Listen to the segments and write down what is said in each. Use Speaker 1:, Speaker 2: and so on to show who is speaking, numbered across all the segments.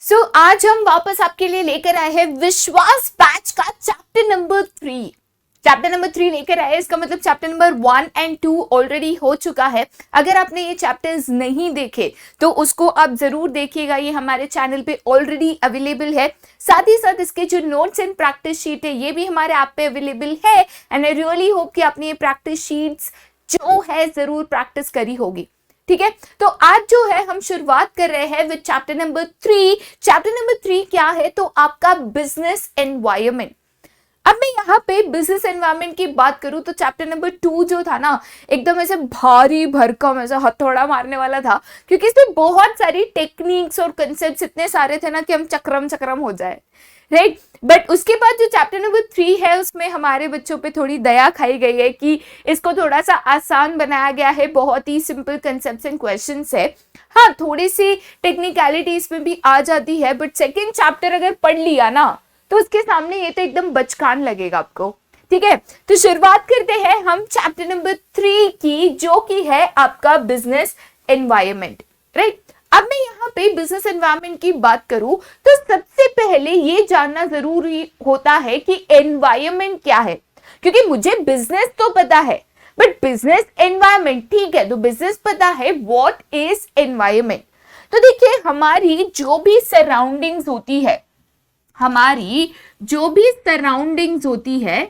Speaker 1: आज हम वापस आपके लिए लेकर आए हैं विश्वास बैच का चैप्टर नंबर 3। चैप्टर नंबर 3 लेकर आए, इसका मतलब चैप्टर नंबर 1 और 2 ऑलरेडी हो चुका है। अगर आपने ये चैप्टर्स नहीं देखे तो उसको आप जरूर देखिएगा, ये हमारे चैनल पे ऑलरेडी अवेलेबल है। साथ ही साथ इसके जो नोट्स एंड प्रैक्टिस शीट है ये भी हमारे ऐप पे अवेलेबल है। एंड आई रियली होप कि आपने ये प्रैक्टिस शीट्स जो है जरूर प्रैक्टिस करी होगी। ठीक है, तो आज जो है हम शुरुआत कर रहे हैं with chapter number 3। Chapter number 3 क्या है? तो आपका बिजनेस एनवायरनमेंट। अब मैं यहाँ पे बिजनेस एनवायरनमेंट की बात करूं तो चैप्टर नंबर 2 जो था ना, एकदम ऐसे भारी भरकम ऐसा हथौड़ा मारने वाला था, क्योंकि इसमें बहुत सारी टेक्निक्स और कंसेप्ट्स इतने सारे थे ना कि हम चक्रम हो जाए, राइट। बट उसके बाद जो चैप्टर नंबर 3 है उसमें हमारे बच्चों पे थोड़ी दया खाई गई है कि इसको थोड़ा सा आसान बनाया गया है। बहुत ही सिंपल कंसेप्ट्स एंड क्वेश्चंस है। हाँ, थोड़ी सी टेक्निकलिटी इसमें भी आ जाती है, बट सेकेंड चैप्टर अगर पढ़ लिया ना तो उसके सामने ये तो एकदम बचकान लगेगा आपको। ठीक है, तो शुरुआत करते हैं हम चैप्टर नंबर 3 की, जो कि है आपका बिजनेस एनवायरनमेंट, राइट। अब मैं यहाँ पे बिजनेस एनवायरनमेंट की बात करूं तो सबसे पहले ये जानना जरूरी होता है कि एनवायरनमेंट क्या है, क्योंकि मुझे बिजनेस तो पता है बट बिजनेस एनवायरनमेंट, ठीक है, तो बिजनेस पता है, व्हाट इज एनवायरनमेंट। तो देखिए, हमारी जो भी सराउंडिंग्स होती है, हमारी जो भी सराउंडिंग्स होती है,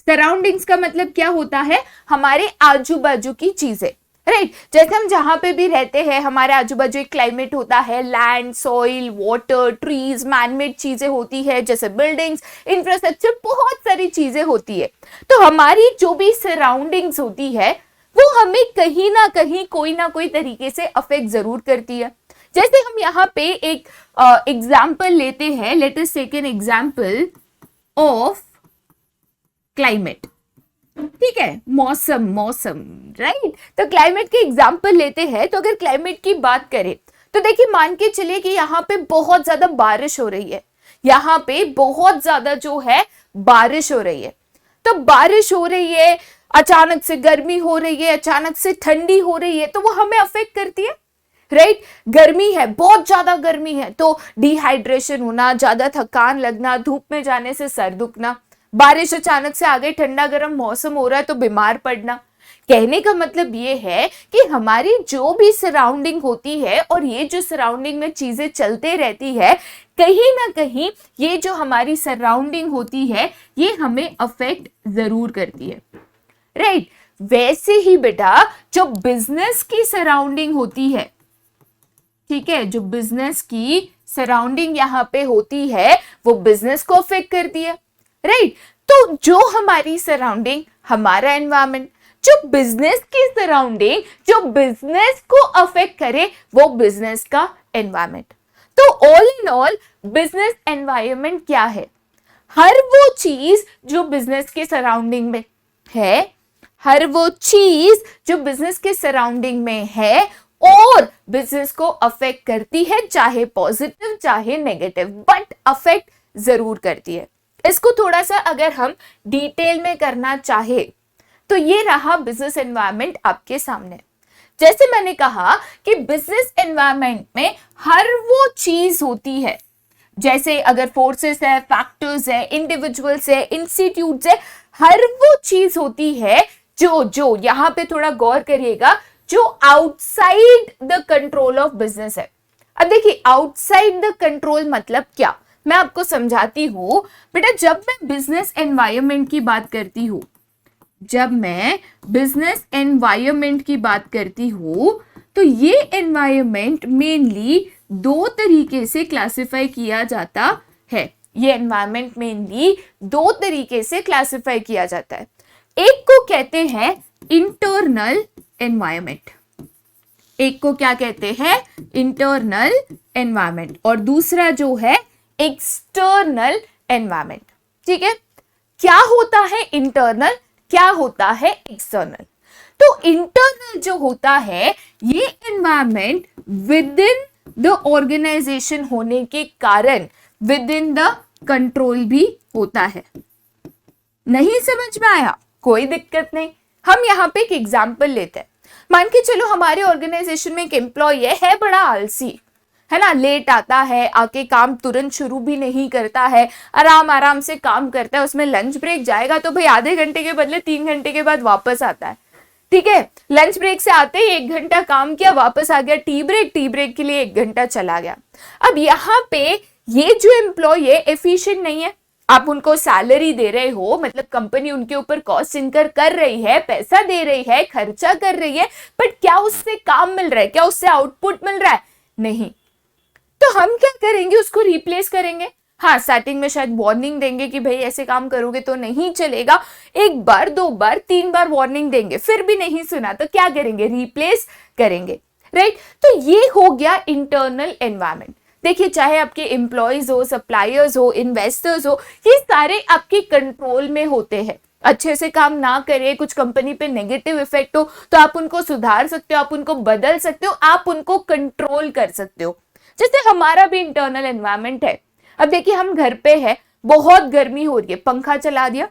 Speaker 1: सराउंडिंग्स का मतलब क्या होता है? हमारे आजू बाजू की चीजें, राइट। जैसे हम जहां पे भी रहते हैं हमारे आजू बाजू एक क्लाइमेट होता है, land, soil, water, trees, manmade चीजें होती है, जैसे बिल्डिंग्स, इंफ्रास्ट्रक्चर, बहुत सारी चीजें होती है। तो हमारी जो भी सराउंडिंग्स होती है वो हमें कहीं ना कहीं कोई ना कोई तरीके से अफेक्ट जरूर करती है। जैसे हम यहाँ पे एक एग्जाम्पल लेते हैं, let us take an example of climate. ठीक है, मौसम, राइट। तो क्लाइमेट के एग्जाम्पल लेते हैं। तो अगर क्लाइमेट की बात करें तो देखिए, मान के चलिए कि यहाँ पे बहुत ज्यादा बारिश हो रही है, यहाँ पे बहुत ज्यादा जो है बारिश हो रही है। तो बारिश हो रही है, अचानक से गर्मी हो रही है, अचानक से ठंडी हो रही है, तो वो हमें अफेक्ट करती है, राइट। गर्मी है, बहुत ज्यादा गर्मी है तो डिहाइड्रेशन होना, ज्यादा थकान लगना, धूप में जाने से सर दुखना। बारिश अचानक से आ गई, ठंडा गर्म मौसम हो रहा है तो बीमार पड़ना। कहने का मतलब ये है कि हमारी जो भी सराउंडिंग होती है और ये जो सराउंडिंग में चीजें चलते रहती है, कहीं ना कहीं ये जो हमारी सराउंडिंग होती है ये हमें अफेक्ट जरूर करती है, राइट। वैसे ही बेटा, जो बिजनेस की सराउंडिंग होती है, ठीक है, जो बिजनेस की सराउंडिंग यहाँ पे होती है वो बिजनेस को अफेक्ट करती है, राइट। तो जो हमारी सराउंडिंग, हमारा एनवायरनमेंट, जो बिजनेस की सराउंडिंग, जो बिजनेस को अफेक्ट करे वो बिजनेस का एनवायरनमेंट। तो all in all business environment क्या है? हर वो चीज जो बिजनेस के सराउंडिंग में है, हर वो चीज जो बिजनेस के सराउंडिंग में है और बिजनेस को अफेक्ट करती है, चाहे पॉजिटिव चाहे नेगेटिव, बट अफेक्ट जरूर करती है। इसको थोड़ा सा अगर हम डिटेल में करना चाहे तो ये रहा बिजनेस एनवायरनमेंट आपके सामने। जैसे मैंने कहा कि बिजनेस एनवायरनमेंट में हर वो चीज होती है, जैसे अगर फोर्सेस है, फैक्टर्स है, इंडिविजुअल्स है, इंस्टीट्यूट्स है, हर वो चीज होती है जो यहां पे थोड़ा गौर करिएगा, जो outside the control of business है। अब देखिए, आउटसाइड द कंट्रोल मतलब क्या, मैं आपको समझाती हूं बेटा। जब मैं बिजनेस एनवायरनमेंट की बात करती हूं, जब मैं बिजनेस एनवायरनमेंट की बात करती हूं तो ये एनवायरनमेंट मेनली दो तरीके से क्लासिफाई किया जाता है। ये एनवायरनमेंट मेनली दो तरीके से क्लासिफाई किया जाता है। एक को कहते हैं इंटरनल एनवायरनमेंट, एक को क्या कहते हैं? इंटरनल एनवायरनमेंट, और दूसरा जो है एक्सटर्नल एनवायरनमेंट। ठीक है, क्या होता है इंटरनल, क्या होता है एक्सटर्नल? तो इंटरनल जो होता है ये environment within the organisation होने के कारण विद इन द कंट्रोल भी होता है। नहीं समझ में आया? कोई दिक्कत नहीं, हम यहाँ पे एक एग्जाम्पल लेते हैं। मान के चलो हमारे ऑर्गेनाइजेशन में एक एम्प्लॉय है बड़ा आलसी, है ना, लेट आता है, आके काम तुरंत शुरू भी नहीं करता है, आराम आराम से काम करता है, उसमें लंच ब्रेक जाएगा तो भाई आधे घंटे के बदले 3 घंटे के बाद वापस आता है, ठीक है। लंच ब्रेक से आते ही 1 घंटा काम किया, वापस आ गया, टी ब्रेक के लिए 1 घंटा चला गया। अब यहाँ पे ये जो एम्प्लॉय है एफिशिएंट नहीं है, आप उनको सैलरी दे रहे हो, मतलब कंपनी उनके ऊपर कॉस्ट इनकर कर रही है, पैसा दे रही है, खर्चा कर रही है, बट क्या उससे काम मिल रहा है, क्या उससे आउटपुट मिल रहा है? नहीं। तो हम क्या करेंगे, उसको रिप्लेस करेंगे। हाँ, स्टार्टिंग में शायद वार्निंग देंगे कि भाई ऐसे काम करोगे तो नहीं चलेगा, 1 बार 2 बार 3 बार वार्निंग देंगे, फिर भी नहीं सुना तो क्या करेंगे, रिप्लेस करेंगे, राइट। तो ये हो गया इंटरनल एनवायरनमेंट। देखिए, चाहे आपके एम्प्लॉयज हो, सप्लायर्स हो, इन्वेस्टर्स हो, ये सारे आपके कंट्रोल में होते हैं। अच्छे से काम ना करे, कुछ कंपनी पे नेगेटिव इफेक्ट हो तो आप उनको सुधार सकते हो, आप उनको बदल सकते हो, आप उनको कंट्रोल कर सकते हो। जैसे हमारा भी इंटरनल एनवायरनमेंट है। अब देखिए, हम घर पे है, बहुत गर्मी हो रही है, पंखा चला दिया,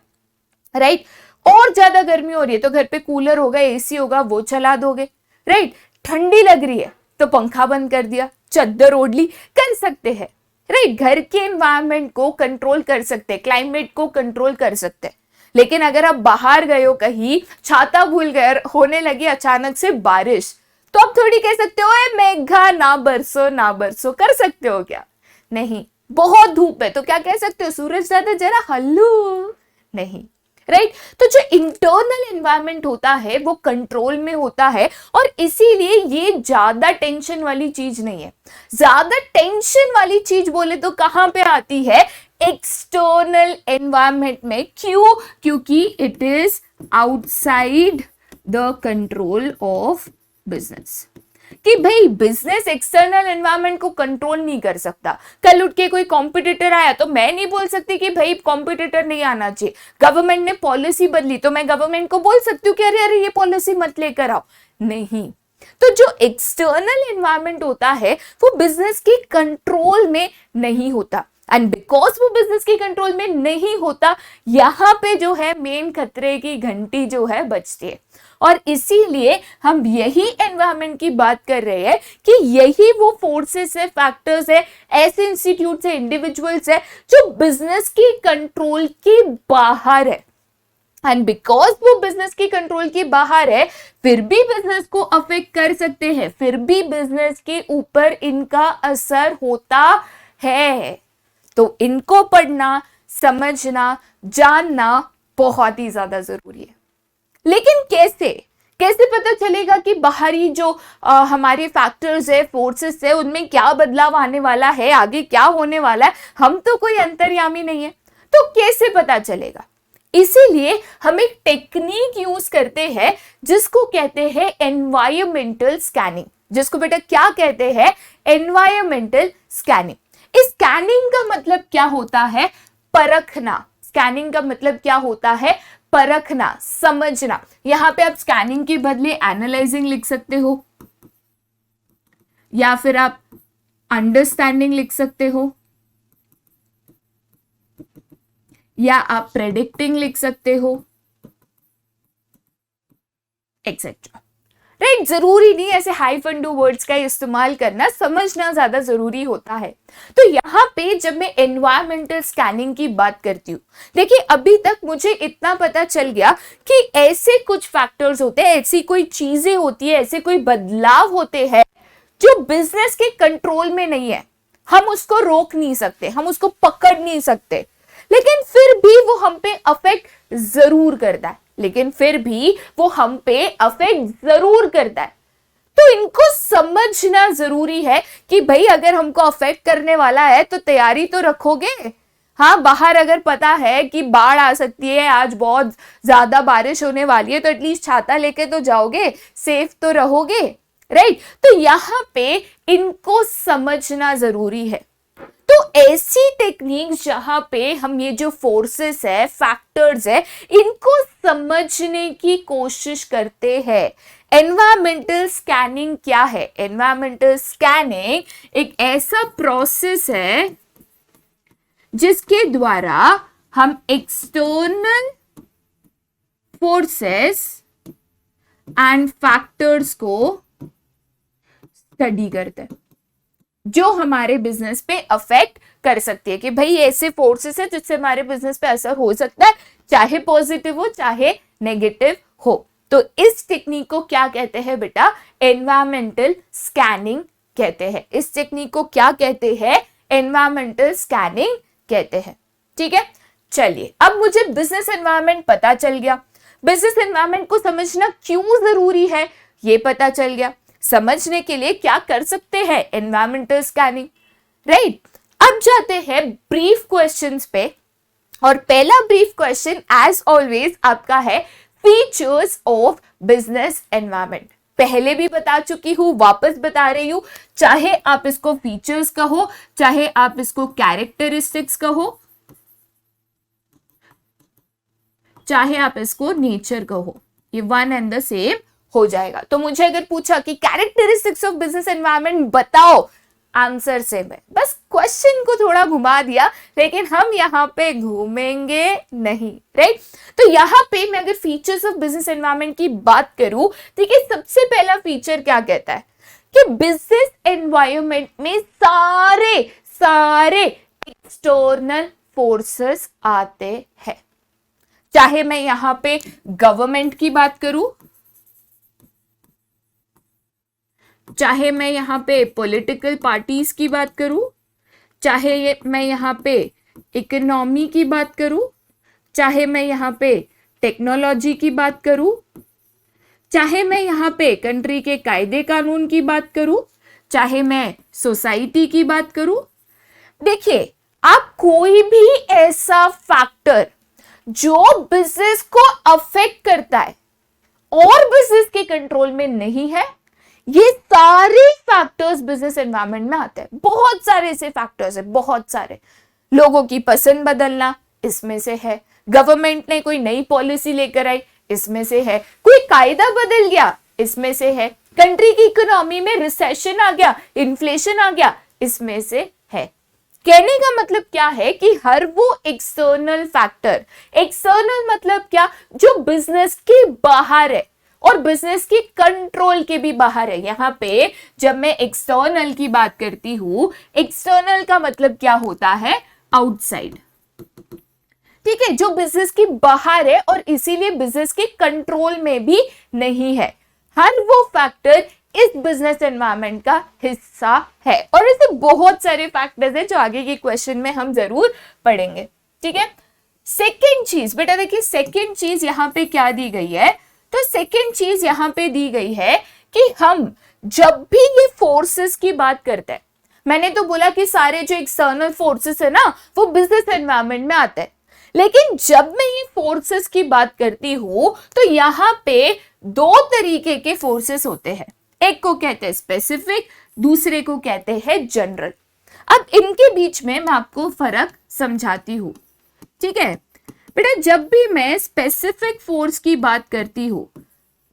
Speaker 1: राइट। और ज्यादा गर्मी हो रही है तो घर पे कूलर होगा, एसी होगा, वो चला दोगे, राइट। ठंडी लग रही है तो पंखा बंद कर दिया, चद्दर ओढ़ ली, कर सकते हैं, राइट। घर के एनवायरनमेंट को कंट्रोल कर सकते हैं, क्लाइमेट को कंट्रोल कर सकते हैं। लेकिन अगर आप बाहर गए हो कहीं, छाता भूल गए, होने लगी अचानक से बारिश, तो आप थोड़ी कह सकते हो ए मेघा ना बरसो ना बरसो, कर सकते हो क्या? नहीं। बहुत धूप है तो क्या कह सकते हो, सूरज दादा जरा हल्लू, नहीं, राइट। तो जो इंटरनल एनवायरनमेंट होता है वो कंट्रोल में होता है, और इसीलिए ये ज्यादा टेंशन वाली चीज नहीं है। ज्यादा टेंशन वाली चीज बोले तो कहां पे आती है, एक्सटर्नल एनवायरनमेंट में। क्यों? क्योंकि it is outside the control of business. कि भाई बिजनेस एक्सटर्नल एनवायरनमेंट को कंट्रोल नहीं कर सकता। कल उठ के कोई कॉम्पिटिटर आया तो मैं नहीं बोल सकती कि भाई कॉम्पिटिटर नहीं आना चाहिए। गवर्नमेंट ने पॉलिसी बदली तो मैं गवर्नमेंट को बोल सकती हूँ कि अरे अरे ये पॉलिसी मत लेकर आओ, नहीं। तो जो एक्सटर्नल एनवायरनमेंट होता है वो बिजनेस के कंट्रोल में नहीं होता, एंड बिकॉज वो बिजनेस के कंट्रोल में नहीं होता, यहां पे जो है मेन खतरे की घंटी जो है बजती है। और इसीलिए हम यही एनवायरनमेंट की बात कर रहे हैं कि यही वो फोर्सेस है, फैक्टर्स है, ऐसे इंस्टीट्यूट है, इंडिविजुअल्स है जो बिजनेस की कंट्रोल के बाहर है। एंड बिकॉज वो बिजनेस की कंट्रोल के बाहर है, फिर भी बिजनेस को अफेक्ट कर सकते हैं, फिर भी बिजनेस के ऊपर इनका असर होता है। तो इनको पढ़ना, समझना, जानना बहुत ही ज्यादा जरूरी है। लेकिन कैसे कैसे पता चलेगा कि बाहरी जो हमारे फैक्टर्स है, फोर्सेस है, उनमें क्या बदलाव आने वाला है, आगे क्या होने वाला है? हम तो कोई अंतर्यामी नहीं है, तो कैसे पता चलेगा? इसीलिए हम एक टेक्निक यूज करते हैं जिसको कहते हैं एनवायरमेंटल स्कैनिंग। जिसको बेटा क्या कहते हैं? Environmental scanning. इस स्कैनिंग का मतलब क्या होता है? परखना। स्कैनिंग का मतलब क्या होता है? परखना, समझना। यहां पे आप स्कैनिंग के बदले एनालाइजिंग लिख सकते हो, या फिर आप अंडरस्टैंडिंग लिख सकते हो, या आप प्रेडिक्टिंग लिख सकते हो, एक्सेट्रा, राइट। जरूरी नहीं ऐसे हाइफन डू वर्ड्स का इस्तेमाल करना, समझना ज्यादा जरूरी होता है। तो यहाँ पे जब मैं एनवायरमेंटल स्कैनिंग की बात करती हूँ, देखिए अभी तक मुझे इतना पता चल गया कि ऐसे कुछ फैक्टर्स होते हैं, ऐसी कोई चीजें होती है, ऐसे कोई बदलाव होते हैं जो बिजनेस के कंट्रोल में नहीं है। हम उसको रोक नहीं सकते, हम उसको पकड़ नहीं सकते, लेकिन फिर भी वो हम पे अफेक्ट जरूर करता है, तो इनको समझना जरूरी है कि भाई अगर हमको अफेक्ट करने वाला है तो तैयारी तो रखोगे। हाँ, बाहर अगर पता है कि बाढ़ आ सकती है, आज बहुत ज्यादा बारिश होने वाली है, तो एटलीस्ट छाता लेके तो जाओगे, सेफ तो रहोगे, राइट। तो यहाँ पे इनको समझना जरूरी है। तो ऐसी टेक्निक्स जहां पे हम ये जो फोर्सेस है, फैक्टर्स है, इनको समझने की कोशिश करते हैं। एनवायरमेंटल स्कैनिंग क्या है? एनवायरमेंटल स्कैनिंग एक ऐसा प्रोसेस है जिसके द्वारा हम एक्सटर्नल फोर्सेस एंड फैक्टर्स को स्टडी करते हैं। जो हमारे बिजनेस पे अफेक्ट कर सकती है, कि भाई ऐसे फोर्सेस है जिससे हमारे बिजनेस पे असर हो सकता है, चाहे पॉजिटिव हो चाहे नेगेटिव हो। तो इस टेक्निक को क्या कहते हैं बेटा? एनवायरमेंटल स्कैनिंग कहते हैं। इस टेक्निक को क्या कहते हैं? एनवायरमेंटल स्कैनिंग कहते हैं। ठीक है, चलिए अब मुझे बिजनेस एनवायरनमेंट पता चल गया। बिजनेस एनवायरनमेंट को समझना क्यों जरूरी है ये पता चल गया। समझने के लिए क्या कर सकते हैं? Environmental scanning, right. अब जाते हैं ब्रीफ क्वेश्चंस पे, और पहला ब्रीफ क्वेश्चन एज ऑलवेज आपका है फीचर्स ऑफ बिजनेस एनवायरनमेंट। पहले भी बता चुकी हूं, वापस बता रही हूं, चाहे आप इसको फीचर्स कहो, चाहे आप इसको कैरेक्टरिस्टिक्स कहो, चाहे आप इसको नेचर कहो, ये वन एंड द सेम हो जाएगा। तो मुझे अगर पूछा कि कैरेक्टरिस्टिक्स ऑफ बिजनेस एनवायरनमेंट बताओ, आंसर सेम है। बस क्वेश्चन को थोड़ा घुमा दिया, लेकिन हम यहाँ पे घूमेंगे नहीं, राइट। तो यहाँ पे मैं अगर फीचर्स ऑफ बिजनेस एनवायरनमेंट की बात करूं, ठीक है, सबसे पहला फीचर क्या कहता है कि बिजनेस एनवायरनमेंट में सारे एक्सटर्नल फोर्सेस आते हैं। चाहे मैं यहां पे गवर्नमेंट की बात करूं, चाहे मैं यहां पे पॉलिटिकल पार्टीज की बात करूं, चाहे मैं यहां पे इकोनॉमी की बात करूं, चाहे मैं यहां पे टेक्नोलॉजी की बात करूं, चाहे मैं यहां पे कंट्री के कायदे कानून की बात करूं, चाहे मैं सोसाइटी की बात करूं, देखिए आप कोई भी ऐसा फैक्टर जो बिजनेस को अफेक्ट करता है और बिजनेस के कंट्रोल में नहीं है, ये सारे फैक्टर्स बिजनेस एनवायरनमेंट में आते हैं। बहुत सारे ऐसे फैक्टर्स है, बहुत सारे। लोगों की पसंद बदलना इसमें से है, गवर्नमेंट ने कोई नई पॉलिसी लेकर आई इसमें से है, कोई कायदा बदल गया इसमें से है, कंट्री की इकोनॉमी में रिसेशन आ गया, इन्फ्लेशन आ गया, इसमें से है। कहने का मतलब क्या है कि हर वो एक्सटर्नल फैक्टर, एक्सटर्नल मतलब क्या, जो बिजनेस के बाहर है और बिजनेस की कंट्रोल के भी बाहर है। यहां पे जब मैं एक्सटर्नल की बात करती हूं, एक्सटर्नल का मतलब क्या होता है? आउटसाइड, ठीक है, जो बिजनेस की बाहर है और इसीलिए बिजनेस के कंट्रोल में भी नहीं है। हर वो फैक्टर इस बिजनेस एनवायरनमेंट का हिस्सा है, और ऐसे बहुत सारे फैक्टर्स हैं जो आगे के क्वेश्चन में हम जरूर पढ़ेंगे। ठीक है, सेकेंड चीज बेटा देखिए, सेकेंड चीज यहां पे क्या दी गई है? तो सेकेंड चीज यहां पे दी गई है कि हम जब भी ये फोर्सेस की बात करते हैं, मैंने तो बोला कि सारे जो एक्सटर्नल फोर्सेस है ना वो बिजनेस एनवायरनमेंट में आते हैं, लेकिन जब मैं ये फोर्सेस की बात करती हूं तो यहां पे दो तरीके के फोर्सेस होते हैं। एक को कहते हैं स्पेसिफिक, दूसरे को कहते हैं जनरल। अब इनके बीच में मैं आपको फर्क समझाती हूं। ठीक है बेटा, जब भी मैं स्पेसिफिक फोर्स की बात करती हूं,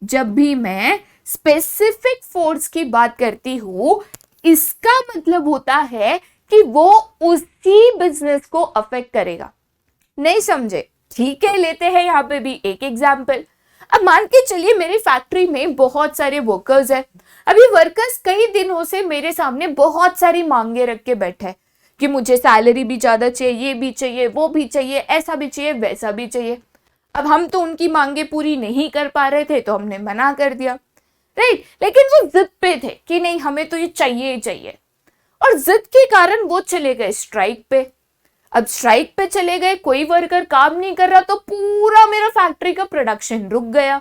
Speaker 1: जब भी मैं स्पेसिफिक फोर्स की बात करती हूं, इसका मतलब होता है कि वो उसी बिजनेस को अफेक्ट करेगा। नहीं समझे? ठीक है, लेते हैं यहां पे भी एक एग्जांपल। अब मान के चलिए मेरी फैक्ट्री में बहुत सारे वर्कर्स हैं। अभी वर्कर्स कई दिनों से मेरे सामने बहुत सारी मांगे रख के बैठे हैं कि मुझे सैलरी भी ज्यादा चाहिए, ये भी चाहिए, वो भी चाहिए, ऐसा भी चाहिए, वैसा भी चाहिए। अब हम तो उनकी मांगे पूरी नहीं कर पा रहे थे तो हमने मना कर दिया, राइट। लेकिन वो जिद पे थे कि नहीं हमें तो ये चाहिए ही चाहिए, और जिद के कारण वो चले गए स्ट्राइक पे। अब स्ट्राइक पे चले गए, कोई वर्कर काम नहीं कर रहा, तो पूरा मेरा फैक्ट्री का प्रोडक्शन रुक गया।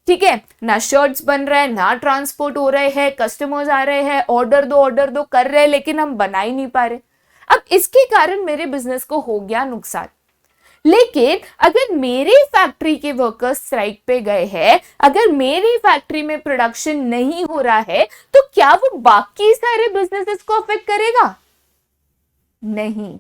Speaker 1: ठीक है, ना शर्ट्स बन रहे हैं, ना ट्रांसपोर्ट हो रहे हैं, कस्टमर्स आ रहे हैं, ऑर्डर दो कर रहे हैं, लेकिन हम बना ही नहीं पा रहे। अब इसके कारण मेरे बिजनेस को हो गया नुकसान। लेकिन अगर मेरी फैक्ट्री के वर्कर्स स्ट्राइक पे गए हैं, अगर मेरी फैक्ट्री में प्रोडक्शन नहीं हो रहा है, तो क्या वो बाकी सारे बिजनेसेस को अफेक्ट करेगा? नहीं।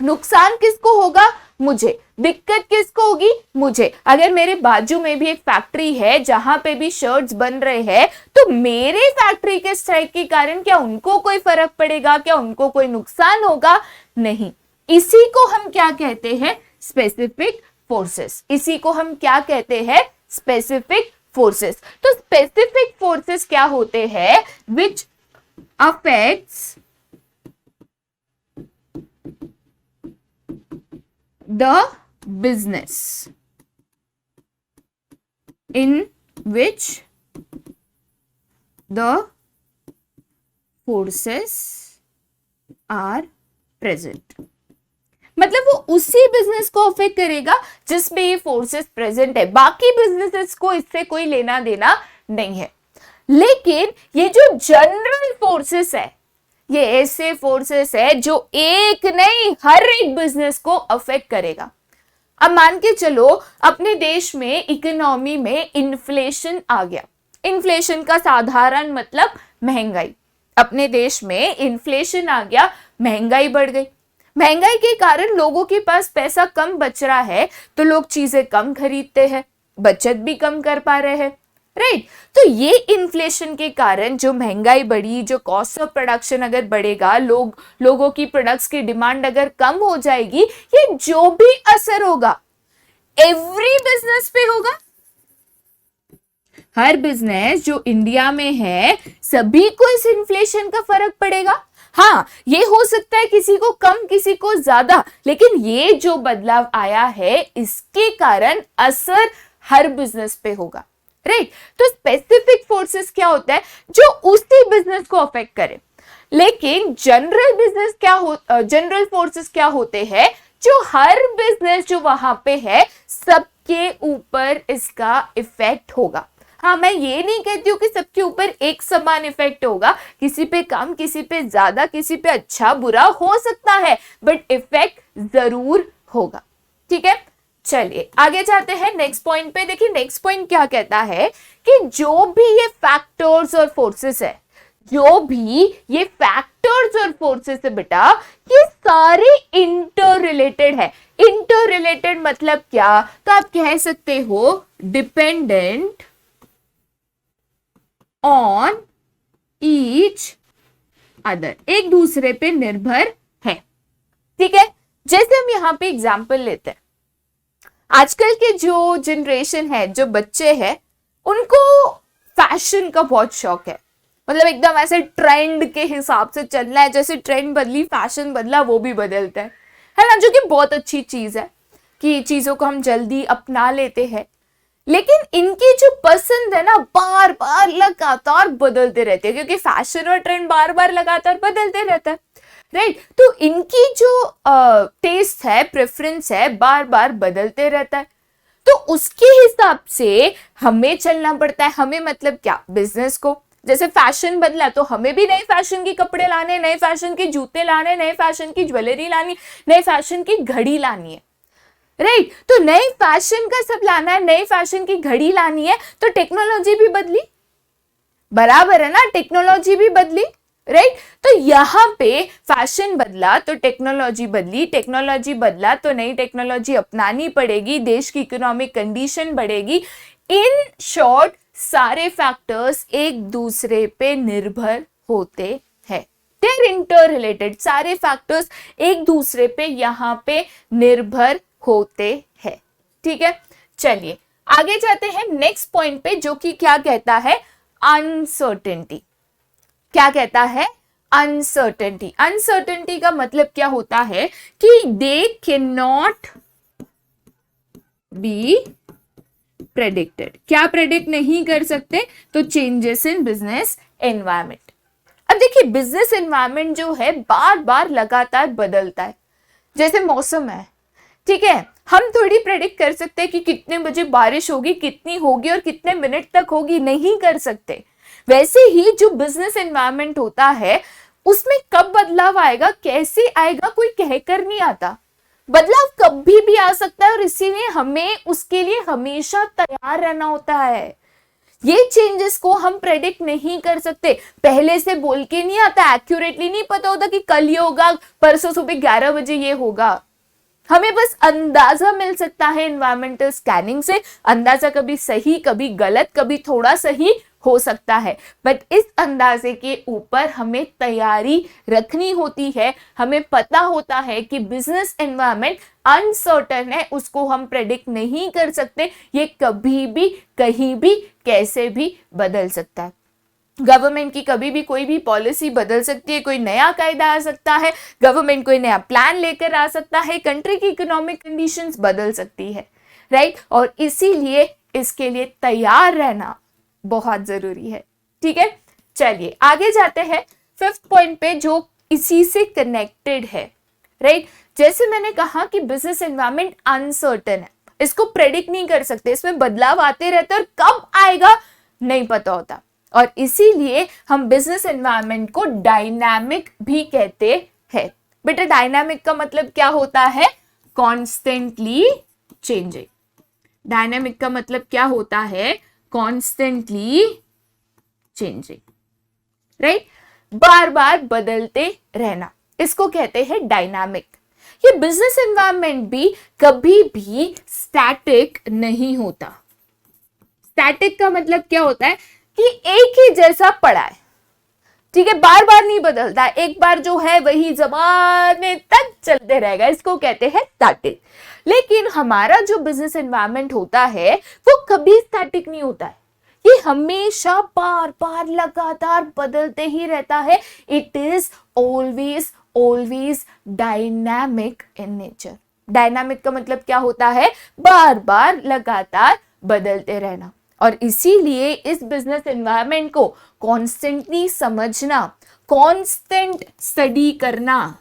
Speaker 1: नुकसान किसको होगा? मुझे। दिक्कत किसको होगी? मुझे। अगर मेरे बाजू में भी एक फैक्ट्री है जहां पे भी शर्ट्स बन रहे हैं, तो मेरे फैक्ट्री के स्ट्राइक के कारण क्या उनको कोई फर्क पड़ेगा? क्या उनको कोई नुकसान होगा? नहीं। इसी को हम क्या कहते हैं? Specific forces. इसी को हम क्या कहते हैं? Specific forces. तो स्पेसिफिक फोर्सेस क्या होते हैं? विच affects the business in which the forces are present। मतलब वो उसी बिजनेस को अफेक्ट करेगा जिसमें ये फोर्सेस प्रेजेंट है, बाकी बिजनेसेस को इससे कोई लेना देना नहीं है। लेकिन ये जो जनरल फोर्सेस है, ये ऐसे फोर्सेस है जो एक नहीं हर एक बिजनेस को अफेक्ट करेगा। अब मान के चलो अपने देश में इकोनॉमी में इन्फ्लेशन आ गया। इन्फ्लेशन का साधारण मतलब महंगाई। अपने देश में इन्फ्लेशन आ गया, महंगाई बढ़ गई। महंगाई के कारण लोगों के पास पैसा कम बच रहा है तो लोग चीजें कम खरीदते हैं, बचत भी कम कर पा रहे हैं, राइट। तो ये इन्फ्लेशन के कारण जो महंगाई बढ़ी, जो कॉस्ट ऑफ प्रोडक्शन अगर बढ़ेगा, लोगों की प्रोडक्ट्स की डिमांड अगर कम हो जाएगी, ये जो भी असर होगा एवरी बिजनेस पे होगा। हर बिजनेस जो इंडिया में है सभी को इस इन्फ्लेशन का फर्क पड़ेगा। हाँ, ये हो सकता है किसी को कम किसी को ज्यादा, लेकिन ये जो बदलाव आया है इसके कारण असर हर बिजनेस पे होगा, राइट। तो स्पेसिफिक फोर्सेस क्या होता है जो उसी बिजनेस को अफेक्ट करे। लेकिन जनरल फोर्सेस क्या होते हैं जो हर बिजनेस जो वहां पे है सबके ऊपर इसका इफेक्ट होगा। हाँ, मैं ये नहीं कहती हूँ कि सबके ऊपर एक समान इफेक्ट होगा, किसी पे कम किसी पे ज्यादा, किसी पे अच्छा बुरा हो सकता है, बट इफेक्ट जरूर होगा। ठीक है, चलिए आगे जाते हैं नेक्स्ट पॉइंट पे। देखिए नेक्स्ट पॉइंट क्या कहता है कि जो भी ये फैक्टर्स और फोर्सेस है, जो भी ये फैक्टर्स और फोर्सेस है बेटा, ये सारे इंटर रिलेटेड है। इंटर रिलेटेड मतलब क्या, तो आप कह सकते हो डिपेंडेंट ऑन ईच अदर, एक दूसरे पे निर्भर है। ठीक है, जैसे हम यहां पे एग्जांपल लेते हैं, आजकल के जो जनरेशन है, जो बच्चे हैं, उनको फैशन का बहुत शौक है। मतलब एकदम ऐसे ट्रेंड के हिसाब से चलना है, जैसे ट्रेंड बदली फैशन बदला वो भी बदलता है ना, जो कि बहुत अच्छी चीज है कि चीजों को हम जल्दी अपना लेते हैं। लेकिन इनकी जो पसंद है ना बार बार लगातार बदलते रहते हैं, क्योंकि फैशन और ट्रेंड बार बार लगातार बदलते रहता है, राइट। तो इनकी जो टेस्ट है, प्रेफरेंस है, बार बार बदलते रहता है। तो उसके हिसाब से हमें चलना पड़ता है। हमें मतलब क्या, बिजनेस को। जैसे फैशन बदला तो हमें भी नए फैशन के कपड़े लाने, नए फैशन के जूते लाने, नए फैशन की ज्वेलरी लानी, नए फैशन की घड़ी लानी है, राइट। तो नए फैशन का सब लाना है, नए फैशन की घड़ी लानी है, तो टेक्नोलॉजी भी बदली, बराबर है ना, टेक्नोलॉजी भी बदली, राइट। तो यहां पे फैशन बदला तो टेक्नोलॉजी बदली, टेक्नोलॉजी बदला तो नई टेक्नोलॉजी अपनानी पड़ेगी, देश की इकोनॉमिक कंडीशन बढ़ेगी। इन शॉर्ट सारे फैक्टर्स एक दूसरे पे निर्भर होते हैं, दे आर इंटर रिलेटेड। सारे फैक्टर्स एक दूसरे पे यहां पे निर्भर होते हैं। ठीक है, चलिए आगे जाते हैं नेक्स्ट पॉइंट पे, जो कि क्या कहता है, अनसर्टेनिटी। क्या कहता है, अनसर्टेनिटी। अनसर्टेनिटी का मतलब क्या होता है कि they can not be predicted. क्या प्रेडिक्ट नहीं कर सकते, तो चेंजेस इन बिजनेस एनवायरमेंट। अब देखिए बिजनेस एनवायरमेंट जो है बार बार लगातार बदलता है। जैसे मौसम है, ठीक है, हम थोड़ी प्रेडिक्ट कर सकते हैं कि कितने बजे बारिश होगी, कितनी होगी और कितने मिनट तक होगी, नहीं कर सकते। वैसे ही जो बिजनेस एनवायरनमेंट होता है उसमें कब बदलाव आएगा, कैसे आएगा, कोई कहकर नहीं आता। बदलाव कभी भी आ सकता है और इसीलिए हमें उसके लिए हमेशा तैयार रहना होता है। ये चेंजेस को हम प्रेडिक्ट नहीं कर सकते, पहले से बोल के नहीं आता, एक्यूरेटली नहीं पता होता कि कल ये होगा, परसों सुबह 11 बजे ये होगा। हमें बस अंदाजा मिल सकता है एनवायरमेंटल स्कैनिंग से। अंदाजा कभी सही कभी गलत, कभी थोड़ा सही हो सकता है, बट इस अंदाजे के ऊपर हमें तैयारी रखनी होती है। हमें पता होता है कि बिजनेस एनवायरनमेंट अनसर्टेन है, उसको हम प्रेडिक्ट नहीं कर सकते, ये कभी भी कहीं भी कैसे भी बदल सकता है। गवर्नमेंट की कभी भी कोई भी पॉलिसी बदल सकती है, कोई नया कायदा आ सकता है, गवर्नमेंट कोई नया प्लान लेकर आ सकता है, कंट्री की इकोनॉमिक कंडीशंस बदल सकती है, राइट। और इसीलिए इसके लिए तैयार रहना बहुत जरूरी है, ठीक है। चलिए आगे जाते हैं फिफ्थ पॉइंट पे जो इसी से कनेक्टेड है, राइट। जैसे मैंने कहा कि बिजनेस एनवायरनमेंट अनसर्टेन है, इसको प्रेडिक्ट नहीं कर सकते, इसमें बदलाव आते रहते हैं और कब आएगा नहीं पता होता, और इसीलिए हम बिजनेस एनवायरनमेंट को डायनामिक भी कहते हैं। बेटा डायनामिक का मतलब क्या होता है? Constantly changing. डायनामिक का मतलब क्या होता है? Constantly changing, right. बार बार बदलते रहना, इसको कहते हैं डायनामिक। ये बिजनेस एनवायरनमेंट भी कभी भी स्टैटिक नहीं होता। स्टैटिक का मतलब क्या होता है कि एक ही जैसा पड़ा है, ठीक है, बार बार नहीं बदलता, एक बार जो है वही जमाने तक चलते रहेगा, इसको कहते हैं स्टैटिक। लेकिन हमारा जो बिजनेस एनवायरनमेंट होता है वो कभी स्टैटिक नहीं होता है, ये हमेशा बार बार लगातार बदलते ही रहता है। It is always always dynamic in nature. Dynamic का मतलब क्या होता है? बार बार लगातार बदलते रहना। और इसीलिए इस बिजनेस एनवायरनमेंट को कॉन्स्टेंटली समझना, कॉन्स्टेंट स्टडी करना,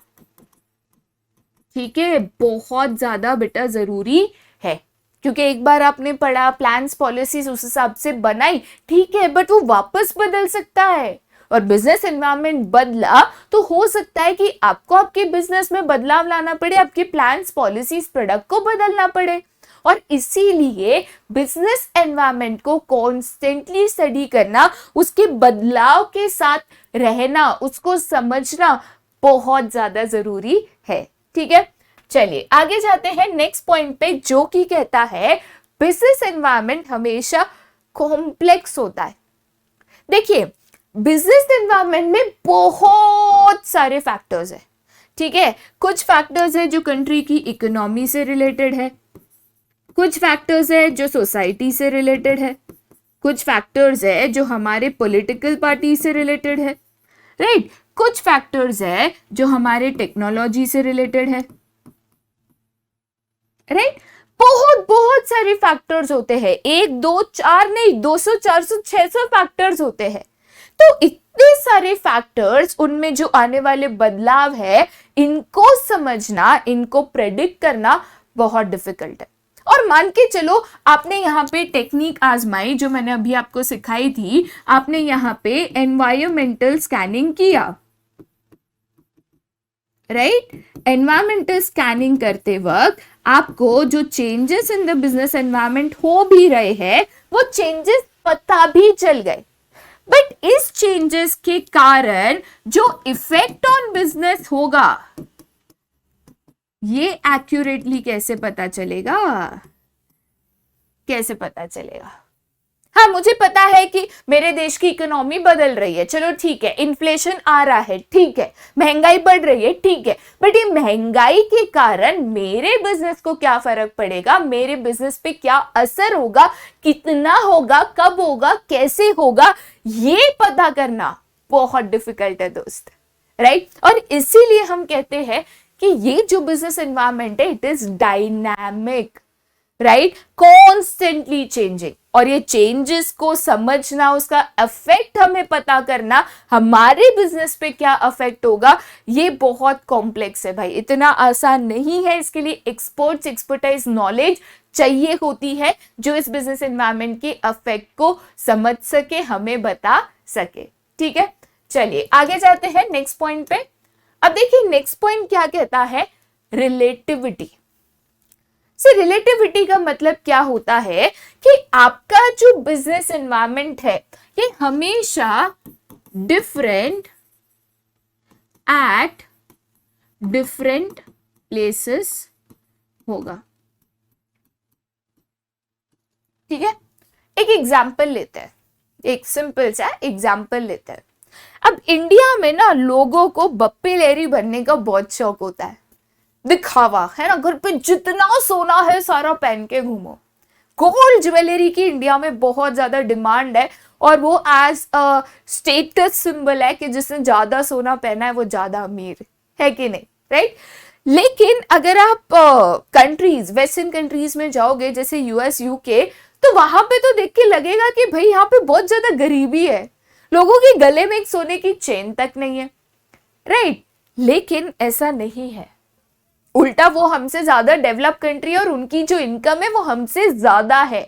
Speaker 1: ठीक है, बहुत ज्यादा बेटा जरूरी है। क्योंकि एक बार आपने पढ़ा, प्लान्स पॉलिसीज उस हिसाब से बनाई, ठीक है, बट वो वापस बदल सकता है। और बिजनेस एनवायरनमेंट बदला तो हो सकता है कि आपको आपके बिजनेस में बदलाव लाना पड़े, आपके प्लान्स पॉलिसीज प्रोडक्ट को बदलना पड़े। और इसीलिए बिजनेस एनवायरनमेंट को कॉन्स्टेंटली स्टडी करना, उसके बदलाव के साथ रहना, उसको समझना बहुत ज्यादा जरूरी है, ठीक है। चलिए आगे जाते हैं नेक्स्ट पॉइंट पे, जो कि कहता है बिजनेस एनवायरनमेंट हमेशा कॉम्प्लेक्स होता है। देखिए बिजनेस एनवायरनमेंट में बहुत सारे फैक्टर्स है, ठीक है। कुछ फैक्टर्स है जो कंट्री की इकोनॉमी से रिलेटेड है, कुछ फैक्टर्स है जो सोसाइटी से रिलेटेड है, कुछ फैक्टर्स है जो हमारे पॉलिटिकल पार्टी से रिलेटेड है, राइट। कुछ फैक्टर्स है जो हमारे टेक्नोलॉजी से रिलेटेड है, राइट। बहुत बहुत सारे फैक्टर्स होते हैं, एक दो चार नहीं, 200 400 600 फैक्टर्स होते हैं। तो इतने सारे फैक्टर्स, उनमें जो आने वाले बदलाव है, इनको समझना, इनको प्रेडिक्ट करना बहुत डिफिकल्ट है। और मान के चलो आपने यहाँ पे टेक्निक आजमाई, जो मैंने अभी आपको सिखाई थी, आपने यहाँ पे एनवायरमेंटल स्कैनिंग किया, राइट। एनवायरमेंटल स्कैनिंग करते वक्त आपको जो changes in the business environment हो भी रहे हैं, वो चेंजेस पता भी चल गए। बट इस चेंजेस के कारण जो इफेक्ट ऑन बिजनेस होगा, ये एक्यूरेटली कैसे पता चलेगा? कैसे पता चलेगा? हाँ, मुझे पता है कि मेरे देश की इकोनॉमी बदल रही है, चलो ठीक है, इन्फ्लेशन आ रहा है, ठीक है, महंगाई बढ़ रही है, ठीक है, बट ये महंगाई के कारण मेरे बिजनेस को क्या फर्क पड़ेगा, मेरे बिजनेस पे क्या असर होगा, कितना होगा, कब होगा, कैसे होगा, ये पता करना बहुत डिफिकल्ट है दोस्त, राइट। और इसीलिए हम कहते हैं कि ये जो बिजनेस एनवायरनमेंट है, it is dynamic, right, constantly changing. और ये चेंजेस को समझना, उसका इफेक्ट हमें पता करना, हमारे बिजनेस पे क्या इफेक्ट होगा, ये बहुत कॉम्प्लेक्स है भाई, इतना आसान नहीं है। इसके लिए एक्सपर्टाइज नॉलेज चाहिए होती है, जो इस बिजनेस एनवायरनमेंट के इफेक्ट को समझ सके, हमें बता सके, ठीक है। चलिए आगे जाते हैं नेक्स्ट पॉइंट पे। अब देखिए नेक्स्ट पॉइंट क्या कहता है, रिलेटिविटी। रिलेटिविटी का मतलब क्या होता है कि आपका जो बिजनेस एनवायरनमेंट है, ये हमेशा डिफरेंट एट डिफरेंट प्लेसेस होगा, ठीक है। एक एग्जाम्पल लेते हैं, एक सिंपल सा एग्जाम्पल लेते हैं। अब इंडिया में ना लोगों को बप्पी लेरी बनने का बहुत शौक होता है, दिखावा है ना, घर पे जितना सोना है सारा पहन के घूमो, गोल्ड ज्वेलरी की इंडिया में बहुत ज्यादा डिमांड है और वो एज अ स्टेटस सिंबल है कि जिसने ज्यादा सोना पहना है वो ज्यादा अमीर है कि नहीं, राइट। लेकिन अगर आप कंट्रीज वेस्टर्न कंट्रीज में जाओगे जैसे यूएस यूके, तो वहां पे तो देख के लगेगा कि भाई यहाँ पे बहुत ज्यादा गरीबी है, लोगों के गले में एक सोने की चेन तक नहीं है, राइट। लेकिन ऐसा नहीं है, उल्टा वो हमसे ज्यादा डेवलप कंट्री है और उनकी जो इनकम है वो हमसे ज्यादा है।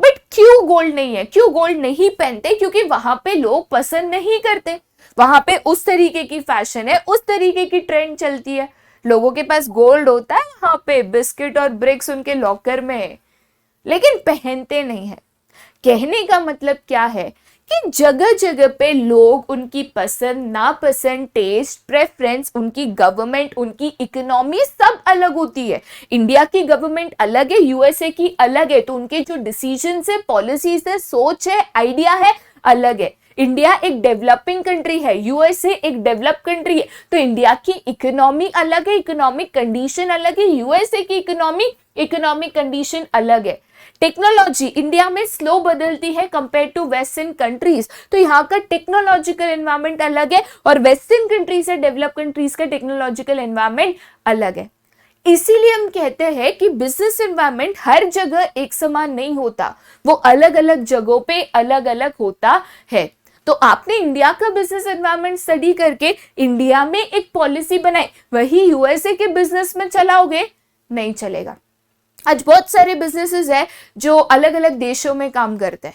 Speaker 1: बट क्यों गोल्ड नहीं है, क्यों गोल्ड नहीं पहनते? क्योंकि वहां पे लोग पसंद नहीं करते, वहां पे उस तरीके की फैशन है, उस तरीके की ट्रेंड चलती है। लोगों के पास गोल्ड होता है वहां पे, बिस्किट और ब्रिक्स उनके लॉकर में है, लेकिन पहनते नहीं है। कहने का मतलब क्या है कि जगह जगह पे लोग उनकी पसंद नापसंद, टेस्ट, प्रेफरेंस, उनकी गवर्नमेंट, उनकी इकोनॉमी सब अलग होती है। इंडिया की गवर्नमेंट अलग है, यूएसए की अलग है, तो उनके जो डिसीजन है, पॉलिसीज है, सोच है, आइडिया है, अलग है। इंडिया एक डेवलपिंग कंट्री है, यूएसए एक डेवलप कंट्री है, तो इंडिया की इकोनॉमी अलग है, इकोनॉमिक कंडीशन अलग है, यूएसए की इकोनॉमिक कंडीशन अलग है। टेक्नोलॉजी इंडिया में स्लो बदलती है कंपेयर टू वेस्टर्न कंट्रीज, तो यहाँ का टेक्नोलॉजिकल एनवायरनमेंट अलग है और वेस्टर्न कंट्रीज से डेवलप कंट्रीज का टेक्नोलॉजिकल एनवायरनमेंट अलग है। इसीलिए हम कहते हैं कि बिजनेस एनवायरनमेंट हर जगह एक समान नहीं होता, वो अलग अलग जगहों पे अलग अलग होता है। तो आपने इंडिया का बिजनेस एनवायरनमेंट स्टडी करके इंडिया में एक पॉलिसी बनाई, वही यूएसए के बिजनेस में चलाओगे, नहीं चलेगा। आज बहुत सारे बिजनेसेस है जो अलग अलग देशों में काम करते हैं,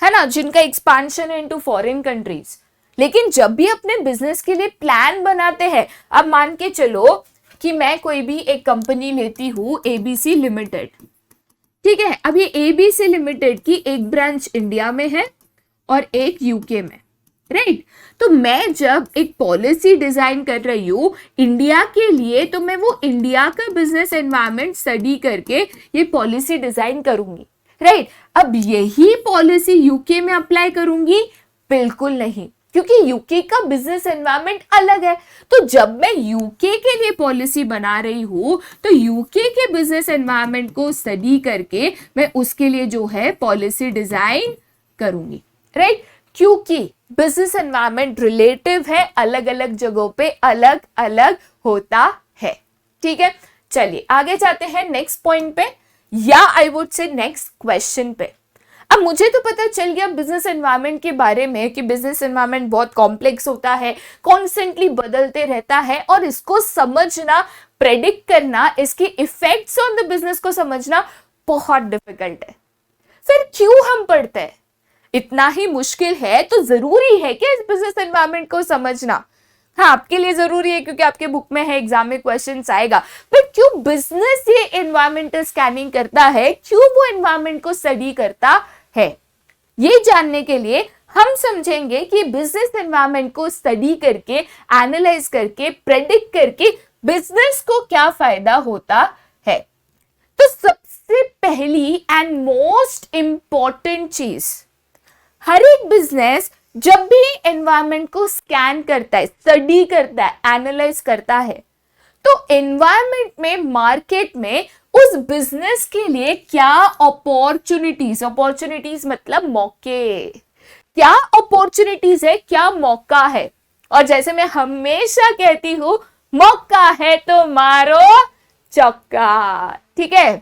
Speaker 1: है ना, जिनका एक्सपांशन है इनटू फॉरेन कंट्रीज। लेकिन जब भी अपने बिजनेस के लिए प्लान बनाते हैं, अब मान के चलो कि मैं कोई भी एक कंपनी लेती हूँ एबीसी लिमिटेड, ठीक है। अब ये एबीसी लिमिटेड की एक ब्रांच इंडिया में है और एक यूके में, राइट। तो मैं जब एक पॉलिसी डिजाइन कर रही हूँ इंडिया के लिए, तो मैं वो इंडिया का बिजनेस एनवायरनमेंट स्टडी करके ये पॉलिसी डिजाइन करूंगी, राइट। अब यही पॉलिसी यूके में अप्लाई करूंगी? बिल्कुल नहीं, क्योंकि यूके का बिजनेस एनवायरनमेंट अलग है। तो जब मैं यूके के लिए पॉलिसी बना रही हूं तो यूके के बिजनेस एनवायरनमेंट को स्टडी करके मैं उसके लिए जो है पॉलिसी डिजाइन करूंगी, राइट। क्योंकि बिजनेस एनवायरनमेंट रिलेटिव है, अलग अलग जगहों पे अलग अलग होता है, ठीक है। चलिए आगे जाते हैं नेक्स्ट पॉइंट पे, या I would say next question पे। अब मुझे तो पता चल गया बिजनेस एनवायरनमेंट के बारे में कि बिजनेस एनवायरनमेंट बहुत कॉम्प्लेक्स होता है, कॉन्स्टेंटली बदलते रहता है और इसको समझना, प्रेडिक्ट करना, इसके इफेक्ट्स ऑन द बिजनेस को समझना बहुत डिफिकल्ट है। फिर क्यों हम पढ़ते हैं? इतना ही मुश्किल है तो जरूरी है कि इस बिजनेस एनवायरनमेंट को समझना। हाँ, आपके लिए जरूरी है क्योंकि आपके बुक में है, एग्जाम में क्वेश्चंस आएगा। पर क्यों बिजनेस ये एनवायरमेंटल स्कैनिंग करता है, क्यों वो एनवायरनमेंट को स्टडी करता है, ये जानने के लिए हम समझेंगे कि बिजनेस एनवायरनमेंट को स्टडी करके, एनालाइज करके, प्रेडिक्ट करके बिजनेस को क्या फायदा होता है। तो सबसे पहली एंड मोस्ट इंपॉर्टेंट चीज, हर एक बिजनेस जब भी एनवायरनमेंट को स्कैन करता है, स्टडी करता है, एनालाइज करता है, तो एनवायरनमेंट में, मार्केट में उस बिजनेस के लिए क्या अपॉर्चुनिटीज, अपॉर्चुनिटीज मतलब मौके, क्या अपॉर्चुनिटीज है, क्या मौका है। और जैसे मैं हमेशा कहती हूं, मौका है तो मारो चौका, ठीक है।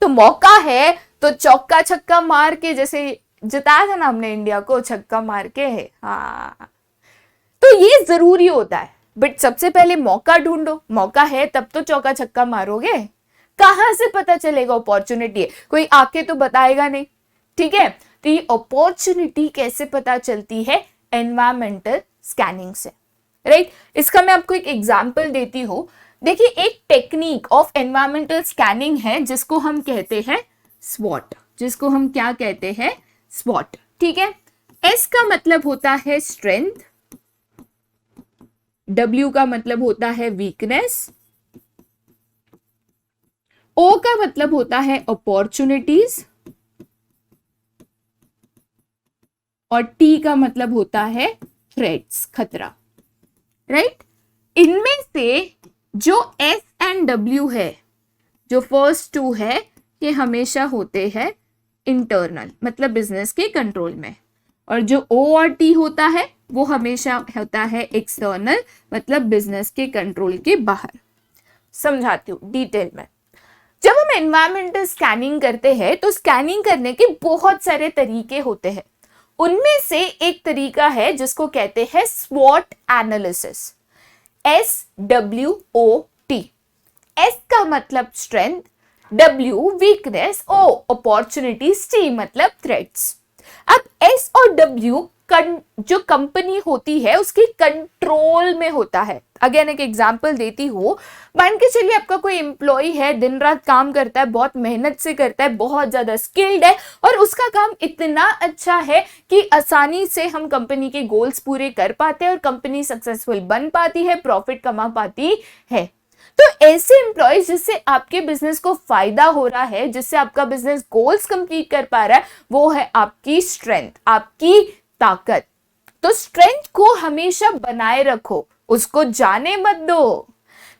Speaker 1: तो मौका है तो चौका छक्का मार के, जैसे जिताया था ना हमने इंडिया को छक्का मार के है, हाँ, तो ये जरूरी होता है। बट सबसे पहले मौका ढूंढो, मौका है तब तो चौका छक्का मारोगे। कहां से पता चलेगा अपॉर्चुनिटी है? कोई आके तो बताएगा नहीं, ठीक है। तो ये अपॉर्चुनिटी कैसे पता चलती है? एनवायरमेंटल स्कैनिंग से, राइट। इसका मैं आपको एक एग्जांपल देती हूं। देखिए, एक टेक्निक ऑफ एनवायरमेंटल स्कैनिंग है जिसको हम कहते हैं स्वॉट, जिसको हम क्या कहते हैं? स्वॉट, ठीक है। एस का मतलब होता है स्ट्रेंथ, डब्ल्यू का मतलब होता है वीकनेस, ओ का मतलब होता है अपॉर्चुनिटीज और टी का मतलब होता है थ्रेट्स, खतरा, राइट। इनमें से जो एस एंड डब्ल्यू है, जो फर्स्ट टू है, ये हमेशा होते हैं इंटरनल, मतलब बिजनेस के कंट्रोल में, और जो ओ और टी होता है वो हमेशा होता है एक्सटर्नल, मतलब बिजनेस के कंट्रोल के बाहर। समझाती हूँ डिटेल में। जब हम एनवायरमेंटल स्कैनिंग करते हैं तो स्कैनिंग करने के बहुत सारे तरीके होते हैं। उनमें से एक तरीका है जिसको कहते हैं स्वॉट एनालिसिस, SWOT। S का मतलब strength, W weakness, O opportunities, T मतलब थ्रेट्स। अब S और W जो कंपनी होती है उसके कंट्रोल में होता है। अगेन एक एग्जांपल देती हूँ, मान के चलिए आपका कोई एम्प्लॉय है, दिन रात काम करता है, बहुत मेहनत से करता है, बहुत ज्यादा स्किल्ड है और उसका काम इतना अच्छा है कि आसानी से हम कंपनी के गोल्स पूरे कर पाते हैं और कंपनी सक्सेसफुल बन पाती है, प्रॉफिट कमा पाती है। तो ऐसे एम्प्लॉयज जिससे आपके बिजनेस को फायदा हो रहा है, जिससे आपका बिजनेस गोल्स कंप्लीट कर पा रहा है, वो है आपकी स्ट्रेंथ, आपकी ताकत। तो स्ट्रेंथ को हमेशा बनाए रखो, उसको जाने मत दो।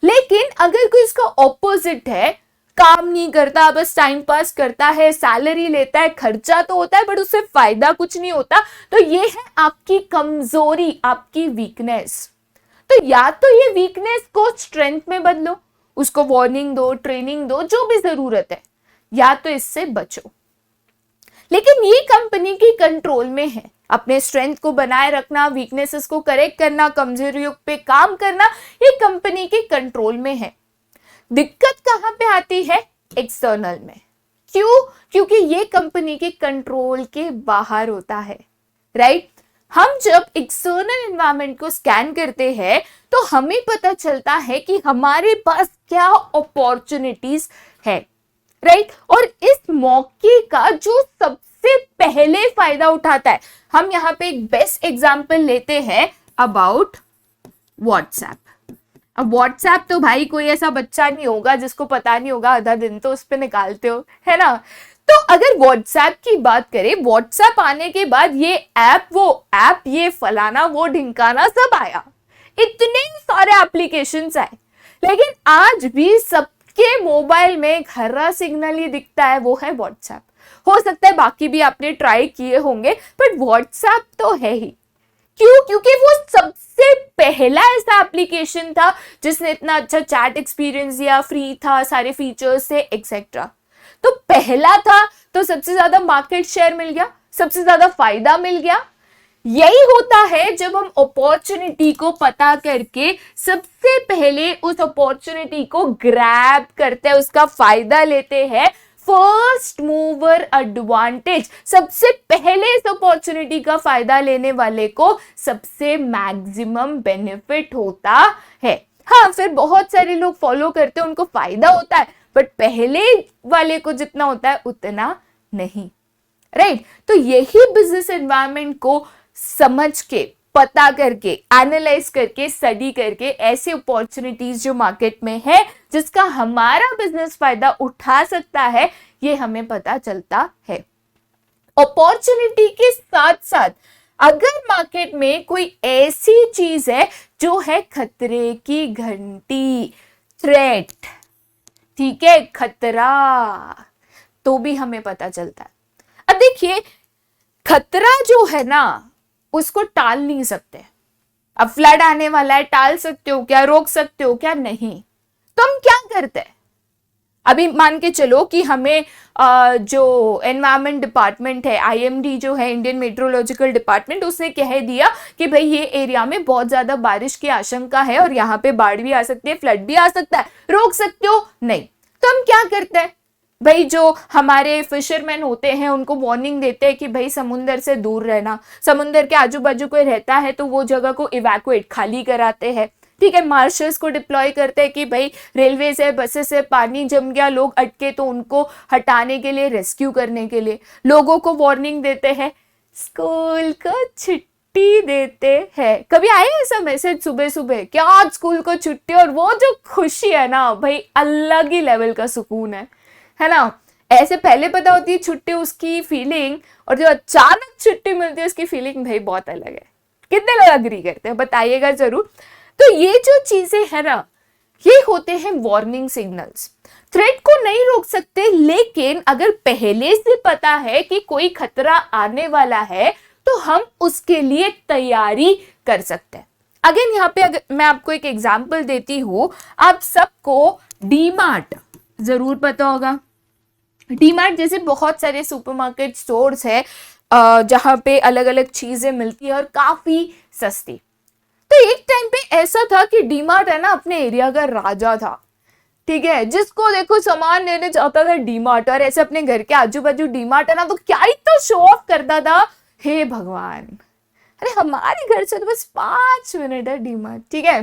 Speaker 1: लेकिन अगर कोई इसका ऑपोजिट है, काम नहीं करता, बस टाइम पास करता है, सैलरी लेता है, खर्चा तो होता है बट उससे फायदा कुछ नहीं होता, तो ये है आपकी कमजोरी, आपकी वीकनेस। तो या तो ये वीकनेस को स्ट्रेंथ में बदलो, उसको वार्निंग दो, ट्रेनिंग दो, जो भी जरूरत है, या तो इससे बचो। लेकिन ये कंपनी की कंट्रोल में है, अपने स्ट्रेंथ को बनाए रखना, वीकनेसेस को करेक्ट करना, कमजोरियों पे काम करना, ये कंपनी के कंट्रोल में है। दिक्कत कहां पे आती है? एक्सटर्नल में। क्यों? क्योंकि ये कंपनी के कंट्रोल के बाहर होता है, राइट? हम जब एक्सटर्नल एनवायरनमेंट को स्कैन करते हैं तो हमें पता चलता है कि हमारे पास क्या अपॉर्चुनिटीज है, राइट? और इस मौके का जो सबसे पहले फायदा उठाता है, हम यहाँ पे एक बेस्ट एग्जांपल लेते हैं अबाउट व्हाट्सएप। अब व्हाट्सएप तो भाई कोई ऐसा बच्चा नहीं होगा जिसको पता नहीं होगा, आधा दिन तो उस पे निकालते हो, है ना? तो अगर व्हाट्सएप की बात करें, व्हाट्सएप आने के बाद ये ऐप, वो ऐप, ये फलाना, वो ढिंकाना सब आया, इतने सारे एप्लीकेशंस आए, लेकिन आज भी सबके मोबाइल में एक हरा सिग्नल ही दिखता है, वो है व्हाट्सएप। हो सकता है बाकी भी आपने ट्राई किए होंगे, बट व्हाट्सएप तो है ही। क्यों? क्योंकि वो सबसे पहला ऐसा एप्लीकेशन था जिसने इतना अच्छा चैट एक्सपीरियंस दिया, फ्री था, सारे फीचर्स थे, एक्सेट्रा। तो पहला था तो सबसे ज्यादा मार्केट शेयर मिल गया, सबसे ज्यादा फायदा मिल गया। यही होता है जब हम अपॉर्चुनिटी को पता करके सबसे पहले उस अपॉर्चुनिटी को ग्रैब करते हैं, उसका फायदा लेते हैं। फर्स्ट मूवर एडवांटेज, सबसे पहले इस अपॉर्चुनिटी का फायदा लेने वाले को सबसे मैक्सिमम बेनिफिट होता है। हाँ, फिर बहुत सारे लोग फॉलो करते हैं, उनको फायदा होता है, बट पहले वाले को जितना होता है उतना नहीं, राइट? तो यही बिजनेस एनवायरनमेंट को समझ के, पता करके, एनालाइज करके, स्टडी करके ऐसे अपॉर्चुनिटीज जो मार्केट में है जिसका हमारा बिजनेस फायदा उठा सकता है, ये हमें पता चलता है। अपॉर्चुनिटी के साथ साथ अगर मार्केट में कोई ऐसी चीज है जो है खतरे की घंटी, थ्रेट, ठीक है, खतरा, तो भी हमें पता चलता है। अब देखिए, खतरा जो है ना, उसको टाल नहीं सकते। अब फ्लड आने वाला है, टाल सकते हो क्या? रोक सकते हो क्या? नहीं। तो हम क्या करते हैं? अभी मान के चलो कि हमें जो एनवायरमेंट डिपार्टमेंट है, IMD जो है, इंडियन मेट्रोलॉजिकल डिपार्टमेंट, उसने कह दिया कि भाई ये एरिया में बहुत ज्यादा बारिश की आशंका है और यहाँ पे बाढ़ भी आ सकती है, फ्लड भी आ सकता है, रोक सकते हो? नहीं। तो हम क्या करते हैं? भाई जो हमारे फिशरमैन होते हैं उनको वार्निंग देते हैं कि भाई समुंदर से दूर रहना, समुंदर के आजू बाजू कोई रहता है तो वो जगह को इवैक्यूएट, खाली कराते हैं, ठीक है। मार्शल्स को डिप्लॉय करते हैं कि भाई रेलवे से, बसेस से पानी जम गया, लोग अटके तो उनको हटाने के लिए, रेस्क्यू करने के लिए। लोगों को वार्निंग देते हैं, स्कूल को छुट्टी देते हैं। कभी आए ऐसा मैसेज सुबह सुबह कि आज स्कूल को छुट्टी? और वो जो खुशी है ना भाई, अलग ही लेवल का सुकून है ना। ऐसे पहले पता होती है छुट्टी, उसकी फीलिंग, और जो अचानक छुट्टी मिलती है उसकी फीलिंग भाई बहुत अलग है। कितने लोग अग्री करते हैं बताइएगा जरूर। तो ये जो चीजें है ना, ये होते हैं वार्निंग सिग्नल्स। थ्रेट को नहीं रोक सकते, लेकिन अगर पहले से पता है कि कोई खतरा आने वाला है तो हम उसके लिए तैयारी कर सकते हैं। अगेन यहाँ पे अगर मैं आपको एक एग्जांपल देती हूँ, आप सबको डीमार्ट जरूर पता होगा। डीमार्ट जैसे बहुत सारे सुपरमार्केट स्टोर्स है जहाँ पे अलग अलग चीजें मिलती है और काफी सस्ती। तो एक टाइम पे ऐसा था कि डीमार्ट है ना अपने एरिया का राजा था, ठीक है। जिसको देखो सामान लेने जाता था डीमार्ट, और ऐसे अपने घर के आजू बाजू डीमार्ट है ना तो क्या ही तो शो ऑफ करता था, हे भगवान, अरे हमारे घर से तो बस 5 मिनट है डीमार्ट, ठीक है।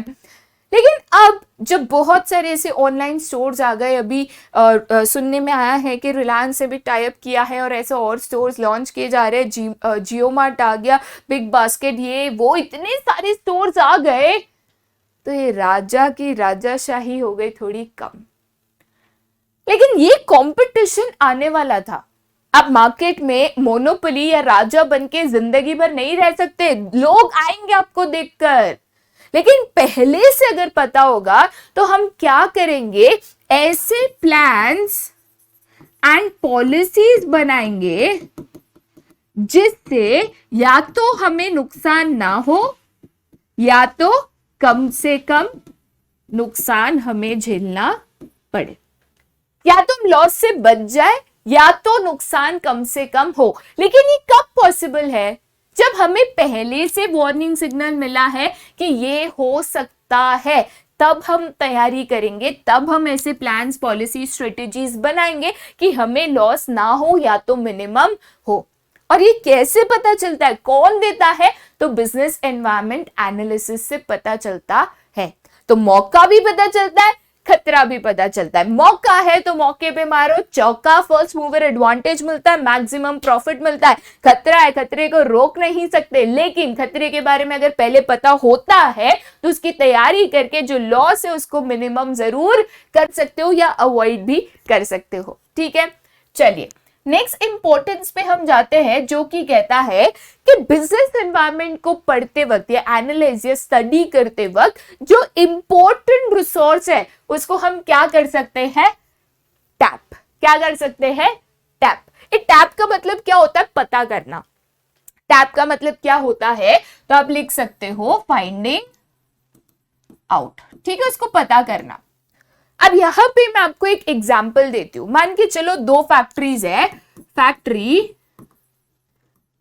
Speaker 1: लेकिन अब जब बहुत सारे ऐसे ऑनलाइन स्टोर्स आ गए, अभी सुनने में आया है कि रिलायंस से भी टाई अप किया है और ऐसे और स्टोर्स लॉन्च किए जा रहे हैं। जियो मार्ट आ गया, बिग बास्केट, ये वो इतने सारे स्टोर्स आ गए, तो ये राजा की राजाशाही हो गई थोड़ी कम। लेकिन ये कंपटीशन आने वाला था। आप मार्केट में मोनोपोली या राजा बनके जिंदगी भर नहीं रह सकते, लोग आएंगे आपको देखकर। लेकिन पहले से अगर पता होगा तो हम क्या करेंगे, ऐसे प्लान्स एंड पॉलिसीज बनाएंगे जिससे या तो हमें नुकसान ना हो या तो कम से कम नुकसान हमें झेलना पड़े, या तो हम लॉस से बच जाए या तो नुकसान कम से कम हो। लेकिन ये कब पॉसिबल है, जब हमें पहले से वार्निंग सिग्नल मिला है कि ये हो सकता है, तब हम तैयारी करेंगे, तब हम ऐसे प्लान्स, पॉलिसी, स्ट्रेटेजीज बनाएंगे कि हमें लॉस ना हो या तो मिनिमम हो। और ये कैसे पता चलता है, कौन देता है, तो बिजनेस एनवायरनमेंट एनालिसिस से पता चलता है। तो मौका भी पता चलता है, खतरा भी पता चलता है। मौका है तो मौके पे मारो चौका, फर्स्ट मूवर एडवांटेज मिलता है, मैक्सिमम प्रॉफिट मिलता है। खतरा है, खतरे को रोक नहीं सकते, लेकिन खतरे के बारे में अगर पहले पता होता है तो उसकी तैयारी करके जो लॉस है उसको मिनिमम जरूर कर सकते हो या अवॉइड भी कर सकते हो, ठीक है। चलिए नेक्स्ट इंपॉर्टेंस पे हम जाते हैं, जो कि कहता है कि बिजनेस एनवायरनमेंट को पढ़ते वक्त या एनालाइज या स्टडी करते वक्त जो इंपॉर्टेंट रिसोर्स है उसको हम क्या कर सकते हैं, टैप। क्या कर सकते हैं, टैप। टैप का मतलब क्या होता है, पता करना। टैप का मतलब क्या होता है, तो आप लिख सकते हो फाइंडिंग आउट, ठीक है, उसको पता करना। अब यहां पे मैं आपको एक एग्जांपल देती हूं। मान के चलो 2 फैक्ट्रीज है, factory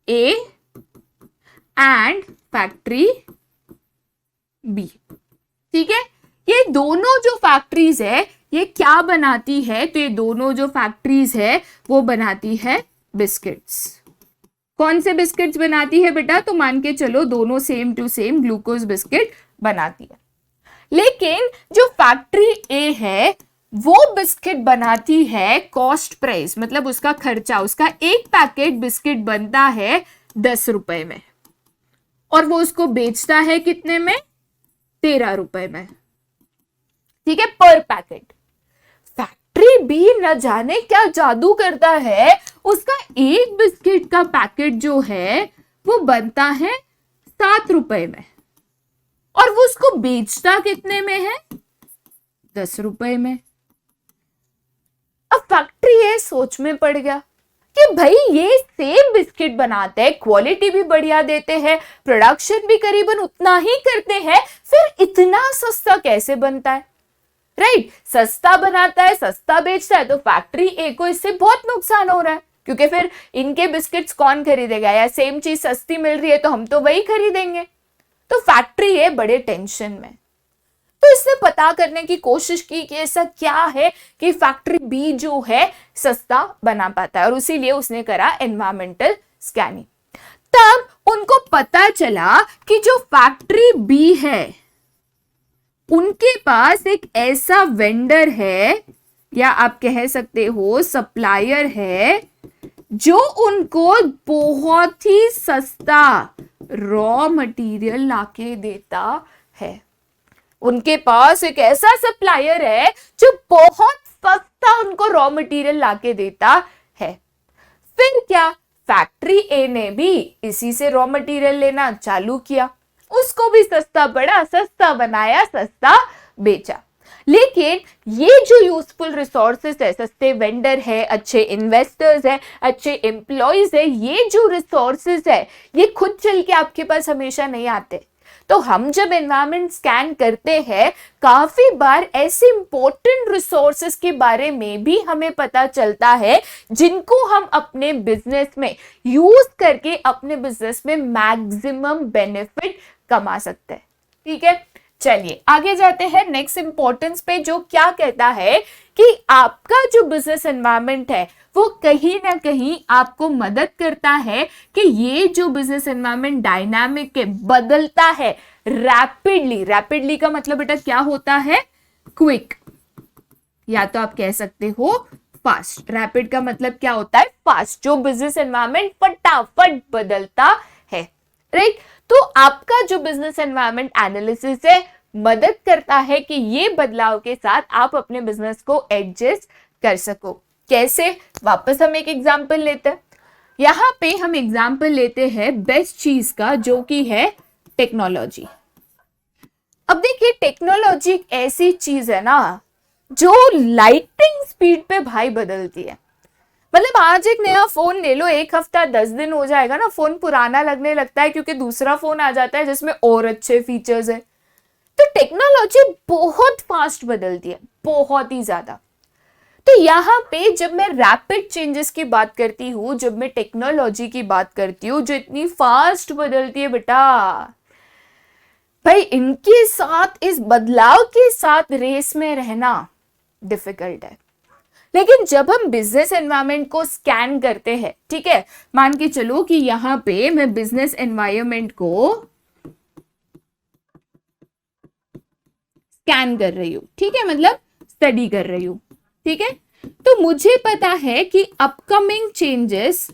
Speaker 1: A and factory B, ठीक है। ये दोनों जो फैक्ट्रीज है ये क्या बनाती है, तो ये दोनों जो फैक्ट्रीज है वो बनाती है बिस्किट्स। कौन से बिस्किट्स बनाती है बेटा, तो मान के चलो दोनों same to same glucose biscuit बनाती है। लेकिन जो फैक्ट्री ए है वो बिस्किट बनाती है कॉस्ट प्राइस, मतलब उसका खर्चा, उसका एक पैकेट बिस्किट बनता है 10 रुपए में और वो उसको बेचता है कितने में, 13 रुपए में, ठीक है, पर पैकेट। फैक्ट्री बी न जाने क्या जादू करता है, उसका एक बिस्किट का पैकेट जो है वो बनता है 7 रुपए में और वो उसको बेचता कितने में है, 10 रुपए में। अब फैक्ट्री ये सोच में पड़ गया कि भाई ये सेम बिस्किट बनाते हैं, क्वालिटी भी बढ़िया देते हैं, प्रोडक्शन भी करीबन उतना ही करते हैं, फिर इतना सस्ता कैसे बनता है, राइट। सस्ता बनाता है, सस्ता बेचता है, तो फैक्ट्री ए को इससे बहुत नुकसान हो रहा है, क्योंकि फिर इनके बिस्किट्स कौन खरीदेगा, या सेम चीज सस्ती मिल रही है तो हम तो वही खरीदेंगे। तो फैक्ट्री ए बड़े टेंशन में, तो इसने पता करने की कोशिश की कि ऐसा क्या है कि फैक्ट्री बी जो है सस्ता बना पाता है, और इसीलिए उसने करा एनवायरमेंटल स्कैनिंग। तब उनको पता चला कि जो फैक्ट्री बी है उनके पास एक ऐसा वेंडर है, या आप कह सकते हो सप्लायर है, जो उनको बहुत ही सस्ता रॉ मटेरियल लाके देता है। उनके पास एक ऐसा सप्लायर है जो बहुत सस्ता उनको रॉ मटेरियल लाके देता है। फिर क्या, फैक्ट्री ए ने भी इसी से रॉ मटेरियल लेना चालू किया, उसको भी सस्ता पड़ा, सस्ता बनाया, सस्ता बेचा। लेकिन ये जो यूजफुल रिसोर्सेस है, सस्ते वेंडर है, अच्छे इन्वेस्टर्स है, अच्छे एम्प्लॉयज है, ये जो रिसोर्सेस है ये खुद चल के आपके पास हमेशा नहीं आते। तो हम जब एनवायरनमेंट स्कैन करते हैं, काफी बार ऐसे इंपॉर्टेंट रिसोर्सेस के बारे में भी हमें पता चलता है जिनको हम अपने बिजनेस में यूज करके अपने बिजनेस में मैक्सिमम बेनिफिट कमा सकते हैं। ठीक है, चलिए आगे जाते हैं नेक्स्ट इंपॉर्टेंस पे, जो क्या कहता है कि आपका जो बिजनेस एनवायरनमेंट है वो कहीं ना कहीं आपको मदद करता है कि ये जो बिजनेस एनवायरनमेंट डायनामिक है, बदलता है रैपिडली। रैपिडली का मतलब बेटा क्या होता है? क्विक, या तो आप कह सकते हो फास्ट। रैपिड का मतलब क्या होता है? फास्ट। जो बिजनेस एनवायरनमेंट फटाफट बदलता है, राइट। तो आपका जो बिजनेस एनवायरनमेंट एनालिसिस है मदद करता है कि ये बदलाव के साथ आप अपने बिजनेस को एडजस्ट कर सको। कैसे? वापस हम एक एग्जांपल लेते हैं। यहां पे हम एग्जांपल लेते हैं बेस्ट चीज का, जो कि है टेक्नोलॉजी। अब देखिए, टेक्नोलॉजी एक ऐसी चीज है ना जो लाइटिंग स्पीड पे भाई बदलती है। मतलब आज एक नया फोन ले लो, एक हफ्ता 10 दिन हो जाएगा ना, फोन पुराना लगने लगता है क्योंकि दूसरा फोन आ जाता है जिसमें और अच्छे फीचर्स है। तो टेक्नोलॉजी बहुत फास्ट बदलती है, बहुत ही ज्यादा। तो यहाँ पे जब मैं रैपिड चेंजेस की बात करती हूँ, जब मैं टेक्नोलॉजी की बात करती हूँ जो इतनी फास्ट बदलती है बेटा, भाई इनके साथ, इस बदलाव के साथ रेस में रहना डिफिकल्ट है। लेकिन जब हम बिजनेस एनवायरनमेंट को स्कैन करते हैं, ठीक है, मान के चलो कि यहां पे मैं बिजनेस एनवायरनमेंट को स्कैन कर रही हूं, ठीक है, मतलब स्टडी कर रही हूं, ठीक है। तो मुझे पता है कि अपकमिंग चेंजेस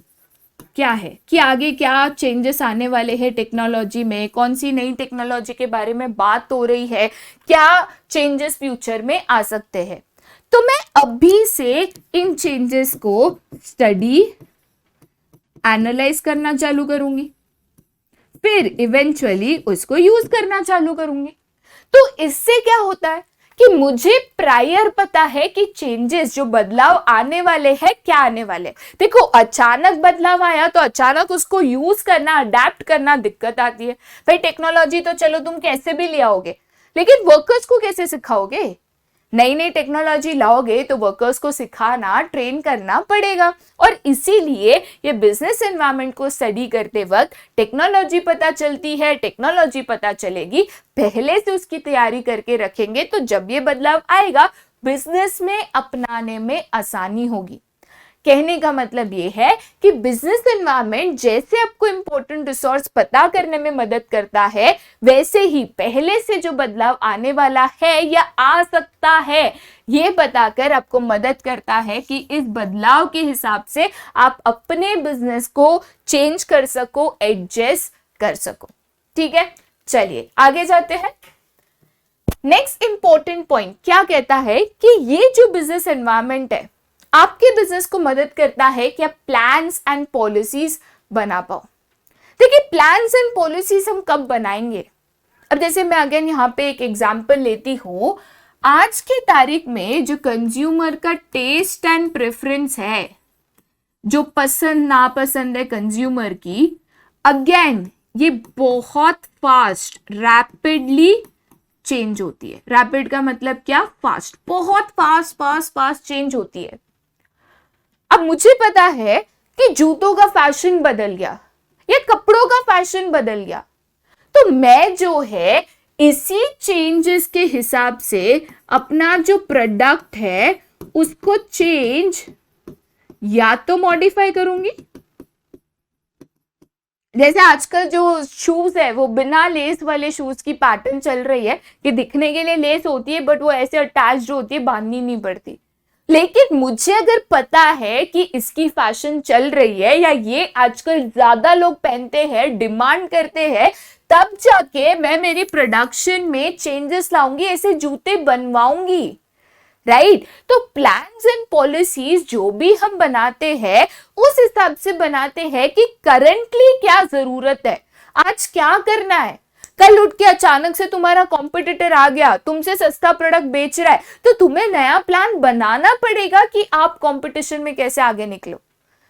Speaker 1: क्या है, कि आगे क्या चेंजेस आने वाले हैं टेक्नोलॉजी में, कौन सी नई टेक्नोलॉजी के बारे में बात हो रही है, क्या चेंजेस फ्यूचर में आ सकते हैं। तो मैं अभी से इन चेंजेस को स्टडी, एनालाइज करना चालू करूंगी, फिर इवेंचुअली उसको यूज करना चालू करूंगी। तो इससे क्या होता है कि मुझे प्रायर पता है कि चेंजेस, जो बदलाव आने वाले हैं, क्या आने वाले। देखो, अचानक बदलाव आया तो अचानक उसको यूज करना, अडेप्ट करना दिक्कत आती है। भाई टेक्नोलॉजी तो चलो तुम कैसे भी ले आओगे, लेकिन वर्कर्स को कैसे सिखाओगे? नई नई टेक्नोलॉजी लाओगे तो वर्कर्स को सिखाना, ट्रेन करना पड़ेगा। और इसीलिए ये बिजनेस एनवायरनमेंट को स्टडी करते वक्त टेक्नोलॉजी पता चलती है, टेक्नोलॉजी पता चलेगी, पहले से उसकी तैयारी करके रखेंगे तो जब ये बदलाव आएगा बिजनेस में अपनाने में आसानी होगी। कहने का मतलब ये है कि बिजनेस एनवायरनमेंट जैसे आपको इंपॉर्टेंट रिसोर्स पता करने में मदद करता है, वैसे ही पहले से जो बदलाव आने वाला है या आ सकता है ये बताकर आपको मदद करता है कि इस बदलाव के हिसाब से आप अपने बिजनेस को चेंज कर सको, एडजस्ट कर सको। ठीक है, चलिए आगे जाते हैं। नेक्स्ट इंपॉर्टेंट पॉइंट क्या कहता है कि ये जो बिजनेस एनवायरनमेंट है आपके बिजनेस को मदद करता है कि आप प्लान्स एंड पॉलिसीज बना पाओ। देखिए, प्लान्स एंड पॉलिसीज हम कब बनाएंगे? अब जैसे मैं अगेन यहाँ पे एक एग्जांपल लेती हूँ। आज की तारीख में जो कंज्यूमर का टेस्ट एंड प्रेफरेंस है, जो पसंद नापसंद है कंज्यूमर की, अगेन ये बहुत फास्ट, रैपिडली चेंज होती है। रैपिड का मतलब क्या? फास्ट, बहुत फास्ट चेंज होती है। अब मुझे पता है कि जूतों का फैशन बदल गया या कपड़ों का फैशन बदल गया, तो मैं जो है इसी चेंजेस के हिसाब से अपना जो प्रोडक्ट है उसको चेंज या तो मॉडिफाई करूंगी। जैसे आजकल जो शूज है वो बिना लेस वाले शूज की पैटर्न चल रही है कि दिखने के लिए लेस होती है बट वो ऐसे अटैच्ड होती है, बांधनी नहीं पड़ती। लेकिन मुझे अगर पता है कि इसकी फैशन चल रही है या ये आजकल ज्यादा लोग पहनते हैं, डिमांड करते हैं, तब जाके मैं मेरी प्रोडक्शन में चेंजेस लाऊंगी, ऐसे जूते बनवाऊंगी, राइट। तो प्लान्स एंड पॉलिसीज जो भी हम बनाते हैं उस हिसाब से बनाते हैं कि करंटली क्या जरूरत है, आज क्या करना है। कल उठ के अचानक से तुम्हारा कॉम्पिटिटर आ गया, तुमसे सस्ता प्रोडक्ट बेच रहा है, तो तुम्हें नया प्लान बनाना पड़ेगा कि आप कंपटीशन में कैसे आगे निकलो।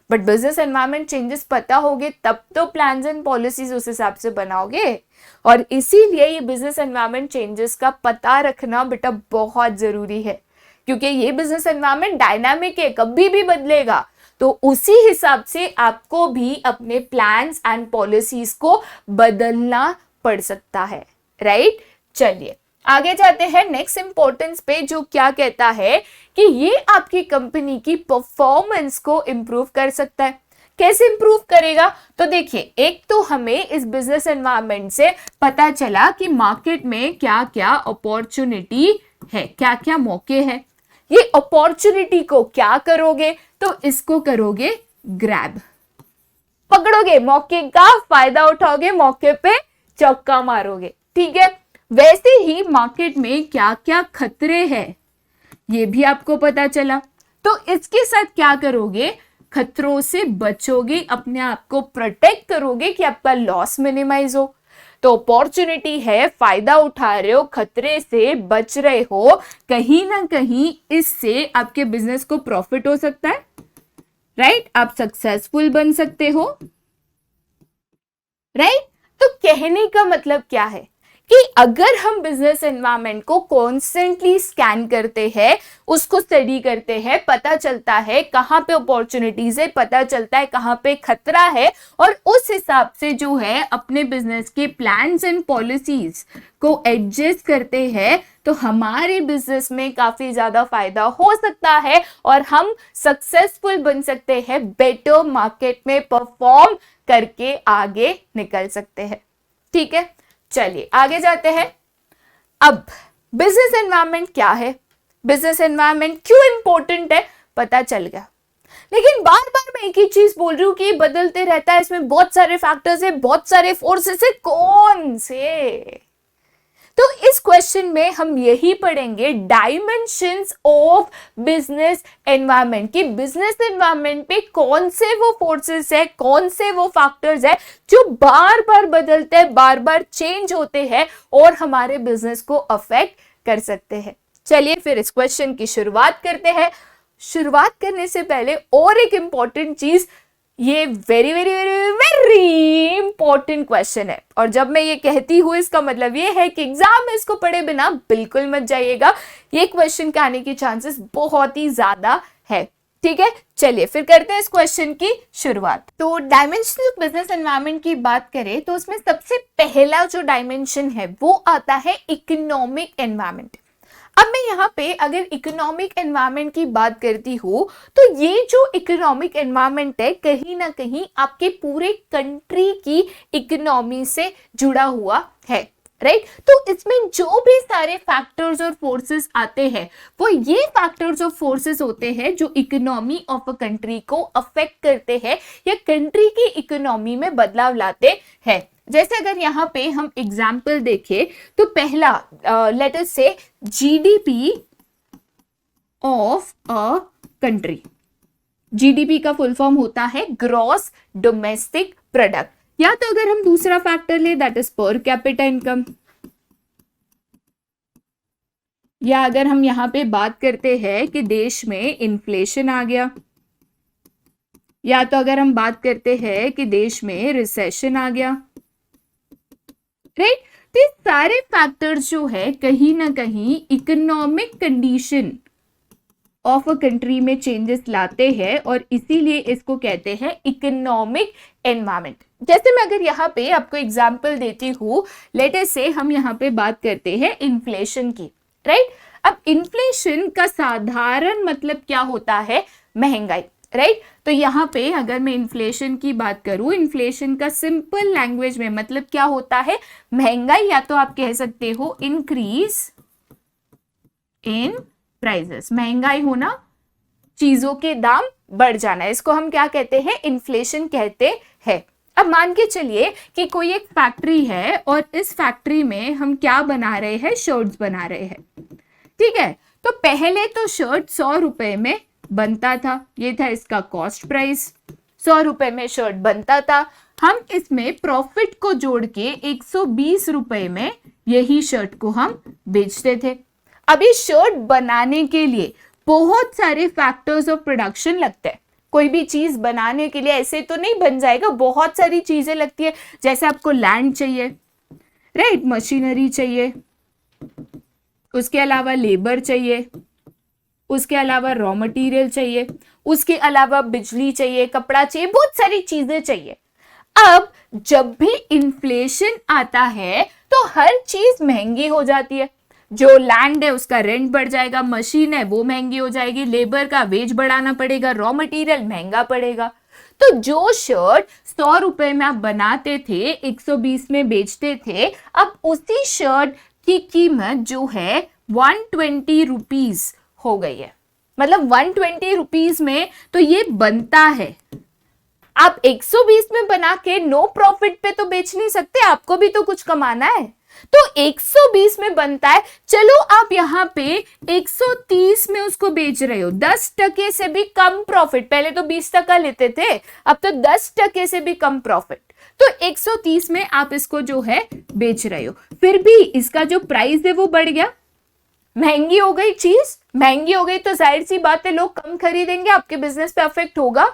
Speaker 1: बट बिजनेस एनवायरनमेंट चेंजेस पता होगे तब तो प्लान्स एंड पॉलिसीज उस हिसाब से बनाओगे। और इसीलिए ये बिजनेस एनवायरनमेंट चेंजेस का पता रखना बेटा बहुत जरूरी है, क्योंकि ये बिजनेस एनवायरनमेंट डायनामिक है, कभी भी बदलेगा। तो उसी हिसाब से आपको भी अपने प्लान्स एंड पॉलिसीज को बदलना पड़ सकता है, राइट। चलिए आगे जाते हैं नेक्स्ट इंपॉर्टेंस पे, जो क्या कहता है कि ये आपकी कंपनी की परफॉर्मेंस को इंप्रूव कर सकता है। कैसे इंप्रूव करेगा? तो देखिए, एक तो हमें इस बिजनेस एनवायरनमेंट से पता चला कि मार्केट में क्या क्या अपॉर्चुनिटी है, क्या क्या मौके हैं। ये अपॉर्चुनिटी को क्या करोगे? तो इसको करोगे ग्रैब, पकड़ोगे, मौके का फायदा उठाओगे, मौके पे चौका मारोगे, ठीक है। वैसे ही मार्केट में क्या क्या खतरे हैं ये भी आपको पता चला, तो इसके साथ क्या करोगे? खतरों से बचोगे, अपने आप को प्रोटेक्ट करोगे कि आपका लॉस मिनिमाइज हो। तो अपॉर्चुनिटी है, फायदा उठा रहे हो, खतरे से बच रहे हो, कहीं ना कहीं इससे आपके बिजनेस को प्रॉफिट हो सकता है, राइट। आप सक्सेसफुल बन सकते हो, राइट। तो कहने का मतलब क्या है कि अगर हम बिजनेस एनवायरनमेंट को कॉन्स्टेंटली स्कैन करते हैं, उसको स्टडी करते हैं, पता चलता है कहां पे अपॉर्चुनिटीज है, पता चलता है कहां पे खतरा है, और उस हिसाब से जो है अपने बिजनेस के प्लान्स एंड पॉलिसीज को एडजस्ट करते हैं, तो हमारे बिजनेस में काफी ज्यादा फायदा हो सकता है और हम सक्सेसफुल बन सकते हैं, बेटर मार्केट में परफॉर्म करके आगे निकल सकते हैं, ठीक है। चलिए आगे जाते हैं। अब बिजनेस एनवायरनमेंट क्या है, बिजनेस एनवायरनमेंट क्यों इंपॉर्टेंट है, पता चल गया। लेकिन बार बार मैं एक ही चीज बोल रही हूं कि बदलते रहता है, इसमें बहुत सारे फैक्टर्स है, बहुत सारे फोर्सेस है, कौन से? तो इस क्वेश्चन में हम यही पढ़ेंगे, डायमेंशंस ऑफ बिजनेस एनवायरनमेंट, कि बिजनेस एनवायरनमेंट पे कौन से वो फोर्सेस है, कौन से वो फैक्टर्स है जो बार बार बदलते हैं, बार बार चेंज होते हैं और हमारे बिजनेस को अफेक्ट कर सकते हैं। चलिए फिर इस क्वेश्चन की शुरुआत करते हैं। शुरुआत करने से पहले और एक इंपॉर्टेंट चीज, ये very very very very important question है, और जब मैं ये कहती हूं इसका मतलब ये है कि एग्जाम में इसको पढ़े बिना बिल्कुल मत जाइएगा, ये क्वेश्चन के आने के चांसेस बहुत ही ज्यादा है, ठीक है। चलिए फिर करते हैं इस क्वेश्चन की शुरुआत। तो डायमेंशन ऑफ बिजनेस एनवायरनमेंट की बात करें तो उसमें सबसे पहला जो डायमेंशन है वो आता है इकोनॉमिक एनवायरनमेंट। अब मैं यहाँ पे अगर इकोनॉमिक एनवायरनमेंट की बात करती हूँ तो ये जो इकोनॉमिक एनवायरनमेंट है कहीं ना कहीं आपके पूरे कंट्री की इकोनॉमी से जुड़ा हुआ है, राइट। तो इसमें जो भी सारे फैक्टर्स और फोर्सेस आते हैं वो ये फैक्टर्स और फोर्सेस होते हैं जो इकोनॉमी ऑफ अ कंट्री को अफेक्ट करते हैं या कंट्री की इकोनॉमी में बदलाव लाते हैं। जैसे अगर यहाँ पे हम एग्जाम्पल देखें तो पहला लेट अस से GDP of a country, GDP का फुल फॉर्म होता है ग्रॉस डोमेस्टिक प्रोडक्ट, या तो अगर हम दूसरा फैक्टर ले that is per capita income, या अगर हम यहाँ पे बात करते हैं कि देश में इन्फ्लेशन आ गया, या तो अगर हम बात करते हैं कि देश में रिसेशन आ गया, राइट। तो ये सारे फैक्टर्स जो है कहीं ना कहीं economic condition of a country में चेंजेस लाते हैं और इसीलिए इसको कहते हैं इकोनॉमिक एनवायरनमेंट। जैसे मैं अगर यहाँ पे आपको एग्जांपल देती हूँ, लेट अस से हम यहाँ पे बात करते हैं इन्फ्लेशन की, राइट। अब इन्फ्लेशन का साधारण मतलब क्या होता है? महंगाई, राइट। तो यहाँ पे अगर मैं इन्फ्लेशन की बात करूं, इन्फ्लेशन का सिंपल लैंग्वेज में मतलब क्या होता है? महंगाई, या तो आप कह सकते हो इंक्रीज इन प्राइसेस, महंगाई होना, चीजों के दाम बढ़ जाना, इसको हम क्या कहते हैं? इन्फ्लेशन कहते हैं। अब मान के चलिए कि कोई एक फैक्ट्री है और इस फैक्ट्री में हम क्या बना रहे हैं? शर्ट्स बना रहे हैं, ठीक है। तो पहले तो शर्ट 100 रुपए में बनता था, ये था इसका कॉस्ट प्राइस, 100 रुपए में शर्ट बनता था। हम इसमें प्रॉफिट को जोड़ के 120 रुपए में यही शर्ट को हम बेचते थे। अब ये शर्ट बनाने के लिए बहुत सारे फैक्टर्स ऑफ प्रोडक्शन लगते हैं। कोई भी चीज बनाने के लिए ऐसे तो नहीं बन जाएगा, बहुत सारी चीजें लगती है। जैसे आपको लैंड चाहिए, राइट, मशीनरी चाहिए, उसके अलावा लेबर चाहिए, उसके अलावा रॉ मटेरियल चाहिए, उसके अलावा बिजली चाहिए, कपड़ा चाहिए, बहुत सारी चीजें चाहिए। अब जब भी इन्फ्लेशन आता है तो हर चीज महंगी हो जाती है। जो लैंड है उसका रेंट बढ़ जाएगा, मशीन है वो महंगी हो जाएगी, लेबर का वेज बढ़ाना पड़ेगा, रॉ मटेरियल महंगा पड़ेगा। तो जो शर्ट 100 रुपए में आप बनाते थे 120 में बेचते थे, अब उसी शर्ट की कीमत जो है 120 रुपीज हो गई है। मतलब 120 रुपीज में तो ये बनता है। आप 120 में बना के नो प्रॉफिट पे तो बेच नहीं सकते, आपको भी तो कुछ कमाना है। तो 120 में बनता है, चलो आप यहाँ पे 130 में उसको बेच रहे हो, 10% से भी कम प्रॉफिट। पहले तो 20% लेते थे, अब तो 10% से भी कम प्रॉफिट। तो 130 में आप इसको जो है बेच रहे हो, फिर भी इसका जो प्राइस है वो बढ़ गया, महंगी हो गई चीज। महंगी हो गई तो जाहिर सी बात है लोग कम खरीदेंगे, आपके बिजनेस पे अफेक्ट होगा।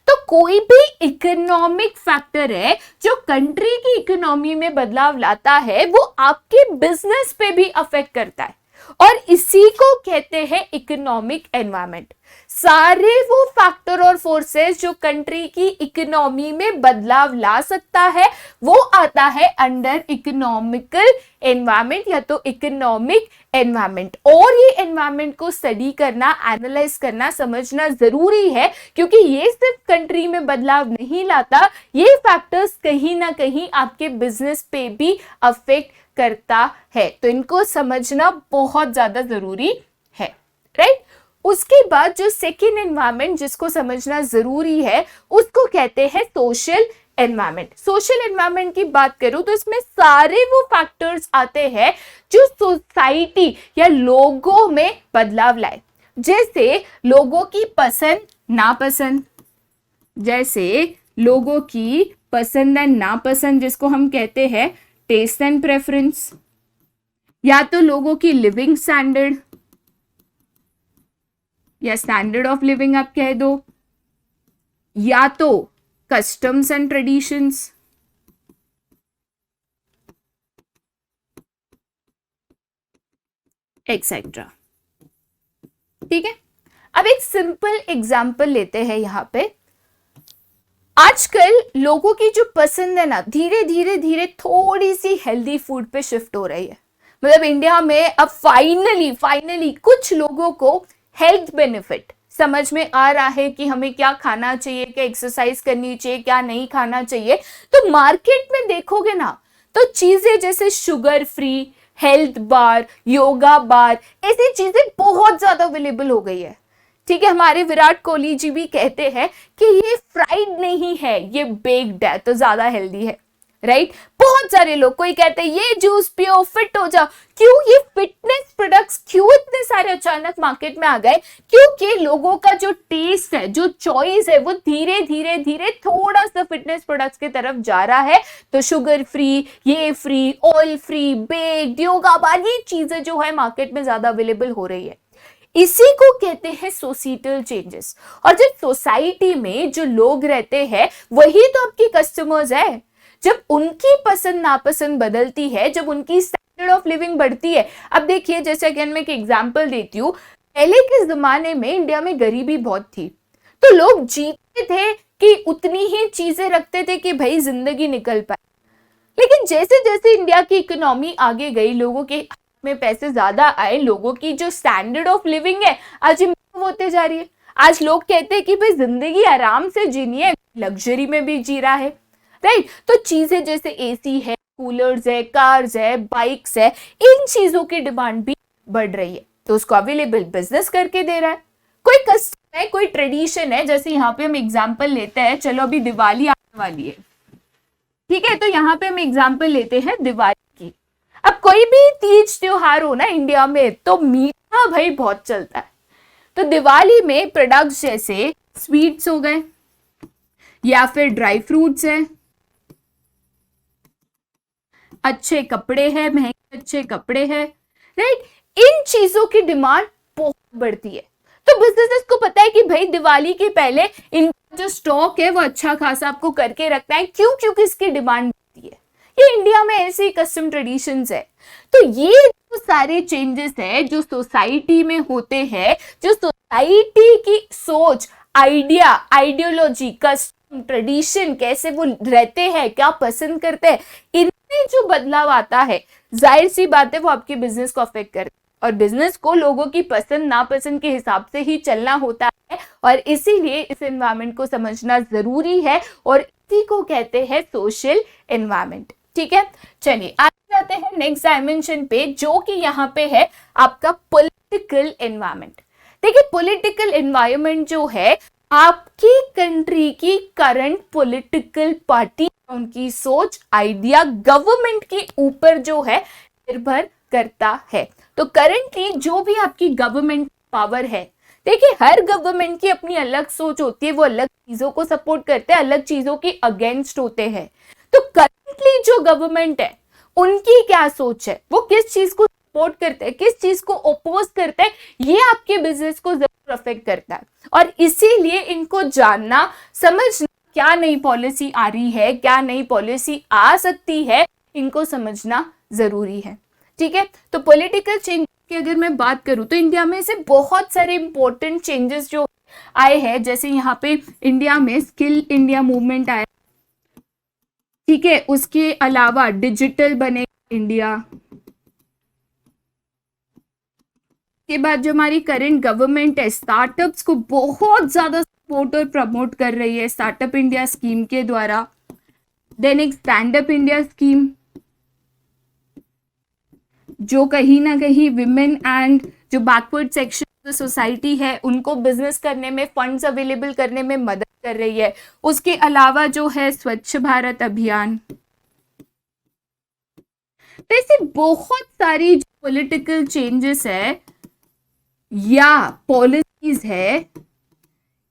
Speaker 1: तो कोई भी इकोनॉमिक फैक्टर है जो कंट्री की इकोनॉमी में बदलाव लाता है, वो आपके बिजनेस पे भी अफेक्ट करता है, और इसी को कहते हैं इकोनॉमिक एनवायरनमेंट। सारे वो फैक्टर और फोर्सेस जो कंट्री की इकोनॉमी में बदलाव ला सकता है, वो आता है अंडर इकोनॉमिकल एनवायरनमेंट या तो इकोनॉमिक एनवायरनमेंट। और ये एनवायरनमेंट को स्टडी करना, एनालाइज करना, समझना जरूरी है, क्योंकि ये सिर्फ कंट्री में बदलाव नहीं लाता, ये फैक्टर्स कहीं ना कहीं आपके बिजनेस पे भी अफेक्ट करता है। तो इनको समझना बहुत ज्यादा जरूरी है, राइट। उसके बाद जो सेकेंड एनवायरनमेंट जिसको समझना जरूरी है, उसको कहते हैं सोशल एनवायरनमेंट। सोशल एनवायरनमेंट की बात करूं तो इसमें सारे वो फैक्टर्स आते हैं जो सोसाइटी या लोगों में बदलाव लाए। जैसे लोगों की पसंद नापसंद, जैसे लोगों की पसंद एंड नापसंद जिसको हम कहते हैं टेस्ट एंड प्रेफरेंस, या तो लोगों की लिविंग स्टैंडर्ड या स्टैंडर्ड ऑफ लिविंग आप कह दो, या तो कस्टम्स एंड ट्रेडिशंस, एक्सेट्रा। ठीक है, अब एक सिंपल एग्जांपल लेते हैं यहां पे। आजकल लोगों की जो पसंद है ना, धीरे धीरे धीरे थोड़ी सी हेल्दी फूड पे शिफ्ट हो रही है। मतलब इंडिया में अब फाइनली कुछ लोगों को हेल्थ बेनिफिट समझ में आ रहा है कि हमें क्या खाना चाहिए, क्या एक्सरसाइज करनी चाहिए, क्या नहीं खाना चाहिए। तो मार्केट में देखोगे ना, तो चीजें जैसे sugar free, health bar, yoga bar, ऐसी चीजें बहुत ज्यादा अवेलेबल हो गई है। ठीक है, हमारे विराट कोहली जी भी कहते हैं कि ये फ्राइड नहीं है, ये बेक्ड है, तो ज्यादा हेल्दी है, राइट। बहुत सारे लोग, कोई कहते हैं ये जूस पियो फिट हो जाओ। क्यों ये फिटनेस प्रोडक्ट्स क्यों इतने सारे अचानक मार्केट में आ गए? क्योंकि लोगों का जो टेस्ट है, जो चॉइस है, वो धीरे धीरे धीरे थोड़ा सा फिटनेस प्रोडक्ट्स की तरफ जा रहा है। तो शुगर फ्री, ये free, oil free, baked, yoga bar, ये चीजें जो है मार्केट में ज्यादा अवेलेबल हो रही है। इसी को कहते हैं सोसाइटल चेंजेस। और जब सोसाइटी में जो लोग रहते हैं वही तो आपकी कस्टमर्स है। जब उनकी पसंद नापसंद बदलती है, जब उनकी स्टैंडर्ड ऑफ लिविंग बढ़ती है। अब देखिए, जैसे अगेन मैं एक एग्जांपल देती हूँ, पहले के जमाने में इंडिया में गरीबी बहुत थी, तो लोग जीते थे कि उतनी ही चीजें रखते थे कि भाई जिंदगी निकल पाए। लेकिन जैसे जैसे इंडिया की इकोनॉमी आगे गई, लोगों के में पैसे ज्यादा आए, लोगों की जो स्टैंडर्ड ऑफ लिविंग है आज इम्प्रूव होते जा रही है। आज लोग कहते हैं कि भाई जिंदगी आराम से जीनी है, लग्जरी में भी जी रहा है, राइट। तो चीजें जैसे एसी है, कूलर्स है, कार्स है, बाइक्स है, इन चीजों की डिमांड भी बढ़ रही है, तो उसको अवेलेबल बिजनेस करके दे रहा है। कोई कस्टम है, कोई ट्रेडिशन है, जैसे यहाँ पे हम एग्जाम्पल लेते हैं, चलो अभी दिवाली आने वाली है, ठीक है, तो यहाँ पे हम एग्जाम्पल लेते हैं दिवाली की। अब कोई भी तीज त्योहार हो ना इंडिया में, तो मीठा भाई बहुत चलता है। तो दिवाली में प्रोडक्ट्स जैसे स्वीट्स हो गए, या फिर ड्राई फ्रूट्स है, अच्छे कपड़े हैं, महंगे अच्छे कपड़े हैं, राइट। इन चीजों की डिमांड बहुत बढ़ती है। तो बिजनेसेस को पता है कि भाई दिवाली के पहले इनका जो स्टॉक है वो अच्छा खासा आपको करके रखना है। क्यों? क्योंकि इसकी डिमांड बढ़ती है। ये इंडिया में ऐसे कस्टम ट्रेडिशंस है। तो ये जो सारे चेंजेस है जो सोसाइटी में होते हैं, जो सोसाइटी की सोच, आइडिया, आइडियोलॉजी, कस्टम, ट्रेडिशन, कैसे वो रहते हैं, क्या पसंद करते हैं, इनमें जो बदलाव आता है, जाहिर सी बात है वो आपके बिजनेस को अफेक्ट करता है। और बिजनेस को लोगों की पसंद नापसंद के हिसाब से ही चलना होता है, और इसीलिए इस एनवायरनमेंट को समझना जरूरी है, और इसी को कहते हैं सोशल एनवायरनमेंट। ठीक है, चलिए आगे जाते हैं नेक्स्ट डायमेंशन पे, जो कि यहाँ पे है आपका पॉलिटिकल एनवायरनमेंट। देखिए, पॉलिटिकल एनवायरनमेंट जो है आपकी कंट्री की करंट पॉलिटिकल पार्टी, उनकी सोच, आइडिया, गवर्नमेंट के ऊपर जो है निर्भर करता है। तो करंटली जो भी आपकी गवर्नमेंट पावर है, देखिए हर गवर्नमेंट की अपनी अलग सोच होती है, वो अलग चीजों को सपोर्ट करते हैं, अलग चीजों के अगेंस्ट होते हैं। तो करंटली जो गवर्नमेंट है उनकी क्या सोच है, वो किस चीज को सपोर्ट करते हैं, किस चीज को ओपोज करते हैं, ये आपके बिजनेस को जरूर अफेक्ट करता है। और इसीलिए इनको जानना, समझना, क्या नई पॉलिसी आ रही है, क्या नई पॉलिसी आ सकती है, इनको समझना जरूरी है। ठीक है, तो पॉलिटिकल चेंज की अगर मैं बात करूं तो इंडिया में से बहुत सारे इंपॉर्टेंट चेंजेस जो आए हैं, जैसे यहाँ पे इंडिया में स्किल इंडिया मूवमेंट आया, ठीक है, उसके अलावा डिजिटल बने इंडिया के बाद जो हमारी करंट गवर्नमेंट है स्टार्टअप्स को बहुत ज्यादा सपोर्ट और प्रमोट कर रही है स्टार्टअप इंडिया स्कीम के द्वारा। देन एक स्टैंड अप इंडिया स्कीम जो कहीं ना कहीं विमेन एंड जो बैकवर्ड सेक्शन सोसाइटी है उनको बिजनेस करने में, फंड्स अवेलेबल करने में मदद कर रही है। उसके अलावा जो है स्वच्छ भारत अभियान। तो ऐसी बहुत सारी पॉलिटिकल चेंजेस है या पॉलिसीज है,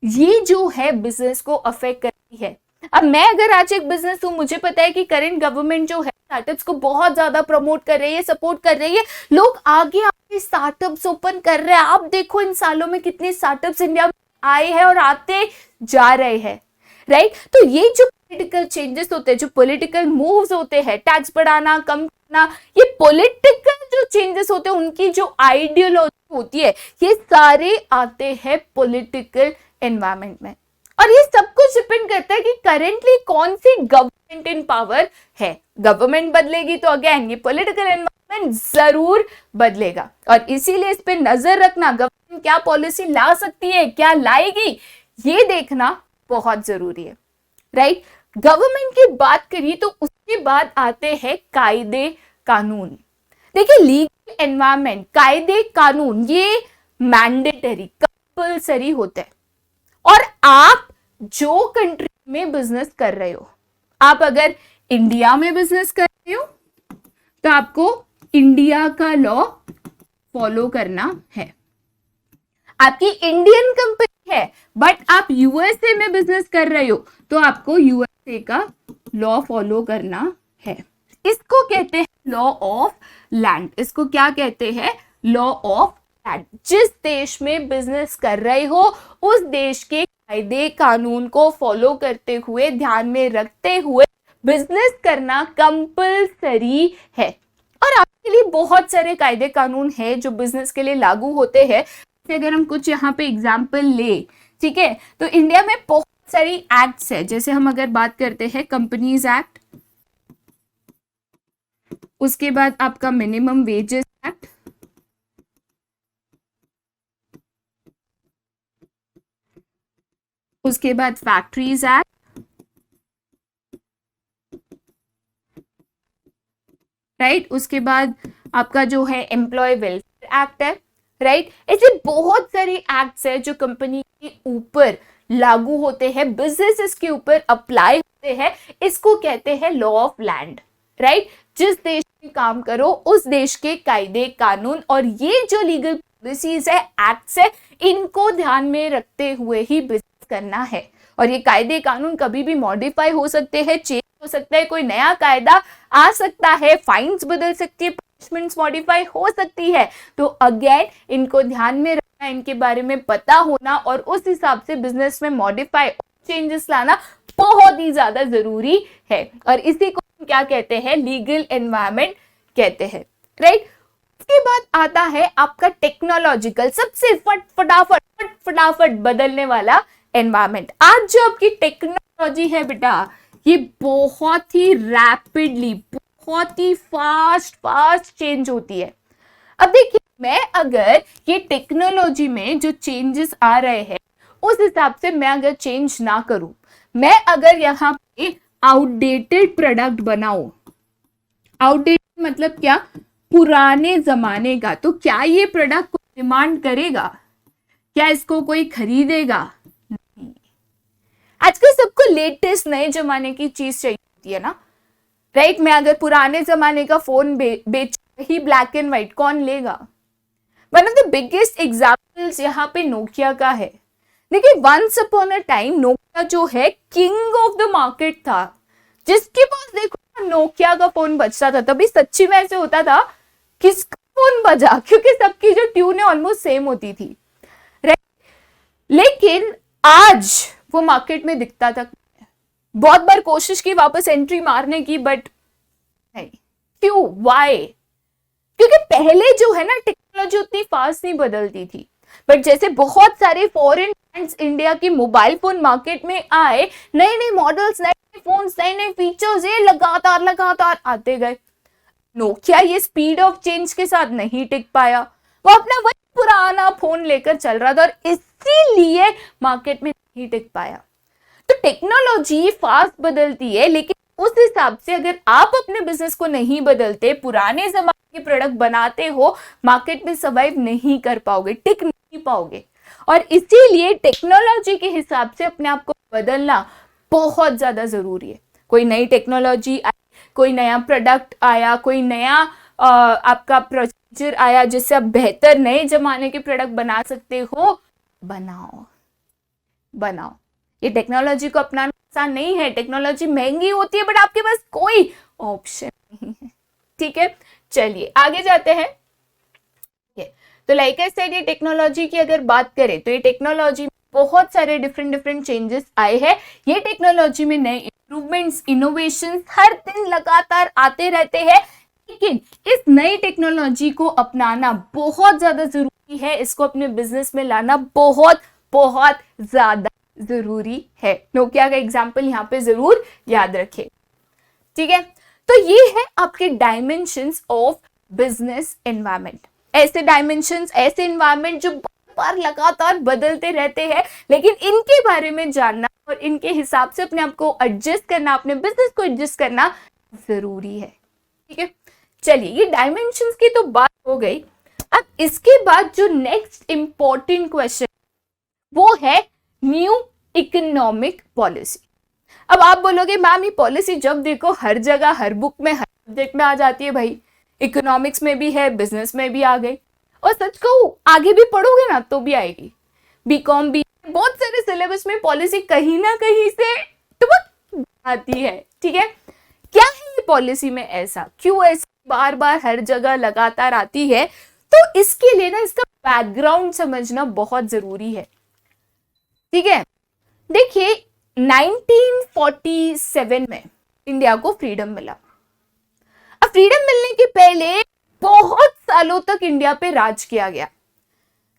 Speaker 1: ये जो है बिजनेस को अफेक्ट करती है। अब मैं अगर आज एक बिजनेस हूं, मुझे पता है कि करंट गवर्नमेंट जो है स्टार्टअप्स को बहुत ज्यादा प्रमोट कर रही है, सपोर्ट कर रही है, लोग आगे आगे स्टार्टअप्स ओपन कर रहे हैं। आप देखो इन सालों में कितने स्टार्टअप्स इंडिया में आए हैं और आते जा रहे हैं, राइट। तो ये जो पॉलिटिकल चेंजेस होते हैं, जो पॉलिटिकल मूव्स होते हैं, टैक्स बढ़ाना, कम करना, ये पॉलिटिकल जो चेंजेस होते हैं, उनकी जो आइडियोलॉजी होती है, ये सारे आते हैं पॉलिटिकल एनवायरनमेंट में। और ये सब कुछ डिपेंड करता है कि करेंटली कौन सी गवर्नमेंट इन पावर है। गवर्नमेंट बदलेगी तो अगेन ये पॉलिटिकल एनवायरनमेंट जरूर बदलेगा, और इसीलिए इस पे नजर रखना, गवर्नमेंट क्या पॉलिसी ला सकती है, क्या लाएगी, ये देखना बहुत जरूरी है, राइट। गवर्नमेंट की बात करिए तो उसके बाद आते हैं कायदे कानून। देखिए, लीगल एनवायरनमेंट, कायदे कानून, ये मैंडेटरी, कंपल्सरी होते हैं। और आप जो कंट्री में बिजनेस कर रहे हो, आप अगर इंडिया में बिजनेस कर रहे हो तो आपको इंडिया का लॉ फॉलो करना है। आपकी इंडियन कंपनी है बट आप यूएसए में बिजनेस कर रहे हो तो आपको यूएसए का लॉ फॉलो करना है। इसको कहते हैं लॉ ऑफ लैंड। इसको क्या कहते हैं? Law of land. जिस देश में बिजनेस कर रहे हो उस देश के कायदे कानून को फॉलो करते हुए, ध्यान में रखते हुए बिजनेस करना कंपल्सरी है। और आपके लिए बहुत सारे कायदे कानून है जो बिजनेस के लिए लागू होते हैं। अगर हम कुछ यहाँ पे एग्जाम्पल ले, ठीक है, तो इंडिया में बहुत सारी एक्ट्स है। जैसे हम अगर बात करते हैं कंपनीज एक्ट, उसके बाद आपका मिनिमम वेजेस एक्ट, उसके बाद फैक्ट्रीज एक्ट, राइट, उसके बाद आपका जो है एम्प्लॉय वेलफेयर एक्ट है, राइट। ऐसे बहुत सारे एक्ट्स है जो कंपनी के ऊपर लागू होते हैं, बिजनेसेस के ऊपर अप्लाई होते हैं। इसको कहते हैं लॉ ऑफ लैंड, राइट। जिस देश में काम करो उस देश के कायदे कानून और ये जो लीगल पॉलिसीज है, एक्ट्स है, इनको ध्यान में रखते हुए ही बिजनेस करना है। और ये कायदे कानून कभी भी मॉडिफाई हो सकते हैं, चेंज हो सकता है, कोई नया कायदा आ सकता है, फाइन्स बदल सकती है, पनिशमेंट्स मॉडिफाई हो सकती है। तो अगेन इनको ध्यान में रखना, इनके बारे में पता होना और उस हिसाब से बिजनेस में मॉडिफाई चेंजेस लाना बहुत ही ज्यादा जरूरी है। और इसी को हम क्या कहते हैं, लीगल एनवायरनमेंट कहते हैं, राइट। उसके बाद आता है आपका टेक्नोलॉजिकल, सबसे फटाफट बदलने वाला एनवायरनमेंट। आज जो आपकी टेक्नोलॉजी है बेटा, ये बहुत ही रैपिडली, बहुत ही फास्ट चेंज होती है। अब देखिए, मैं अगर ये टेक्नोलॉजी में जो चेंजेस आ रहे हैं उस हिसाब से मैं अगर चेंज ना करूं, मैं अगर यहाँ पे आउटडेटेड प्रोडक्ट बनाऊं, आउटडेटेड मतलब क्या, पुराने जमाने का, तो क्या ये प्रोडक्ट को डिमांड करेगा, क्या इसको कोई खरीदेगा? नहीं। आजकल सबको लेटेस्ट नए जमाने की चीज चाहिए होती है ना, राइट। मैं अगर पुराने जमाने का फोन बेच ही ब्लैक एंड व्हाइट, कौन लेगा? One of the biggest examples यहाँ पे नोकिया का है। देखिए, once upon a time Nokia जो है किंग ऑफ द मार्केट था। जिसके पास देखो नोकिया का फोन बजता था, तभी सच्ची में ऐसे होता था किसका फोन बजा, क्योंकि सबकी जो ट्यून है ऑलमोस्ट सेम होती थी, राइट। लेकिन आज वो मार्केट में दिखता था, बहुत बार कोशिश की वापस एंट्री मारने की, बट नहीं। क्यों, वाई? क्योंकि पहले जो है ना टेक्नोलॉजी उतनी फास्ट नहीं बदलती थी, बट जैसे बहुत सारे फॉरेन ब्रांड्स इंडिया की मोबाइल फोन मार्केट में आए, नए नए मॉडल्स, नए नए फोन्स, नए नए फीचर्स, ये लगातार आते गए। नोकिया ये स्पीड ऑफ चेंज के साथ नहीं टिक पाया, वो अपना वही पुराना फोन लेकर चल रहा था और इसीलिए मार्केट में नहीं टिक पाया। तो टेक्नोलॉजी फास्ट बदलती है, लेकिन उस हिसाब से अगर आप अपने बिजनेस को नहीं बदलते, पुराने जमाने के प्रोडक्ट बनाते हो, मार्केट में सर्वाइव नहीं कर पाओगे, टिक नहीं पाओगे। और इसीलिए टेक्नोलॉजी के हिसाब से अपने आप को बदलना बहुत ज्यादा जरूरी है। कोई नई टेक्नोलॉजी आई, कोई नया प्रोडक्ट आया, कोई नया आपका प्रोसीजर आया जिससे आप बेहतर नए जमाने के प्रोडक्ट बना सकते हो, बनाओ। ये टेक्नोलॉजी को अपनाना आसान नहीं है, टेक्नोलॉजी महंगी होती है, बट आपके पास कोई ऑप्शन नहीं है, ठीक है। चलिए आगे जाते हैं। तो लाइक आई सेड, ये टेक्नोलॉजी की अगर बात करें तो ये टेक्नोलॉजी में बहुत सारे डिफरेंट चेंजेस आए हैं। ये टेक्नोलॉजी में नए इंप्रूवमेंट्स, इनोवेशंस हर दिन लगातार आते रहते हैं, लेकिन इस नई टेक्नोलॉजी को अपनाना बहुत ज्यादा जरूरी है, इसको अपने बिजनेस में लाना बहुत ज्यादा जरूरी है। नोकिया का एग्जाम्पल यहाँ पे जरूर याद रखें, ठीक है। तो ये है आपके डायमेंशंस ऑफ बिजनेस एनवायरनमेंट। ऐसे डायमेंशंस, ऐसे एनवायरनमेंट जो बार लगातार बदलते रहते हैं, लेकिन इनके बारे में जानना और इनके हिसाब से अपने आप को एडजस्ट करना, अपने बिजनेस को एडजस्ट करना जरूरी है, ठीक है। चलिए, ये डायमेंशंस की तो बात हो गई। अब इसके बाद जो नेक्स्ट इंपॉर्टेंट क्वेश्चन वो है न्यू इकोनॉमिक पॉलिसी। अब आप बोलोगे मैम ये पॉलिसी जब देखो हर जगह, हर बुक में, हर सब्जेक्ट में आ जाती है। भाई, इकोनॉमिक्स में भी है, बिजनेस में भी आ गई, और सच कहूं आगे भी पढ़ोगे ना तो भी आएगी। बीकॉम भी, बहुत सारे सिलेबस में पॉलिसी कहीं ना कहीं से तो आती है, ठीक है। क्या है ये पॉलिसी में ऐसा, क्यों ऐसा बार बार हर जगह लगातार आती है? तो इसके लिए ना इसका बैकग्राउंड समझना बहुत जरूरी है, ठीक है। देखिए, 1947 में इंडिया को फ्रीडम मिला। अब फ्रीडम मिलने के पहले बहुत सालों तक इंडिया पे राज किया गया।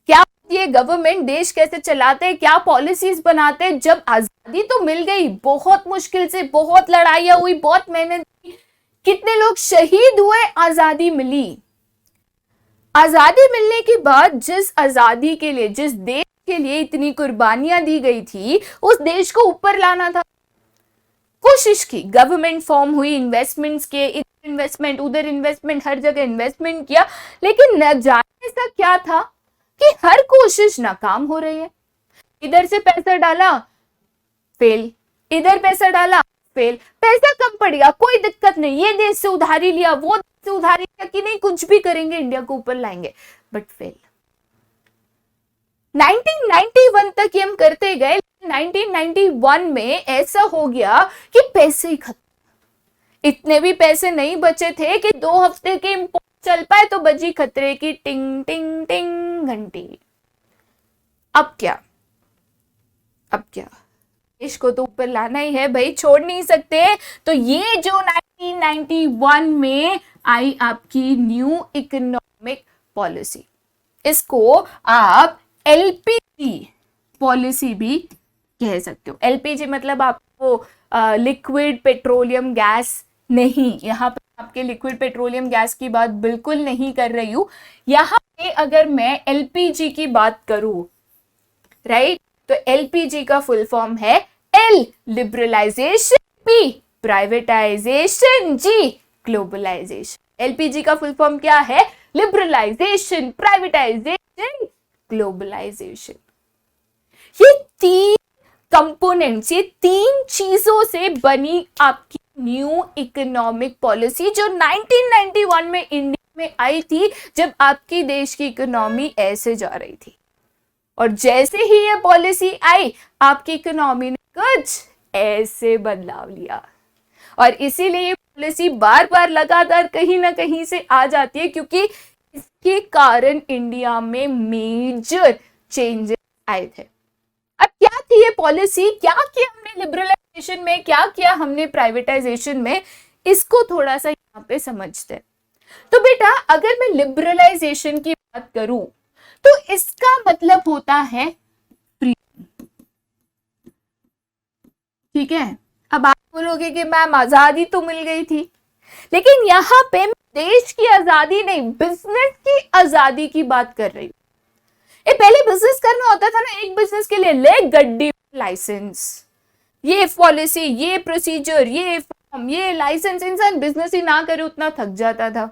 Speaker 1: क्या ये गवर्नमेंट देश कैसे चलाते हैं, क्या पॉलिसीज बनाते हैं? जब आजादी तो मिल गई, बहुत मुश्किल से, बहुत लड़ाइयां हुई, बहुत मेहनत की, कितने लोग शहीद हुए, आजादी मिली। आजादी मिलने के बाद जिस आजादी के लिए, जिस देश के लिए इतनी कुर्बानियां दी गई थी, उस देश को ऊपर लाना था। कोशिश की, गवर्नमेंट फॉर्म हुई, इन्वेस्टमेंट्स के, इधर इन्वेस्टमेंट, उधर इन्वेस्टमेंट, हर जगह इन्वेस्टमेंट किया, लेकिन न जाने ऐसा क्या था कि हर कोशिश नाकाम हो रही है। इधर से पैसा डाला, फेल, इधर पैसा डाला, फेल। पैसा कम पड़ेगा, कोई दिक्कत नहीं, ये देश से उधारी लिया, वो देश से उधारी लिया, कि नहीं कुछ भी करेंगे इंडिया को ऊपर लाएंगे, बट फेल। 1991 तक ये हम करते गए। 1991 में ऐसा हो गया कि पैसे ही खत्म, इतने भी पैसे नहीं बचे थे कि 2 हफ्ते के इंपोर्ट चल पाए तो बजी खतरे की टिंग टिंग टिंग घंटी। अब क्या, अब क्या, देश को तो ऊपर लाना ही है भाई, छोड़ नहीं सकते। तो ये जो 1991 में आई आपकी न्यू इकोनॉमिक पॉलिसी, इसको आप एलपीजी पॉलिसी भी कह सकते हो। एलपीजी मतलब आपको लिक्विड पेट्रोलियम गैस नहीं, यहाँ पे आपके लिक्विड पेट्रोलियम गैस की बात बिल्कुल नहीं कर रही हूं। यहाँ पे अगर मैं एलपीजी की बात करूं, राइट, तो एलपीजी का फुल फॉर्म है L liberalisation, P privatisation, G globalisation. LPG का फुल फॉर्म क्या है? Liberalisation, privatisation, globalisation. ये 3 कंपोनेंट्स, ये 3 चीजों से बनी आपकी न्यू इकोनॉमिक पॉलिसी जो 1991 में इंडिया में आई थी, जब आपकी देश की इकोनॉमी ऐसे जा रही थी। और जैसे ही ये पॉलिसी आई, आपकी इकोनॉमी ने कुछ ऐसे बदलाव लिया। और इसीलिए ये पॉलिसी बार बार लगातार कहीं ना कहीं से आ जाती है, क्योंकि इसके कारण इंडिया में मेजर चेंजेस आए थे। अब क्या थी ये पॉलिसी, क्या किया हमने लिबरलाइजेशन में, क्या किया हमने प्राइवेटाइजेशन में, इसको थोड़ा सा यहाँ पे समझते हैं। तो बेटा, अगर मैं लिबरलाइजेशन की बात करूं तो इसका मतलब होता है फ्रीडम, ठीक है। अब आप बोलोगे कि मैम आजादी तो मिल गई थी, लेकिन यहाँ पे देश की आजादी नहीं, बिजनेस की आजादी की बात कर रही हूँ। ये पहले बिजनेस करना होता था ना, एक बिजनेस के लिए ले गड्डी लाइसेंस, ये पॉलिसी, ये प्रोसीजर, ये फॉर्म, ये लाइसेंस, इंसान बिजनेस ही ना करे उतना थक जाता था।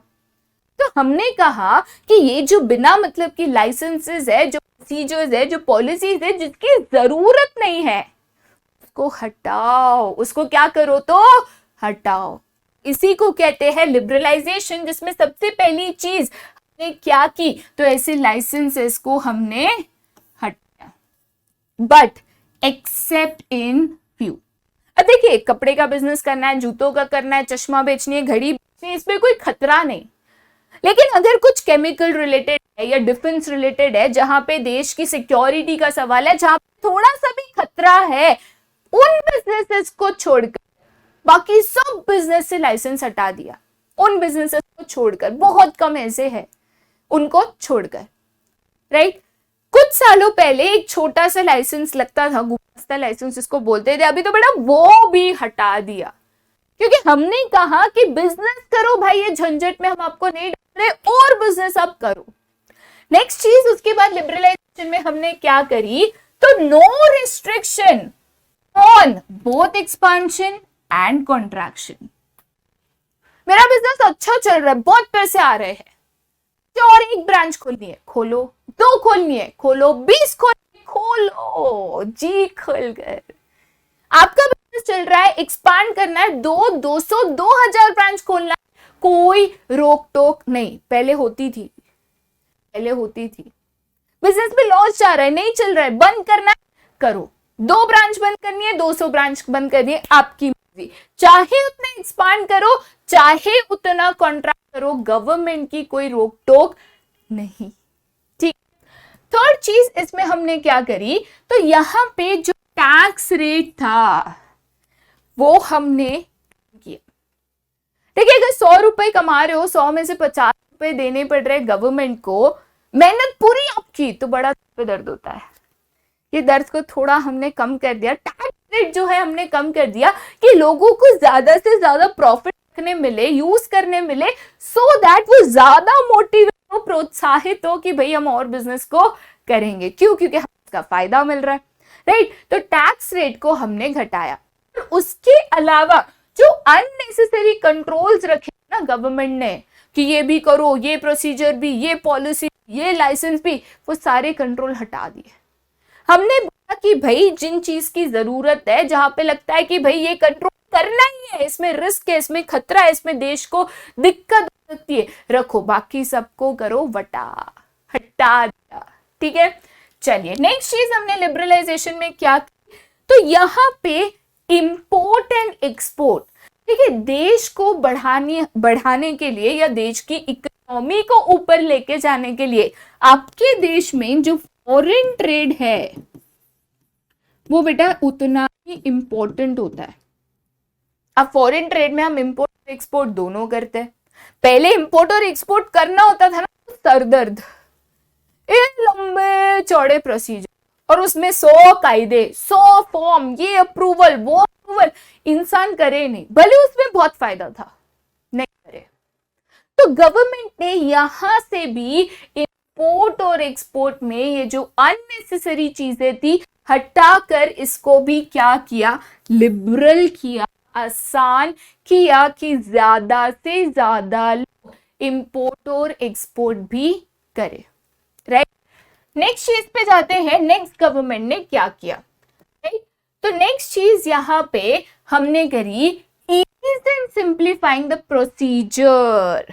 Speaker 1: तो हमने कहा कि ये जो बिना मतलब की लाइसेंसेस है, जो प्रोसीजर्स है, जो पॉलिसीज है, जिसकी जरूरत नहीं है, उसको हटाओ। उसको क्या करो? तो हटाओ। इसी को कहते हैं लिबरलाइजेशन, जिसमें सबसे पहली चीज हमने क्या की, तो ऐसे लाइसेंसेस को हमने हटाया, बट एक्सेप्ट इन फ्यू। अब देखिए, कपड़े का बिजनेस करना है, जूतों का करना है, चश्मा बेचनी है, घड़ी बेचनी है, इसमें कोई खतरा नहीं। लेकिन अगर कुछ केमिकल रिलेटेड है या डिफेंस रिलेटेड है, जहां पे देश की सिक्योरिटी का सवाल है, जहां पे थोड़ा सा भी खतरा है, उन बिजनेसेस को छोड़कर बाकी सब बिजनेस से लाइसेंस हटा दिया। उन बिजनेसेस को छोड़कर, बहुत कम ऐसे हैं, उनको छोड़कर, राइट। कुछ सालों पहले एक छोटा सा लाइसेंस लगता था, गुमास्ता लाइसेंस इसको बोलते थे, अभी तो बेटा वो भी हटा दिया, क्योंकि हमने कहा कि बिजनेस करो भाई, ये झंझट में हम आपको नहीं डाल रहे, और बिजनेस आप करो। नेक्स्ट चीज, उसके बाद लिबरलाइजेशन में हमने क्या करी, तो no restriction on both expansion and contraction. मेरा बिजनेस अच्छा चल रहा है, बहुत पैसे आ रहे हैं, तो और एक ब्रांच खोलनी है, खोलो, 2 खोलनी है, खोलो, 20 खोलो, जी खोल कर। आपका बिजनेस चल रहा है, एक्सपांड करना है, 200, 2000 ब्रांच खोलना है, कोई रोक टोक नहीं। पहले होती थी, पहले होती थी। बिजनेस में लॉस जा रहा है, नहीं चल रहा है, बंद करना है, करो। 2 ब्रांच बंद करनी है, 200 ब्रांच बंद करनी है, आपकी मर्जी। चाहे उतना एक्सपांड करो, चाहे उतना कॉन्ट्रैक्ट करो, गवर्नमेंट की कोई रोक टोक नहीं, ठीक। थर्ड चीज इसमें हमने क्या करी, तो यहां पे जो टैक्स रेट था वो हमने किया। देखिए, अगर 100 रुपए कमा रहे हो, 100 में से 50 रुपए देने पड़ रहे गवर्नमेंट को, मेहनत पूरी आपकी, तो बड़ा दर्द होता है। ये दर्द को थोड़ा हमने कम कर दिया, टैक्स रेट जो है हमने कम कर दिया, कि लोगों को ज्यादा से ज्यादा प्रॉफिट रखने मिले, यूज करने मिले, सो दैट वो ज्यादा मोटिवेट हो, प्रोत्साहित हो कि भाई हम और बिजनेस को करेंगे। क्यों? क्योंकि हमें इसका फायदा मिल रहा है, राइट। तो टैक्स रेट को हमने घटाया। उसके अलावा जो अननेसेसरी कंट्रोल्स रखे ना गवर्नमेंट ने, कि ये भी करो, ये प्रोसीजर भी, ये पॉलिसी, ये लाइसेंस भी, वो सारे कंट्रोल हटा दिए। हमने बोला कि भाई जिन चीज की जरूरत है, जहां पे लगता है कि भाई ये कंट्रोल करना ही है, इसमें रिस्क है, इसमें खतरा है, इसमें देश को दिक्कत हो सकती है, रखो, बाकी सबको करो वटा, हटा दिया, ठीक है। चलिए, नेक्स्ट चीज हमने लिबरलाइजेशन में क्या की, तो यहां पे इंपोर्ट एंड एक्सपोर्ट, ठीक है, देश को बढ़ाने के लिए या देश की इकोनॉमी को ऊपर लेके जाने के लिए आपके देश में जो फॉरेन ट्रेड है वो बेटा उतना ही इंपॉर्टेंट होता है। अब फॉरेन ट्रेड में हम इंपोर्ट और एक्सपोर्ट दोनों करते हैं। पहले इंपोर्ट और एक्सपोर्ट करना होता था ना तो सरदर्द, लंबे चौड़े प्रोसीजर और उसमें 100 कायदे, 100 फॉर्म, ये अप्रूवल वो अप्रूवल, इंसान करे नहीं, भले उसमें बहुत फायदा था, नहीं करे। तो गवर्नमेंट ने यहां से भी इंपोर्ट और एक्सपोर्ट में ये जो अननेसेसरी चीजें थी हटाकर इसको भी क्या किया, लिबरल किया, आसान किया कि ज्यादा से ज्यादा लोग इंपोर्ट और एक्सपोर्ट भी करे। राइट, नेक्स्ट चीज पे जाते हैं, नेक्स्ट गवर्नमेंट ने क्या किया। राइट, तो नेक्स्ट चीज यहां पे हमने करी ease and simplifying the procedure.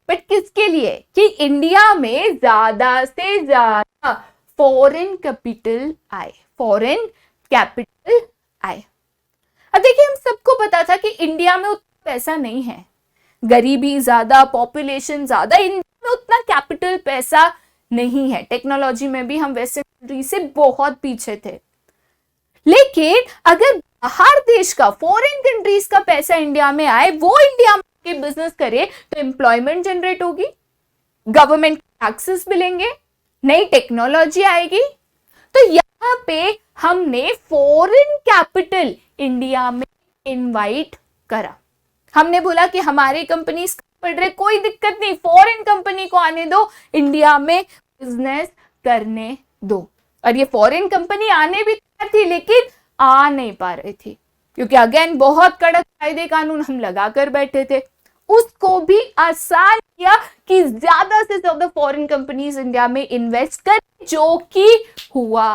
Speaker 1: But किसके लिए, कि इंडिया में ज्यादा से ज्यादा फॉरेन कैपिटल आए, फॉरेन कैपिटल आए। अब देखिए, हम सबको पता था कि इंडिया में उतना पैसा नहीं है, गरीबी ज्यादा, पॉपुलेशन ज्यादा, इंडिया में उतना कैपिटल पैसा नहीं है, टेक्नोलॉजी में भी हम वेस्टर्न कंट्री से बहुत पीछे थे। लेकिन अगर बाहर देश का, फॉरेन कंट्रीज का पैसा इंडिया में आए, वो इंडिया में के बिजनेस करे तो एम्प्लॉयमेंट जनरेट होगी, गवर्नमेंट टैक्सेस मिलेंगे, नई टेक्नोलॉजी आएगी। तो यहां पे हमने फॉरेन कैपिटल इंडिया में इनवाइट करा। हमने बोला कि हमारे कंपनीज पढ़ रहे, कोई दिक्कत नहीं, फॉरेन कंपनी को आने दो, इंडिया में बिजनेस करने दो। और ये फॉरेन कंपनी आने भी थी लेकिन आ नहीं पा रही थी, क्योंकि अगेन बहुत कड़क कायदे कानून हम लगा कर बैठे थे। उसको भी आसान किया कि ज्यादा से ज्यादा फॉरेन कंपनीज इंडिया में इन्वेस्ट कर, जो कि हुआ।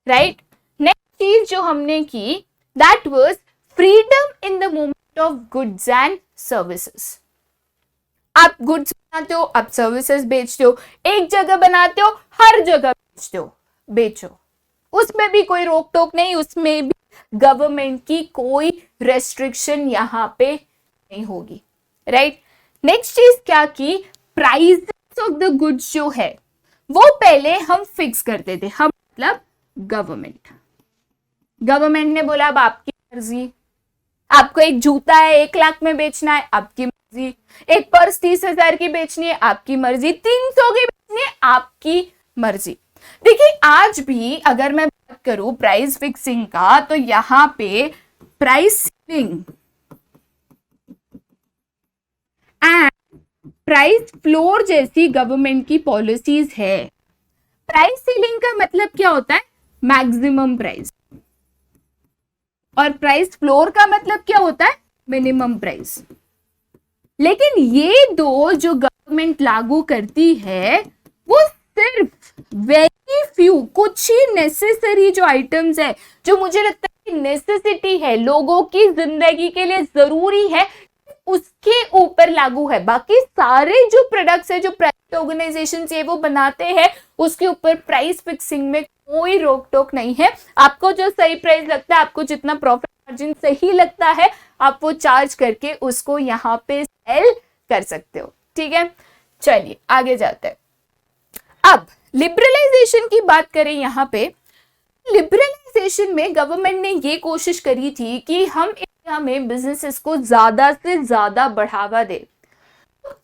Speaker 1: राइट, नेक्स्ट चीज जो हमने की that was freedom in the movement of goods and services. आप गुड्स बनाते हो, आप सर्विसेज बेचते हो, एक जगह बनाते हो, हर जगह बेचते हो, बेचो, उसमें भी कोई रोक टोक नहीं, उसमें भी गवर्नमेंट की कोई रेस्ट्रिक्शन यहां पे नहीं होगी। राइट, नेक्स्ट चीज क्या की, प्राइसेस ऑफ द गुड्स जो है वो पहले हम फिक्स करते थे, हम मतलब गवर्नमेंट ने बोला अब आपकी मर्जी, आपको एक जूता है 1 लाख में बेचना है, आपकी मर्जी, एक पर्स 30,000 की बेचनी है, आपकी मर्जी, 300 की बेचनी है, आपकी मर्जी। देखिए, आज भी अगर मैं बात करूं प्राइस फिक्सिंग का, तो यहां पे price ceiling and price floor जैसी गवर्नमेंट की पॉलिसीज है। प्राइस सीलिंग का मतलब क्या होता है, मैक्सिमम प्राइस, और प्राइस फ्लोर का मतलब क्या होता है, मिनिमम प्राइस। लेकिन ये दो जो गवर्नमेंट लागू करती है वो सिर्फ वेरी फ्यू, कुछ ही नेसेसरी जो आइटम्स है, जो मुझे लगता है कि नेसेसिटी है, लोगों की जिंदगी के लिए जरूरी है, उसके ऊपर लागू है। बाकी सारे जो प्रोडक्ट्स है जो प्राइवेट ऑर्गेनाइजेशन है वो बनाते हैं, उसके ऊपर प्राइस फिक्सिंग में कोई रोक टोक नहीं है। आपको जो सही प्राइस लगता है, आपको जितना प्रॉफिट मार्जिन सही लगता है, आप वो चार्ज करके उसको यहाँ पे सेल कर सकते हो। ठीक है, चलिए आगे जाते हैं। अब लिबरलाइजेशन की बात करें, यहाँ पे लिबरलाइजेशन में गवर्नमेंट ने ये कोशिश करी थी कि हम इंडिया में बिजनेसेस को ज्यादा से ज्यादा बढ़ावा दे।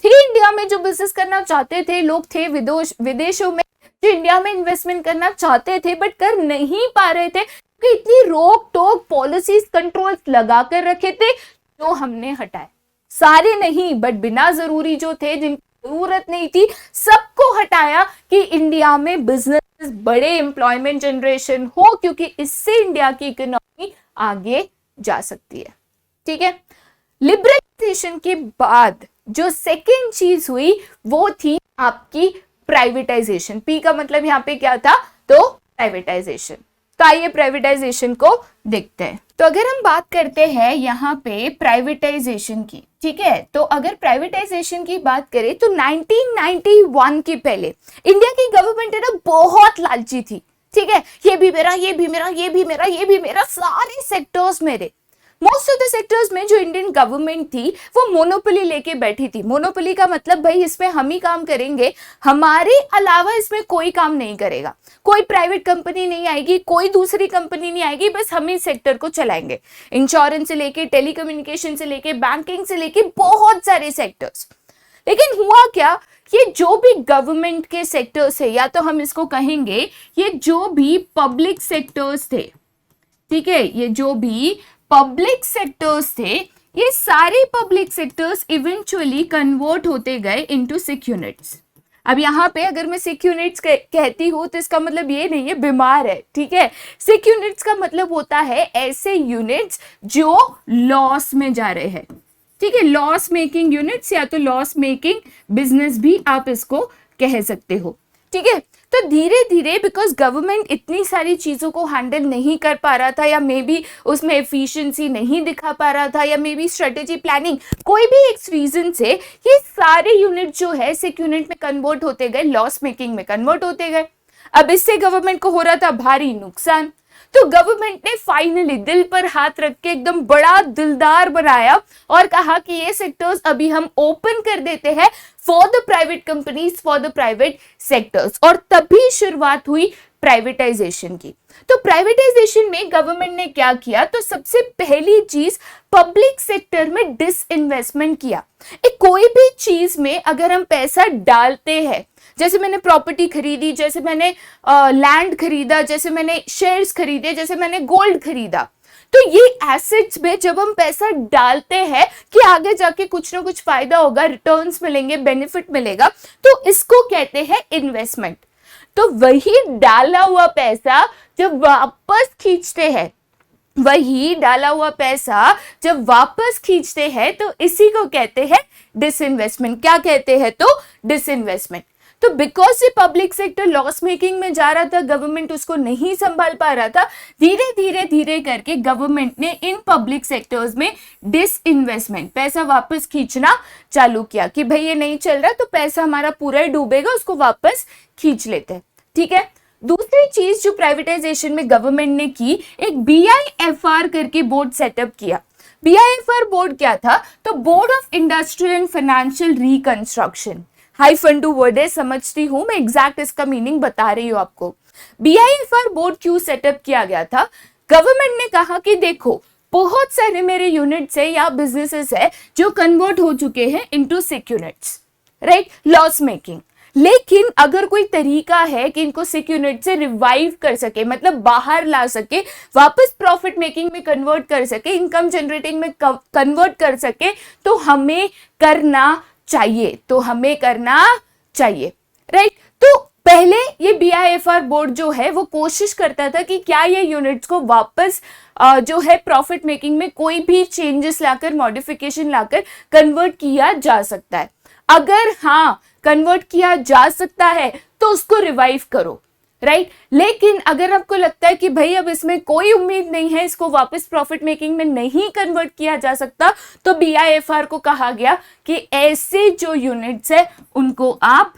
Speaker 1: थे इंडिया में जो बिजनेस करना चाहते थे, लोग थे विदेशों में जो इंडिया में इन्वेस्टमेंट करना चाहते थे बट कर नहीं पा रहे थे, क्योंकि इतनी रोक टोक पॉलिसीज कंट्रोल्स लगा कर रखे थे, जो हमने हटाए। सारे नहीं बट बिना जरूरी जो थे, जिनकी जरूरत नहीं थी, सबको हटाया कि इंडिया में बिजनेस बड़े, एम्प्लॉयमेंट जनरेशन हो, क्योंकि इससे इंडिया की इकोनॉमी आगे जा सकती है। ठीक है, लिबरलाइजेशन के बाद जो सेकेंड चीज हुई वो थी आपकी प्राइवेटाइजेशन। पी का मतलब यहाँ पे क्या था, तो प्राइवेटाइजेशन। तो आइए प्राइवेटाइजेशन को देखते हैं। तो अगर हम बात करते हैं यहाँ पे प्राइवेटाइजेशन की, ठीक है, तो अगर प्राइवेटाइजेशन की बात करें तो 1991 के पहले इंडिया की गवर्नमेंट है ना बहुत लालची थी। ठीक है, ये भी मेरा, ये भी मेरा, ये भी मेरा, ये भी मेरा, सारे सेक्टर्स मेरे। मोस्ट ऑफ द सेक्टर्स में जो इंडियन गवर्नमेंट थी वो मोनोपोली लेके बैठी थी। मोनोपोली का मतलब भाई इसमें हम ही काम करेंगे, हमारे अलावा इसमें कोई काम नहीं करेगा, कोई प्राइवेट कंपनी नहीं आएगी, कोई दूसरी कंपनी नहीं आएगी, बस हम इस सेक्टर को चलाएंगे। इंश्योरेंस से लेके, टेलीकम्युनिकेशन से लेके, बैंकिंग से लेके बहुत सारे सेक्टर्स। लेकिन हुआ क्या, ये जो भी गवर्नमेंट के सेक्टर्स है, या तो हम इसको कहेंगे ये जो भी पब्लिक सेक्टर्स थे, ठीक है, ये जो भी पब्लिक सेक्टर्स थे, ये सारे पब्लिक सेक्टर्स इवेंचुअली कन्वर्ट होते गए इनटू सिक यूनिट्स। अब यहाँ पे अगर मैं सिक यूनिट्स कहती हूँ तो इसका मतलब ये नहीं है बीमार है, ठीक है। सिक यूनिट्स का मतलब होता है ऐसे यूनिट्स जो लॉस में जा रहे हैं, ठीक है, लॉस मेकिंग यूनिट्स, या तो लॉस मेकिंग बिजनेस भी आप इसको कह सकते हो, ठीक है। तो धीरे धीरे बिकॉज गवर्नमेंट इतनी सारी चीजों को हैंडल नहीं कर पा रहा था, या मे बी उसमें एफिशिएंसी नहीं दिखा पा रहा था, या मे बी स्ट्रेटेजी प्लानिंग, कोई भी एक रीजन से ये सारे यूनिट जो है सिक यूनिट में कन्वर्ट होते गए, लॉस मेकिंग में कन्वर्ट होते गए। अब इससे गवर्नमेंट को हो रहा था भारी नुकसान। तो गवर्नमेंट ने फाइनली दिल पर हाथ रख के एकदम बड़ा दिलदार बनाया और कहा कि ये सेक्टर्स अभी हम ओपन कर देते हैं for the private companies, for the private sectors. और तभी शुरुआत हुई प्राइवेटाइजेशन की। तो प्राइवेटाइजेशन में गवर्नमेंट ने क्या किया, तो सबसे पहली चीज पब्लिक सेक्टर में डिसइन्वेस्टमेंट किया। कोई भी चीज में अगर हम पैसा डालते हैं, जैसे मैंने प्रॉपर्टी खरीदी, जैसे मैंने लैंड खरीदा, जैसे मैंने शेयर्स खरीदे, जैसे मैंने गोल्ड खरीदा, तो ये एसेट्स में जब हम पैसा डालते हैं कि आगे जाके कुछ ना कुछ फायदा होगा, रिटर्न्स मिलेंगे, बेनिफिट मिलेगा, तो इसको कहते हैं इन्वेस्टमेंट। तो वही डाला हुआ पैसा जब वापस खींचते हैं, वही डाला हुआ पैसा जब वापस खींचते हैं, तो इसी को कहते हैं डिसइन्वेस्टमेंट। क्या कहते हैं, तो डिसइन्वेस्टमेंट। तो बिकॉज ये पब्लिक सेक्टर लॉस मेकिंग में जा रहा था, गवर्नमेंट उसको नहीं संभाल पा रहा था, धीरे धीरे धीरे करके गवर्नमेंट ने इन पब्लिक सेक्टर्स में डिसइन्वेस्टमेंट, पैसा वापस खींचना चालू किया कि भाई ये नहीं चल रहा तो पैसा हमारा पूरा ही डूबेगा, उसको वापस खींच लेते हैं, ठीक है। दूसरी चीज जो प्राइवेटाइजेशन में गवर्नमेंट ने की, एक BIFR करके बोर्ड सेटअप किया। BIFR बोर्ड क्या था, तो board of industrial and financial reconstruction. High फंडू वर्ड है, समझती हूं मैं, एग्जैक्ट इसका मीनिंग बता रही हूं आपको। BIFR बोर्ड क्यों सेटअप किया गया था, गवर्नमेंट ने कहा कि देखो बहुत सारे मेरे यूनिट्स है या बिजनेसेस है जो कन्वर्ट हो चुके हैं इनटू सिक यूनिट्स, राइट, लॉस मेकिंग। लेकिन अगर कोई तरीका है कि इनको सिक यूनिट से रिवाइव कर सके, मतलब बाहर ला सके, वापस प्रॉफिट मेकिंग में कन्वर्ट कर सके, इनकम जनरेटिंग में कन्वर्ट कर सके, तो हमें करना चाहिए, तो हमें करना चाहिए, राइट। तो पहले ये BIFR बोर्ड जो है वो कोशिश करता था कि क्या ये यूनिट्स को वापस जो है प्रॉफिट मेकिंग में कोई भी चेंजेस लाकर, मॉडिफिकेशन लाकर कन्वर्ट किया जा सकता है। अगर हाँ कन्वर्ट किया जा सकता है तो उसको रिवाइव करो, राइट। लेकिन अगर आपको लगता है कि भाई अब इसमें कोई उम्मीद नहीं है, इसको वापस प्रॉफिट मेकिंग में नहीं कन्वर्ट किया जा सकता, तो BIFR को कहा गया कि ऐसे जो यूनिट्स है उनको आप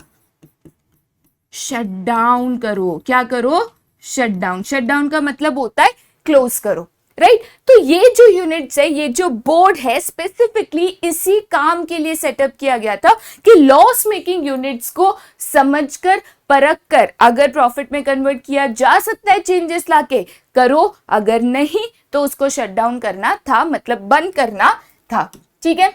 Speaker 1: शट डाउन करो। क्या करो, शट डाउन। शट डाउन का मतलब होता है क्लोज करो, राइट। तो ये जो यूनिट्स है, ये जो बोर्ड है, स्पेसिफिकली इसी काम के लिए सेटअप किया गया था कि लॉस मेकिंग यूनिट्स को समझकर, परख कर, अगर प्रॉफिट में कन्वर्ट किया जा सकता है चेंजेस लाके, करो, अगर नहीं तो उसको शट डाउन करना था, मतलब बंद करना था, ठीक है।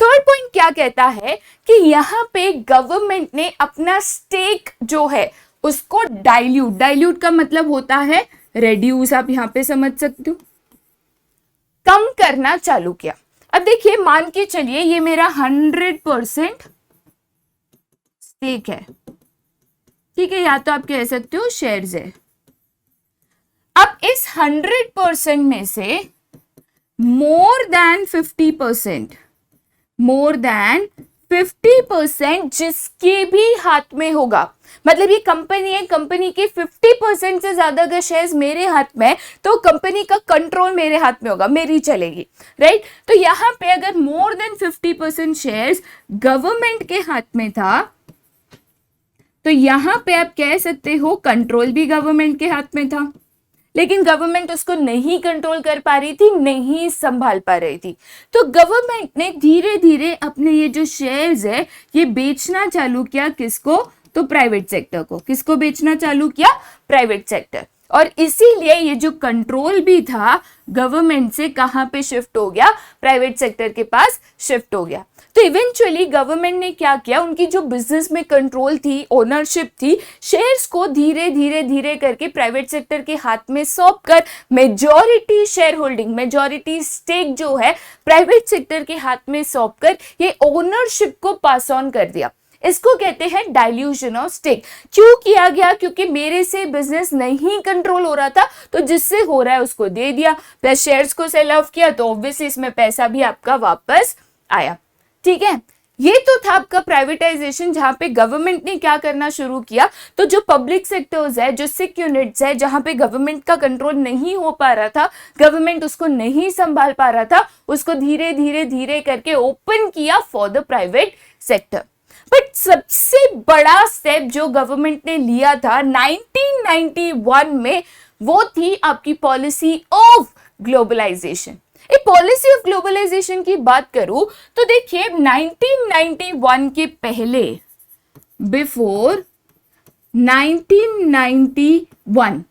Speaker 1: थर्ड पॉइंट क्या कहता है कि यहाँ पे गवर्नमेंट ने अपना स्टेक जो है उसको डाइल्यूट का मतलब होता है रेड्यूस, आप यहाँ पे समझ सकते हो, कम करना चालू किया। अब देखिए, मान के चलिए ये मेरा 100% स्टेक है, ठीक है, या तो आप कह सकते हो शेयर्स है। अब इस 100% में से मोर देन 50% जिसके भी हाथ में होगा, मतलब ये कंपनी है, कंपनी के 50% से ज्यादा अगर शेयर्स मेरे हाथ में है तो कंपनी का कंट्रोल मेरे हाथ में होगा, मेरी चलेगी, राइट। तो यहाँ पे अगर मोर देन 50% शेयर्स गवर्नमेंट के हाथ में था, तो यहाँ पे आप कह सकते हो कंट्रोल भी गवर्नमेंट के हाथ में था, लेकिन गवर्नमेंट उसको नहीं कंट्रोल कर पा रही थी, नहीं संभाल पा रही थी। तो गवर्नमेंट ने धीरे धीरे अपने ये जो शेयर्स है ये बेचना चालू किया, किसको? तो प्राइवेट सेक्टर को। किसको बेचना चालू किया? Private sector. और इसीलिए ये जो कंट्रोल भी था गवर्नमेंट से कहां पे शिफ्ट हो गया? प्राइवेट सेक्टर के पास शिफ्ट हो गया। तो इवेंचुअली गवर्नमेंट ने क्या किया, उनकी जो बिजनेस में कंट्रोल थी, ओनरशिप थी, शेयर्स को धीरे धीरे धीरे करके प्राइवेट सेक्टर के हाथ में सौंप कर majority share holding, majority stake जो है प्राइवेट सेक्टर के हाथ में सौंप कर ये ओनरशिप को पास ऑन कर दिया। इसको कहते हैं डाइल्यूशन ऑफ स्टेक। क्यों किया गया? क्योंकि मेरे से बिजनेस नहीं कंट्रोल हो रहा था, तो जिससे हो रहा है उसको दे दिया, प्लस शेयर्स को सेल ऑफ किया, तो ऑब्वियसली इसमें पैसा भी आपका वापस आया। ठीक है, ये तो था आपका प्राइवेटाइजेशन, जहां पे गवर्नमेंट ने क्या करना शुरू किया, तो जो पब्लिक सेक्टर्स है, जो सिक यूनिट्स है, जहां पे गवर्नमेंट का कंट्रोल नहीं हो पा रहा था, गवर्नमेंट उसको नहीं संभाल पा रहा था, उसको धीरे धीरे धीरे करके ओपन किया for the private sector. But सबसे बड़ा स्टेप जो गवर्नमेंट ने लिया था 1991 में, वो थी आपकी पॉलिसी ऑफ ग्लोबलाइजेशन। एक पॉलिसी ऑफ ग्लोबलाइजेशन की बात करूं तो देखिए 1991 के पहले, बिफोर 1991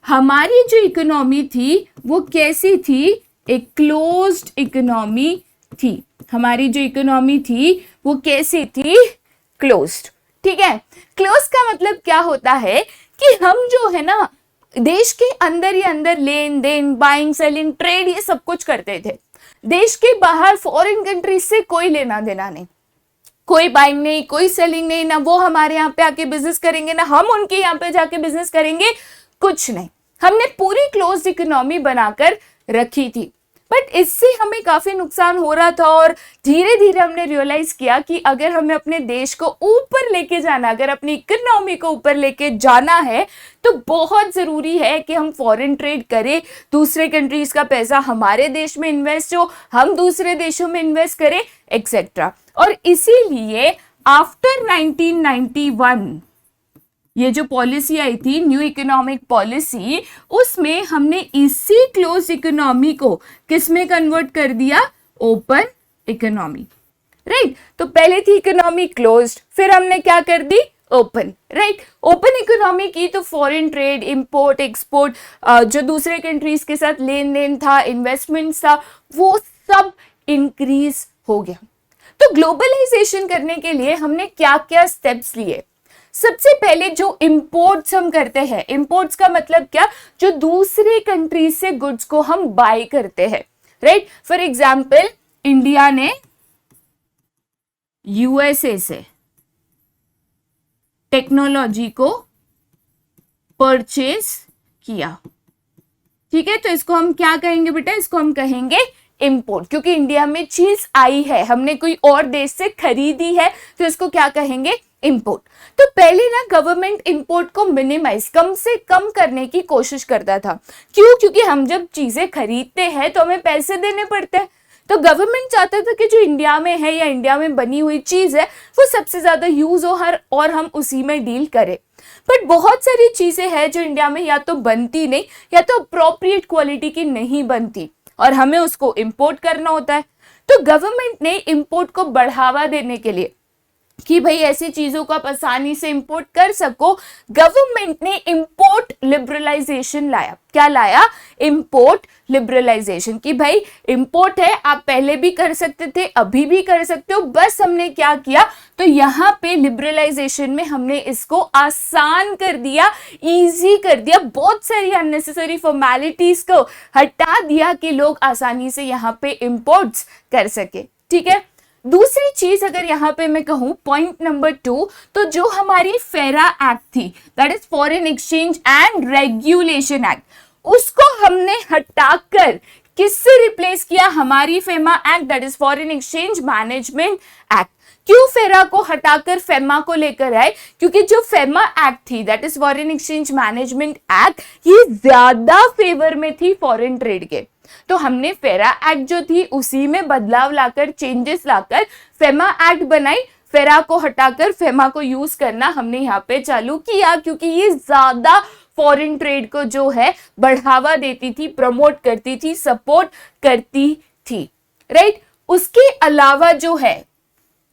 Speaker 1: हमारी जो इकोनॉमी थी वो कैसी थी? एक क्लोज्ड इकोनॉमी थी। हमारी जो इकोनॉमी थी वो कैसी थी? क्लोज्ड। ठीक है, क्लोज का मतलब क्या होता है कि हम जो है ना देश के अंदर ही अंदर लेन देन, बाइंग सेलिंग, ट्रेड, ये सब कुछ करते थे। देश के बाहर फॉरेन कंट्रीज से कोई लेना देना नहीं, कोई बाइंग नहीं, कोई सेलिंग नहीं, ना वो हमारे यहाँ पे आके बिजनेस करेंगे, ना हम उनके यहाँ पे जाके बिजनेस करेंगे, कुछ नहीं। हमने पूरी क्लोज इकोनॉमी बनाकर रखी थी। बट इससे हमें काफी नुकसान हो रहा था और धीरे धीरे हमने रियलाइज किया कि अगर हमें अपने देश को ऊपर लेके जाना, अगर अपनी इकोनॉमी को ऊपर लेके जाना है, तो बहुत जरूरी है कि हम फॉरेन ट्रेड करें, दूसरे कंट्रीज का पैसा हमारे देश में इन्वेस्ट हो, हम दूसरे देशों में इन्वेस्ट करें, एक्सेट्रा। और इसीलिए आफ्टर 1991 ये जो पॉलिसी आई थी, न्यू इकोनॉमिक पॉलिसी, उसमें हमने इसी क्लोज इकोनॉमी को किस में कन्वर्ट कर दिया? Open economy. राइट, तो पहले थी इकोनॉमी क्लोज्ड, फिर हमने क्या कर दी? ओपन। राइट, ओपन इकोनॉमी की तो फॉरेन ट्रेड, इंपोर्ट एक्सपोर्ट, जो दूसरे कंट्रीज के साथ लेन देन था, इन्वेस्टमेंट था, वो सब इंक्रीज हो गया। तो ग्लोबलाइजेशन करने के लिए हमने क्या क्या स्टेप्स लिए? सबसे पहले जो इंपोर्ट्स हम करते हैं, इंपोर्ट्स का मतलब क्या? जो दूसरे कंट्री से गुड्स को हम बाय करते हैं। राइट, फॉर एग्जाम्पल इंडिया ने यूएसए से टेक्नोलॉजी को परचेज किया। ठीक है, तो इसको हम क्या कहेंगे बेटा? इसको हम कहेंगे इंपोर्ट, क्योंकि इंडिया में चीज आई है, हमने कोई और देश से खरीदी है, तो इसको क्या कहेंगे? इंपोर्ट। तो पहले ना गवर्नमेंट इंपोर्ट को मिनिमाइज, कम से कम करने की कोशिश करता था। क्यों? क्योंकि हम जब चीजें खरीदते हैं तो हमें पैसे देने पड़ते हैं। तो गवर्नमेंट चाहता था कि जो इंडिया में है या इंडिया में बनी हुई चीज है वो सबसे ज्यादा यूज हो और हम उसी में डील करें। बट बहुत सारी चीजें हैं जो इंडिया में या तो बनती नहीं या तो अप्रोप्रिएट क्वालिटी की नहीं बनती और हमें उसको इंपोर्ट करना होता है। तो गवर्नमेंट ने इंपोर्ट को बढ़ावा देने के लिए कि भाई ऐसी चीजों को आप आसानी से इंपोर्ट कर सको, गवर्नमेंट ने इंपोर्ट लिबरलाइजेशन लाया। क्या लाया? Import liberalisation. कि भाई इंपोर्ट है, आप पहले भी कर सकते थे, अभी भी कर सकते हो, बस हमने क्या किया, तो यहाँ पे लिबरलाइजेशन में हमने इसको आसान कर दिया, इजी कर दिया, बहुत सारी अननेसेसरी फॉर्मेलिटीज को हटा दिया कि लोग आसानी से यहाँ पे इंपोर्ट्स कर सके। ठीक है, दूसरी चीज अगर यहाँ पे मैं कहूँ पॉइंट नंबर 2, तो जो हमारी फेरा एक्ट थी, that is foreign exchange and regulation act, उसको हमने हटाकर किससे रिप्लेस किया? हमारी FEMA act, that is foreign exchange management act. क्यों फेरा को हटाकर फेमा को लेकर आए? क्योंकि जो फेमा एक्ट थी, that is foreign exchange management act, ये ज्यादा फेवर में थी फॉरेन ट्रेड के। तो हमने फेरा एक्ट जो थी उसी में बदलाव लाकर, चेंजेस लाकर फेमा एक्ट बनाई। फेरा को हटाकर फेमा को यूज करना हमने यहाँ पे चालू किया क्योंकि ये ज्यादा फॉरेन ट्रेड को जो है बढ़ावा देती थी, प्रमोट करती थी, सपोर्ट करती थी, राइट। उसके अलावा जो है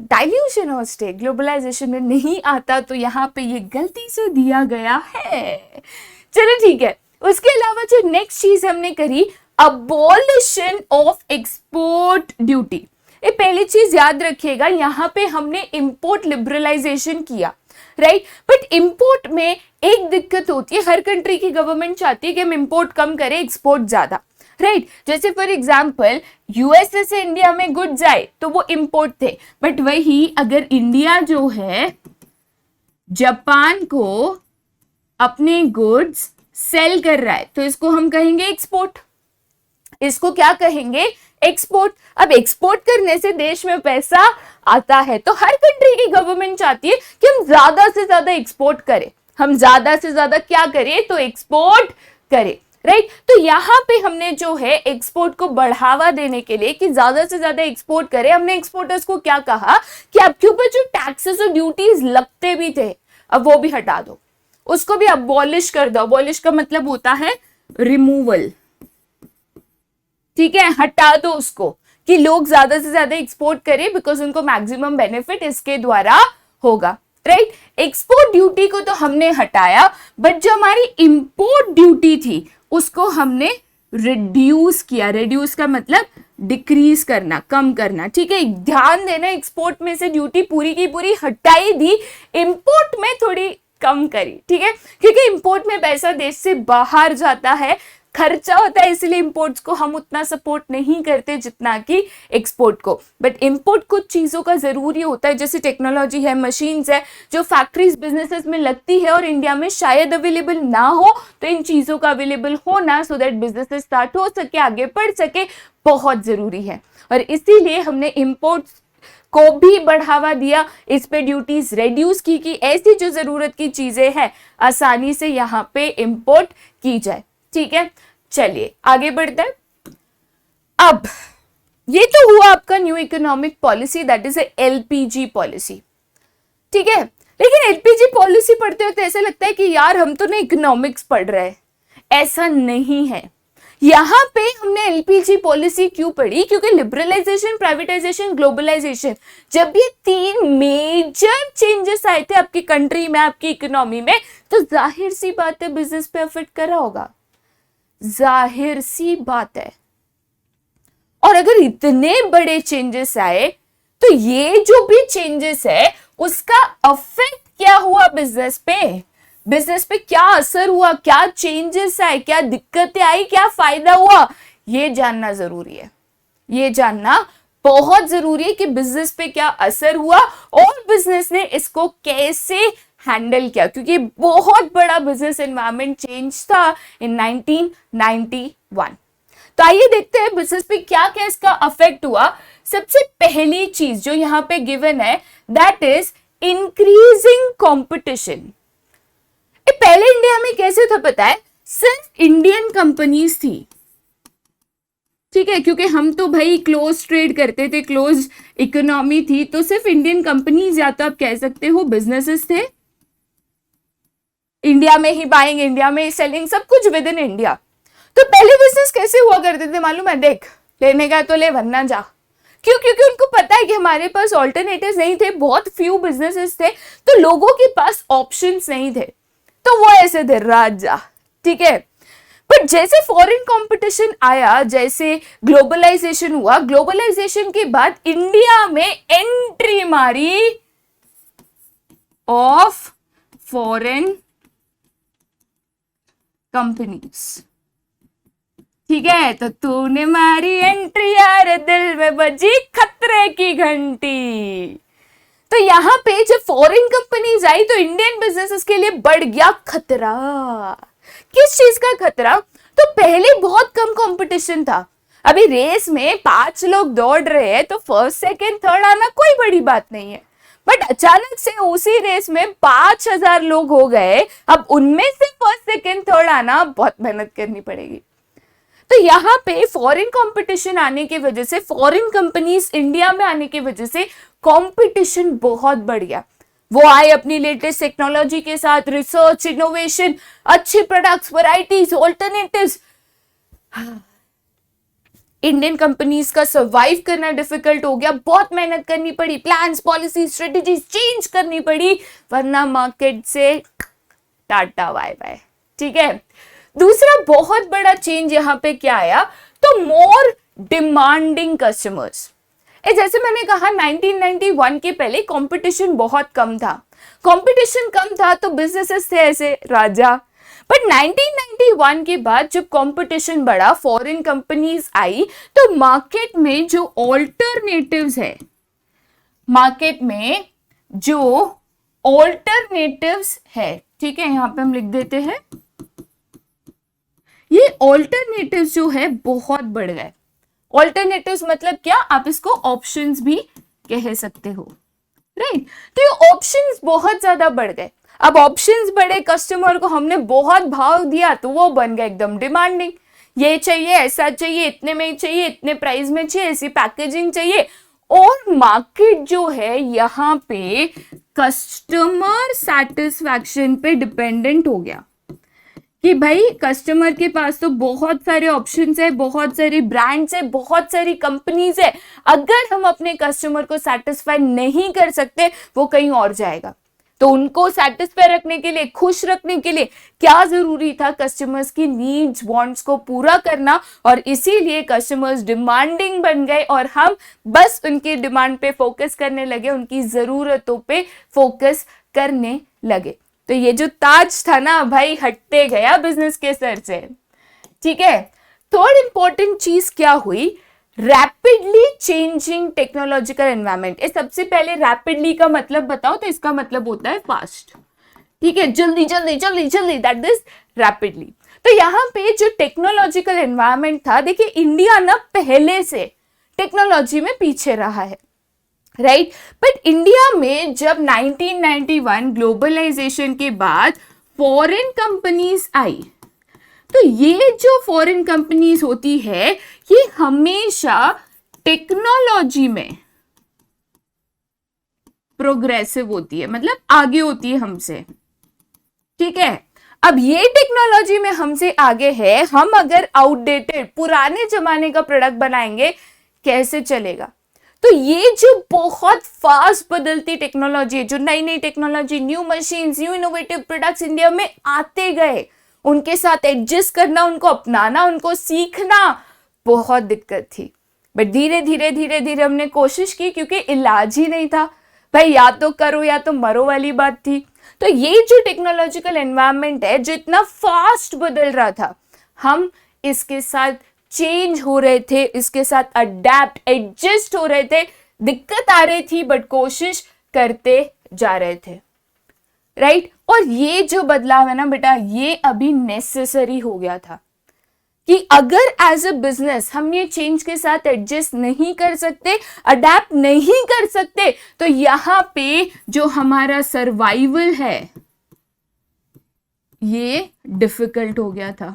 Speaker 1: डाइल्यूशन ऑफ स्टेट ग्लोबलाइजेशन में नहीं आता, तो यहाँ पे ये गलती से दिया गया है। चलो ठीक है। उसके अलावा जो नेक्स्ट चीज हमने करी, अबॉलिशन ऑफ एक्सपोर्ट ड्यूटी। ये पहली चीज याद रखिएगा, यहाँ पे हमने इंपोर्ट लिबरलाइजेशन किया, राइट। बट इंपोर्ट में एक दिक्कत होती है, हर कंट्री की गवर्नमेंट चाहती है कि हम इंपोर्ट कम करें, एक्सपोर्ट ज्यादा, राइट। जैसे फॉर एग्जाम्पल यूएसए से इंडिया में गुड्स आए तो वो इंपोर्ट थे, बट वही अगर इंडिया जो है जापान को अपने गुड्स सेल कर रहा है तो इसको हम कहेंगे एक्सपोर्ट। इसको क्या कहेंगे? एक्सपोर्ट। अब एक्सपोर्ट करने से देश में पैसा आता है, तो हर कंट्री की गवर्नमेंट चाहती है कि हम ज्यादा से ज्यादा एक्सपोर्ट करें। हम ज्यादा से ज्यादा क्या करें? तो एक्सपोर्ट करें, राइट। तो यहाँ पे हमने जो है एक्सपोर्ट को बढ़ावा देने के लिए कि ज्यादा से ज्यादा एक्सपोर्ट करें, हमने एक्सपोर्टर्स को क्या कहा कि आपके ऊपर जो टैक्सेस और ड्यूटीज लगते भी थे अब वो भी हटा दो, उसको भी अबॉलिश कर दो। अबॉलिश का मतलब होता है रिमूवल, ठीक है, हटा दो उसको, कि लोग ज्यादा से ज्यादा एक्सपोर्ट करें बिकॉज उनको मैक्सिमम बेनिफिट इसके द्वारा होगा, राइट। एक्सपोर्ट ड्यूटी को तो हमने हटाया, बट जो हमारी इंपोर्ट ड्यूटी थी उसको हमने रिड्यूस किया। रिड्यूस का मतलब डिक्रीज करना, कम करना, ठीक है। ध्यान देना, एक्सपोर्ट में से ड्यूटी पूरी की पूरी हटाई दी, इंपोर्ट में थोड़ी कम करी, ठीक है, क्योंकि इंपोर्ट में पैसा देश से बाहर जाता है, खर्चा होता है, इसलिए इंपोर्ट्स को हम उतना सपोर्ट नहीं करते जितना कि एक्सपोर्ट को। बट इंपोर्ट कुछ चीजों का जरूरी होता है, जैसे टेक्नोलॉजी है, मशीन्स है, जो फैक्ट्रीज बिजनेसेस में लगती है और इंडिया में शायद अवेलेबल ना हो, तो इन चीजों का अवेलेबल होना सो दैट बिजनेसेस स्टार्ट हो सके, आगे बढ़ सके, बहुत जरूरी है। और इसीलिए हमने इंपोर्ट्स को भी बढ़ावा दिया, इस पे ड्यूटीज रिड्यूस की कि ऐसी जो जरूरत की चीजें हैं आसानी से यहाँ पे इंपोर्ट की जाए, ठीक है। चलिए आगे बढ़ते हैं। अब ये तो हुआ आपका new economic policy, that is LPG policy, ठीक है। लेकिन एलपीजी पॉलिसी पढ़ते वक्त ऐसा लगता है कि यार हम तो ना इकोनॉमिक्स पढ़ रहे हैं, ऐसा नहीं है। यहां पे हमने एलपीजी पॉलिसी क्यों पढ़ी? क्योंकि लिबरलाइजेशन, प्राइवेटाइजेशन, ग्लोबलाइजेशन, जब ये तीन मेजर चेंजेस आए थे आपकी कंट्री में, आपकी इकोनॉमी में, तो जाहिर सी बात है बिजनेस पे अफेक्ट कर रहा होगा, जाहिर सी बात है। और अगर इतने बड़े चेंजेस आए तो ये जो भी चेंजेस है उसका अफेक्ट क्या हुआ बिजनेस पे, बिजनेस पे क्या असर हुआ, क्या चेंजेस आए, क्या दिक्कतें आई, क्या फायदा हुआ, ये जानना जरूरी है। ये जानना बहुत जरूरी है कि बिजनेस पे क्या असर हुआ और बिजनेस ने इसको कैसे हैंडल किया, क्योंकि बहुत बड़ा बिजनेस एनवायरनमेंट चेंज था इन 1991। तो आइए देखते हैं बिजनेस पे क्या क्या इसका अफेक्ट हुआ। सबसे पहली चीज जो यहाँ पे गिवन है दैट इज इंक्रीजिंग कंपटीशन। पहले इंडिया में कैसे था पता है? सिर्फ इंडियन कंपनीज थी, ठीक है, क्योंकि हम तो भाई क्लोज ट्रेड करते थे, क्लोज इकोनॉमी थी, तो सिर्फ इंडियन कंपनीज या तो आप कह सकते हो बिजनेसेस थे, इंडिया में ही बाइंग, इंडिया में ही सेलिंग, सब कुछ विद इन इंडिया। तो पहले बिजनेस कैसे हुआ करते थे मालूम है? देख, लेने का तो ले वरना जा। क्यों? क्योंकि उनको पता है कि हमारे पास ऑल्टरनेटिव्स नहीं थे, बहुत फ्यू बिजनेसेस थे, तो लोगों के पास ऑप्शंस नहीं थे, तो वो ऐसे थे राजा, ठीक है। बट जैसे फॉरेन कंपटीशन आया, जैसे ग्लोबलाइजेशन हुआ, ग्लोबलाइजेशन के बाद इंडिया में एंट्री मारी ऑफ फॉरेन कंपनीज, ठीक है। तो तूने मारी एंट्री यार, दिल में बजी खतरे की घंटी। तो यहां पे जब फॉरेन कंपनीज आई तो इंडियन बिजनेसेस के लिए बढ़ गया खतरा। किस चीज का खतरा? तो पहले बहुत कम कंपटीशन था, अभी रेस में 5 लोग दौड़ रहे हैं तो फर्स्ट सेकंड थर्ड आना कोई बड़ी बात नहीं है। बट अचानक से उसी रेस में 5000 लोग हो गए, अब उनमें से फर्स्ट सेकंड थर्ड आना बहुत मेहनत करनी पड़ेगी। तो यहाँ पे फॉरेन कंपटीशन आने की वजह से, फॉरेन कंपनीज इंडिया में आने की वजह से कंपटीशन बहुत बढ़ गया। वो आए अपनी लेटेस्ट टेक्नोलॉजी के साथ, रिसर्च, इनोवेशन, अच्छे products, varieties, alternatives. Indian companies का सर्वाइव करना डिफिकल्ट हो गया, बहुत मेहनत करनी पड़ी, प्लान्स, पॉलिसी, स्ट्रेटेजीज चेंज करनी पड़ी, वरना मार्केट से टाटा बाय बाय। ठीक है, दूसरा बहुत बड़ा चेंज यहां पे क्या आया, तो मोर डिमांडिंग कस्टमर्स। जैसे मैंने कहा 1991 के पहले कंपटीशन बहुत कम था, कंपटीशन कम था तो बिजनेसेस थे ऐसे राजा। बट 1991 के बाद जब कंपटीशन बढ़ा, फॉरेन कंपनीज आई, तो मार्केट में जो ऑल्टरनेटिव्स है, मार्केट में जो ऑल्टरनेटिव्स है, ठीक है, यहां पे हम लिख देते हैं, ये ऑल्टरनेटिव्स जो है बहुत बढ़ गए। ऑल्टरनेटिव्स मतलब क्या, आप इसको ऑप्शंस भी कह सकते हो, राइट। तो ये ऑप्शंस बहुत ज्यादा बढ़ गए। अब ऑप्शंस बढ़े, कस्टमर को हमने बहुत भाव दिया तो वो बन गए एकदम डिमांडिंग, ये चाहिए, ऐसा चाहिए, इतने में ही चाहिए, इतने प्राइस में चाहिए, ऐसी पैकेजिंग चाहिए। और मार्केट जो है यहाँ पे कस्टमर सेटिस्फैक्शन पे डिपेंडेंट हो गया कि भाई कस्टमर के पास तो बहुत सारे ऑप्शंस है, बहुत सारी ब्रांड्स है, बहुत सारी कंपनीज है, अगर हम अपने कस्टमर को सेटिस्फाई नहीं कर सकते वो कहीं और जाएगा। तो उनको सेटिस्फाई रखने के लिए, खुश रखने के लिए क्या जरूरी था, कस्टमर्स की नीड्स, वांट्स को पूरा करना, और इसीलिए कस्टमर्स डिमांडिंग बन गए और हम बस उनकी डिमांड पे फोकस करने लगे, उनकी जरूरतों पे फोकस करने लगे। तो ये जो ताज था ना भाई, हटते गया बिजनेस के सर से। ठीक है, थर्ड इंपॉर्टेंट चीज क्या हुई, रैपिडली चेंजिंग टेक्नोलॉजिकल एनवायरनमेंट। सबसे पहले रैपिडली का मतलब बताओ, तो इसका मतलब होता है फास्ट। ठीक है, जल्दी जल्दी जल्दी जल्दी, दैट इज रैपिडली। तो यहाँ पे जो टेक्नोलॉजिकल एनवायरनमेंट था, देखिए इंडिया ना पहले से टेक्नोलॉजी में पीछे रहा है, राइट। बट इंडिया में जब 1991 ग्लोबलाइजेशन के बाद फॉरेन कंपनीज आई, तो ये जो फॉरेन कंपनीज होती है ये हमेशा टेक्नोलॉजी में प्रोग्रेसिव होती है, मतलब आगे होती है हमसे। ठीक है, अब ये टेक्नोलॉजी में हमसे आगे है, हम अगर आउटडेटेड पुराने जमाने का प्रोडक्ट बनाएंगे कैसे चलेगा। तो ये जो बहुत फास्ट बदलती टेक्नोलॉजी है, जो नई नई technology, new machines, new innovative products India में आते गए, उनके साथ एडजस्ट करना, उनको अपनाना, उनको सीखना बहुत दिक्कत थी। बट धीरे धीरे धीरे धीरे हमने कोशिश की, क्योंकि इलाज ही नहीं था भाई, या तो करो या तो मरो वाली बात थी। तो ये जो टेक्नोलॉजिकल एनवायरनमेंट है जो इतना फास्ट बदल रहा था, हम इसके साथ चेंज हो रहे थे, इसके साथ अडेप्ट, एडजस्ट हो रहे थे, दिक्कत आ रही थी बट कोशिश करते जा रहे थे, राइट। और ये जो बदलाव है ना बेटा, ये अभी नेसेसरी हो गया था कि अगर एज अ बिजनेस हम ये चेंज के साथ एडजस्ट नहीं कर सकते, अडेप्ट नहीं कर सकते, तो यहां पे जो हमारा सर्वाइवल है ये डिफिकल्ट हो गया था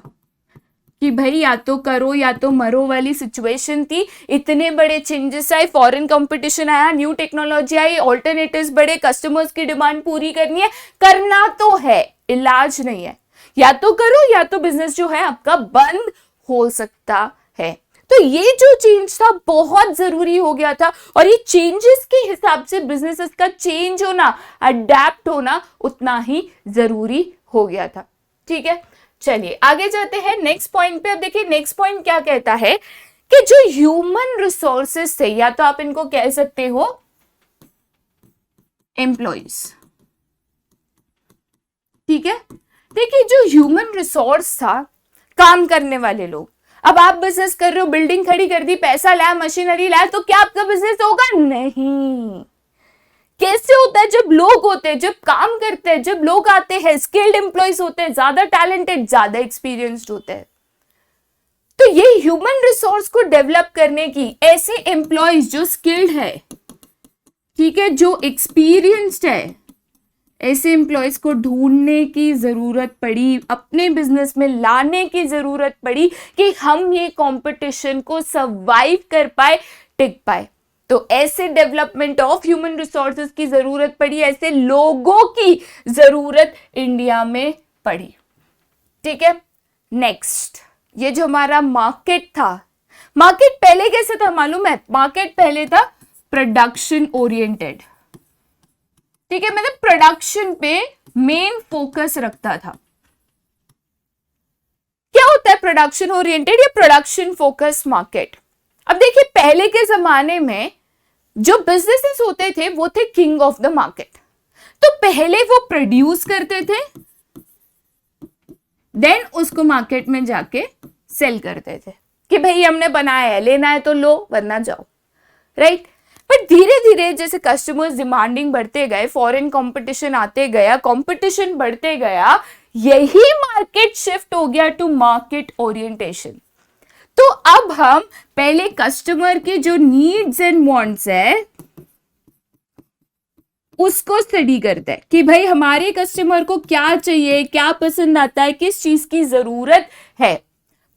Speaker 1: कि भाई या तो करो या तो मरो वाली सिचुएशन थी। इतने बड़े चेंजेस आए, फॉरेन कंपटीशन आया, न्यू टेक्नोलॉजी आई, ऑल्टरनेटिव्स बढ़े, कस्टमर्स की डिमांड पूरी करनी है, करना तो है, इलाज नहीं है, या तो करो या तो बिजनेस जो है आपका बंद हो सकता है। तो ये जो चेंज था बहुत जरूरी हो गया था, और ये चेंजेस के हिसाब से बिजनेसेस का चेंज होना, अडेप्ट होना उतना ही जरूरी हो गया था। ठीक है, चलिए आगे जाते हैं नेक्स्ट पॉइंट पे। अब देखिए नेक्स्ट पॉइंट क्या कहता है कि जो ह्यूमन रिसोर्सेस थे, या तो आप इनको कह सकते हो एम्प्लॉइज। ठीक है, देखिए जो ह्यूमन रिसोर्स था, काम करने वाले लोग। अब आप बिजनेस कर रहे हो, बिल्डिंग खड़ी कर दी, पैसा लाया, मशीनरी लाया, तो क्या आपका बिजनेस होगा? नहीं। कैसे होता है? जब लोग होते हैं, जब काम करते हैं, जब लोग आते हैं, स्किल्ड एम्प्लॉयज होते हैं, ज्यादा टैलेंटेड, ज्यादा एक्सपीरियंस्ड होते हैं। तो ये ह्यूमन रिसोर्स को डेवलप करने की, ऐसे एम्प्लॉयज जो स्किल्ड है, ठीक है, जो एक्सपीरियंस्ड है, ऐसे एम्प्लॉयज को ढूंढने की जरूरत पड़ी, अपने बिजनेस में लाने की जरूरत पड़ी कि हम ये कंपटीशन को सर्वाइव कर पाए, टिक पाए। तो ऐसे डेवलपमेंट ऑफ ह्यूमन रिसोर्सेज की जरूरत पड़ी, ऐसे लोगों की जरूरत इंडिया में पड़ी। ठीक है, नेक्स्ट, ये जो हमारा मार्केट था, मार्केट पहले कैसे था मालूम है? मार्केट पहले था प्रोडक्शन ओरिएंटेड। ठीक है, मतलब प्रोडक्शन पे मेन फोकस रखता था। क्या होता है प्रोडक्शन ओरिएंटेड या प्रोडक्शन फोकस मार्केट? अब देखिए, पहले के जमाने में जो बिजनेसेस होते थे वो थे किंग ऑफ द मार्केट। तो पहले वो प्रोड्यूस करते थे, देन उसको मार्केट में जाके सेल करते थे कि भाई हमने बनाया है, लेना है तो लो वरना जाओ, राइट। पर धीरे धीरे जैसे कस्टमर्स डिमांडिंग बढ़ते गए, फॉरेन कंपटीशन आते गया, कंपटीशन बढ़ते गया, यही मार्केट शिफ्ट हो गया टू मार्केट ओरिएंटेशन। तो अब हम पहले कस्टमर के जो नीड्स एंड वांट्स है उसको स्टडी करते हैं कि भाई हमारे कस्टमर को क्या चाहिए, क्या पसंद आता है, किस चीज की जरूरत है,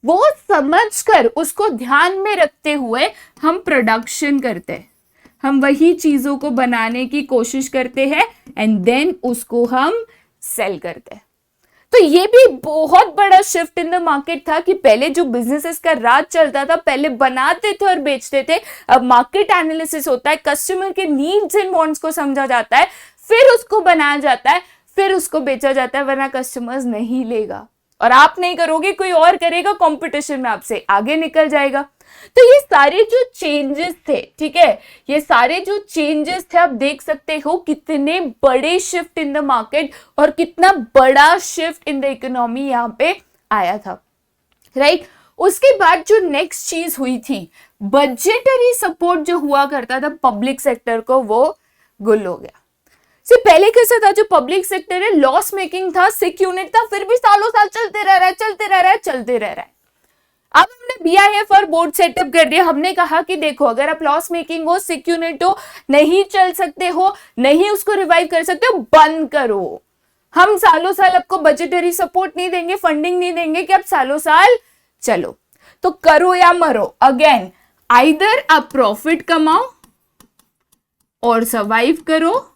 Speaker 1: वो समझकर उसको ध्यान में रखते हुए हम प्रोडक्शन करते हैं, हम वही चीजों को बनाने की कोशिश करते हैं एंड देन उसको हम सेल करते हैं। तो ये भी बहुत बड़ा शिफ्ट इन द मार्केट था कि पहले जो बिजनेसेस का राज चलता था, पहले बनाते थे और बेचते थे, अब मार्केट एनालिसिस होता है, कस्टमर के नीड्स एंड वांट्स को समझा जाता है, फिर उसको बनाया जाता है, फिर उसको बेचा जाता है, वरना कस्टमर्स नहीं लेगा और आप नहीं करोगे कोई और करेगा, कंपटीशन में आपसे आगे निकल जाएगा। तो ये सारे जो चेंजेस थे, ठीक है, ये सारे जो चेंजेस थे आप देख सकते हो कितने बड़े शिफ्ट इन द मार्केट और कितना बड़ा शिफ्ट इन द इकोनॉमी यहाँ पे आया था, राइट। उसके बाद जो नेक्स्ट चीज हुई थी, बजटरी सपोर्ट जो हुआ करता था पब्लिक सेक्टर को, वो गुल हो गया। से पहले कैसा था, जो पब्लिक सेक्टर है लॉस मेकिंग था, सिक यूनिट था, फिर भी सालों साल चलते रह रहा है, चलते रह रहा है, चलते रह रहा है। अब हमने BIF और बोर्ड सेटअप कर दिया, हमने कहा कि देखो अगर आप लॉस मेकिंग हो, सिक यूनिट हो, नहीं चल सकते हो, नहीं उसको रिवाइव कर सकते हो, बंद करो। हम सालों साल आपको बजटरी सपोर्ट नहीं देंगे, फंडिंग नहीं देंगे कि आप सालों साल चलो, तो करो या मरो। अगेन आइदर आप प्रॉफिट कमाओ और सर्वाइव करो,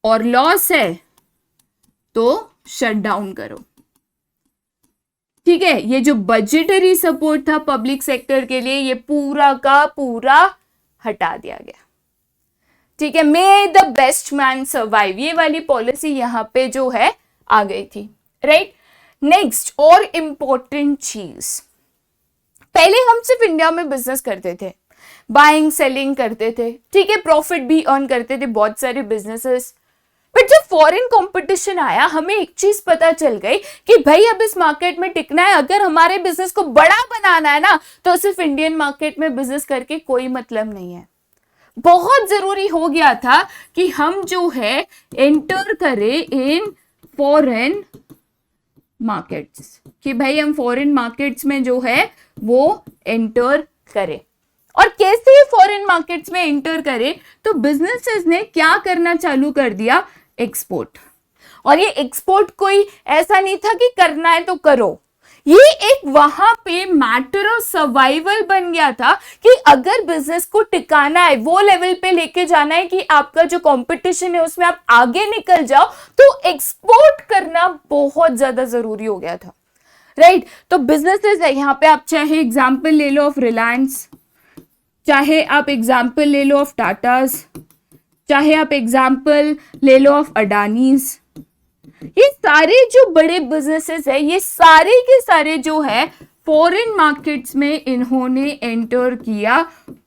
Speaker 1: और लॉस है तो शट डाउन करो। ठीक है, ये जो बजटरी सपोर्ट था पब्लिक सेक्टर के लिए, ये पूरा का पूरा हटा दिया गया। ठीक है, मे द बेस्ट मैन सर्वाइव, ये वाली पॉलिसी यहां पे जो है आ गई थी, राइट। नेक्स्ट और इंपॉर्टेंट चीज, पहले हम सिर्फ इंडिया में बिजनेस करते थे, बाइंग सेलिंग करते थे, ठीक है, प्रॉफिट भी अर्न करते थे बहुत सारे बिजनेसेस। बट जब फॉरेन कंपटीशन आया, हमें एक चीज पता चल गई कि भाई अब इस मार्केट में टिकना है, अगर हमारे बिजनेस को बड़ा बनाना है ना, तो सिर्फ इंडियन मार्केट में बिजनेस करके कोई मतलब नहीं है। बहुत जरूरी हो गया था कि हम जो है एंटर करें इन फॉरेन मार्केट्स, कि भाई हम फॉरेन मार्केट्स में जो है वो एंटर करें। और कैसे फॉरेन मार्केट्स में एंटर करें, तो बिजनेसेस ने क्या करना चालू कर दिया, एक्सपोर्ट। और ये एक्सपोर्ट कोई ऐसा नहीं था कि करना है तो करो, ये एक वहां पे मैटर ऑफ सर्वाइवल बन गया था कि अगर बिजनेस को टिकाना है, वो लेवल पे लेके जाना है कि आपका जो कंपटीशन है उसमें आप आगे निकल जाओ, तो एक्सपोर्ट करना बहुत ज्यादा जरूरी हो गया था, राइट। तो बिजनेसेस है, यहाँ पे आप चाहे एग्जाम्पल ले लो ऑफ रिलायंस, चाहे आप एग्जाम्पल ले लो ऑफ टाटास, चाहे आप एग्जाम्पल ले लो ऑफ अडानीज, ये सारे जो बड़े बिजनेसेस है, ये सारे के सारे जो है फॉरेन मार्केट्स में इन्होंने एंटर किया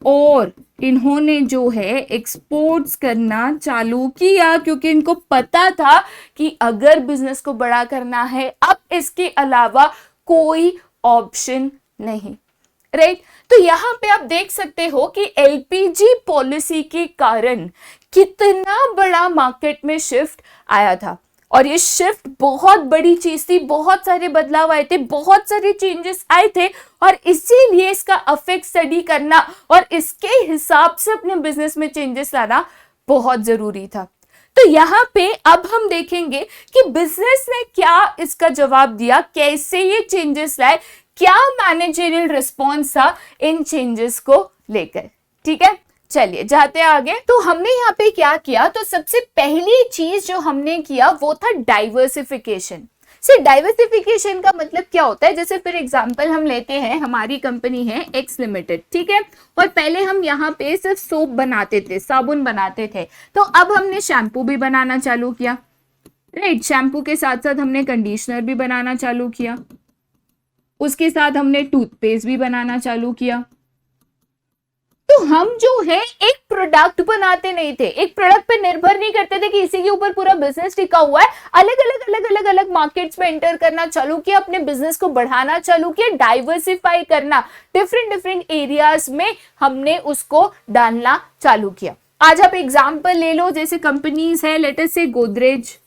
Speaker 1: और इन्होंने जो है एक्सपोर्ट्स करना चालू किया, क्योंकि इनको पता था कि अगर बिजनेस को बड़ा करना है, अब इसके अलावा कोई ऑप्शन नहीं, राइट। तो यहां पे आप देख सकते हो कि LPG पॉलिसी के कारण कितना बड़ा मार्केट में शिफ्ट आया था, और ये शिफ्ट बहुत बड़ी चीज थी, बहुत सारे बदलाव आए थे, बहुत सारे चेंजेस आए थे, और इसीलिए इसका इफेक्ट स्टडी करना और इसके हिसाब से अपने बिजनेस में चेंजेस लाना बहुत जरूरी था। तो यहाँ पे अब हम देखेंगे कि बिजनेस ने क्या इसका जवाब दिया, कैसे ये चेंजेस लाए, क्या मैनेजरियल रिस्पॉन्स था इन चेंजेस को लेकर। ठीक है, चलिए जाते हैं आगे। तो हमने यहाँ पे क्या किया, तो सबसे पहली चीज जो हमने किया वो था डाइवर्सिफिकेशन। से डाइवर्सिफिकेशन का मतलब क्या होता है, जैसे फॉर एग्जांपल हम लेते हैं, हमारी कंपनी है एक्स लिमिटेड, ठीक है, और पहले हम यहाँ पे सिर्फ सोप बनाते थे, साबुन बनाते थे, तो अब हमने शैम्पू भी बनाना चालू किया, राइट। शैम्पू के साथ साथ हमने कंडीशनर भी बनाना चालू किया, उसके साथ हमने टूथपेस्ट भी बनाना चालू किया। तो हम जो है एक प्रोडक्ट बनाते नहीं थे, एक प्रोडक्ट पे निर्भर नहीं करते थे कि इसी के ऊपर पूरा बिजनेस टिका हुआ है। अलग अलग मार्केट्स में एंटर करना चालू किया, अपने बिजनेस को बढ़ाना चालू किया, डाइवर्सिफाई करना, डिफरेंट एरियाज में हमने उसको डालना चालू किया। आज आप एग्जांपल ले लो, जैसे कंपनीज है, लेट अस से गोदरेज,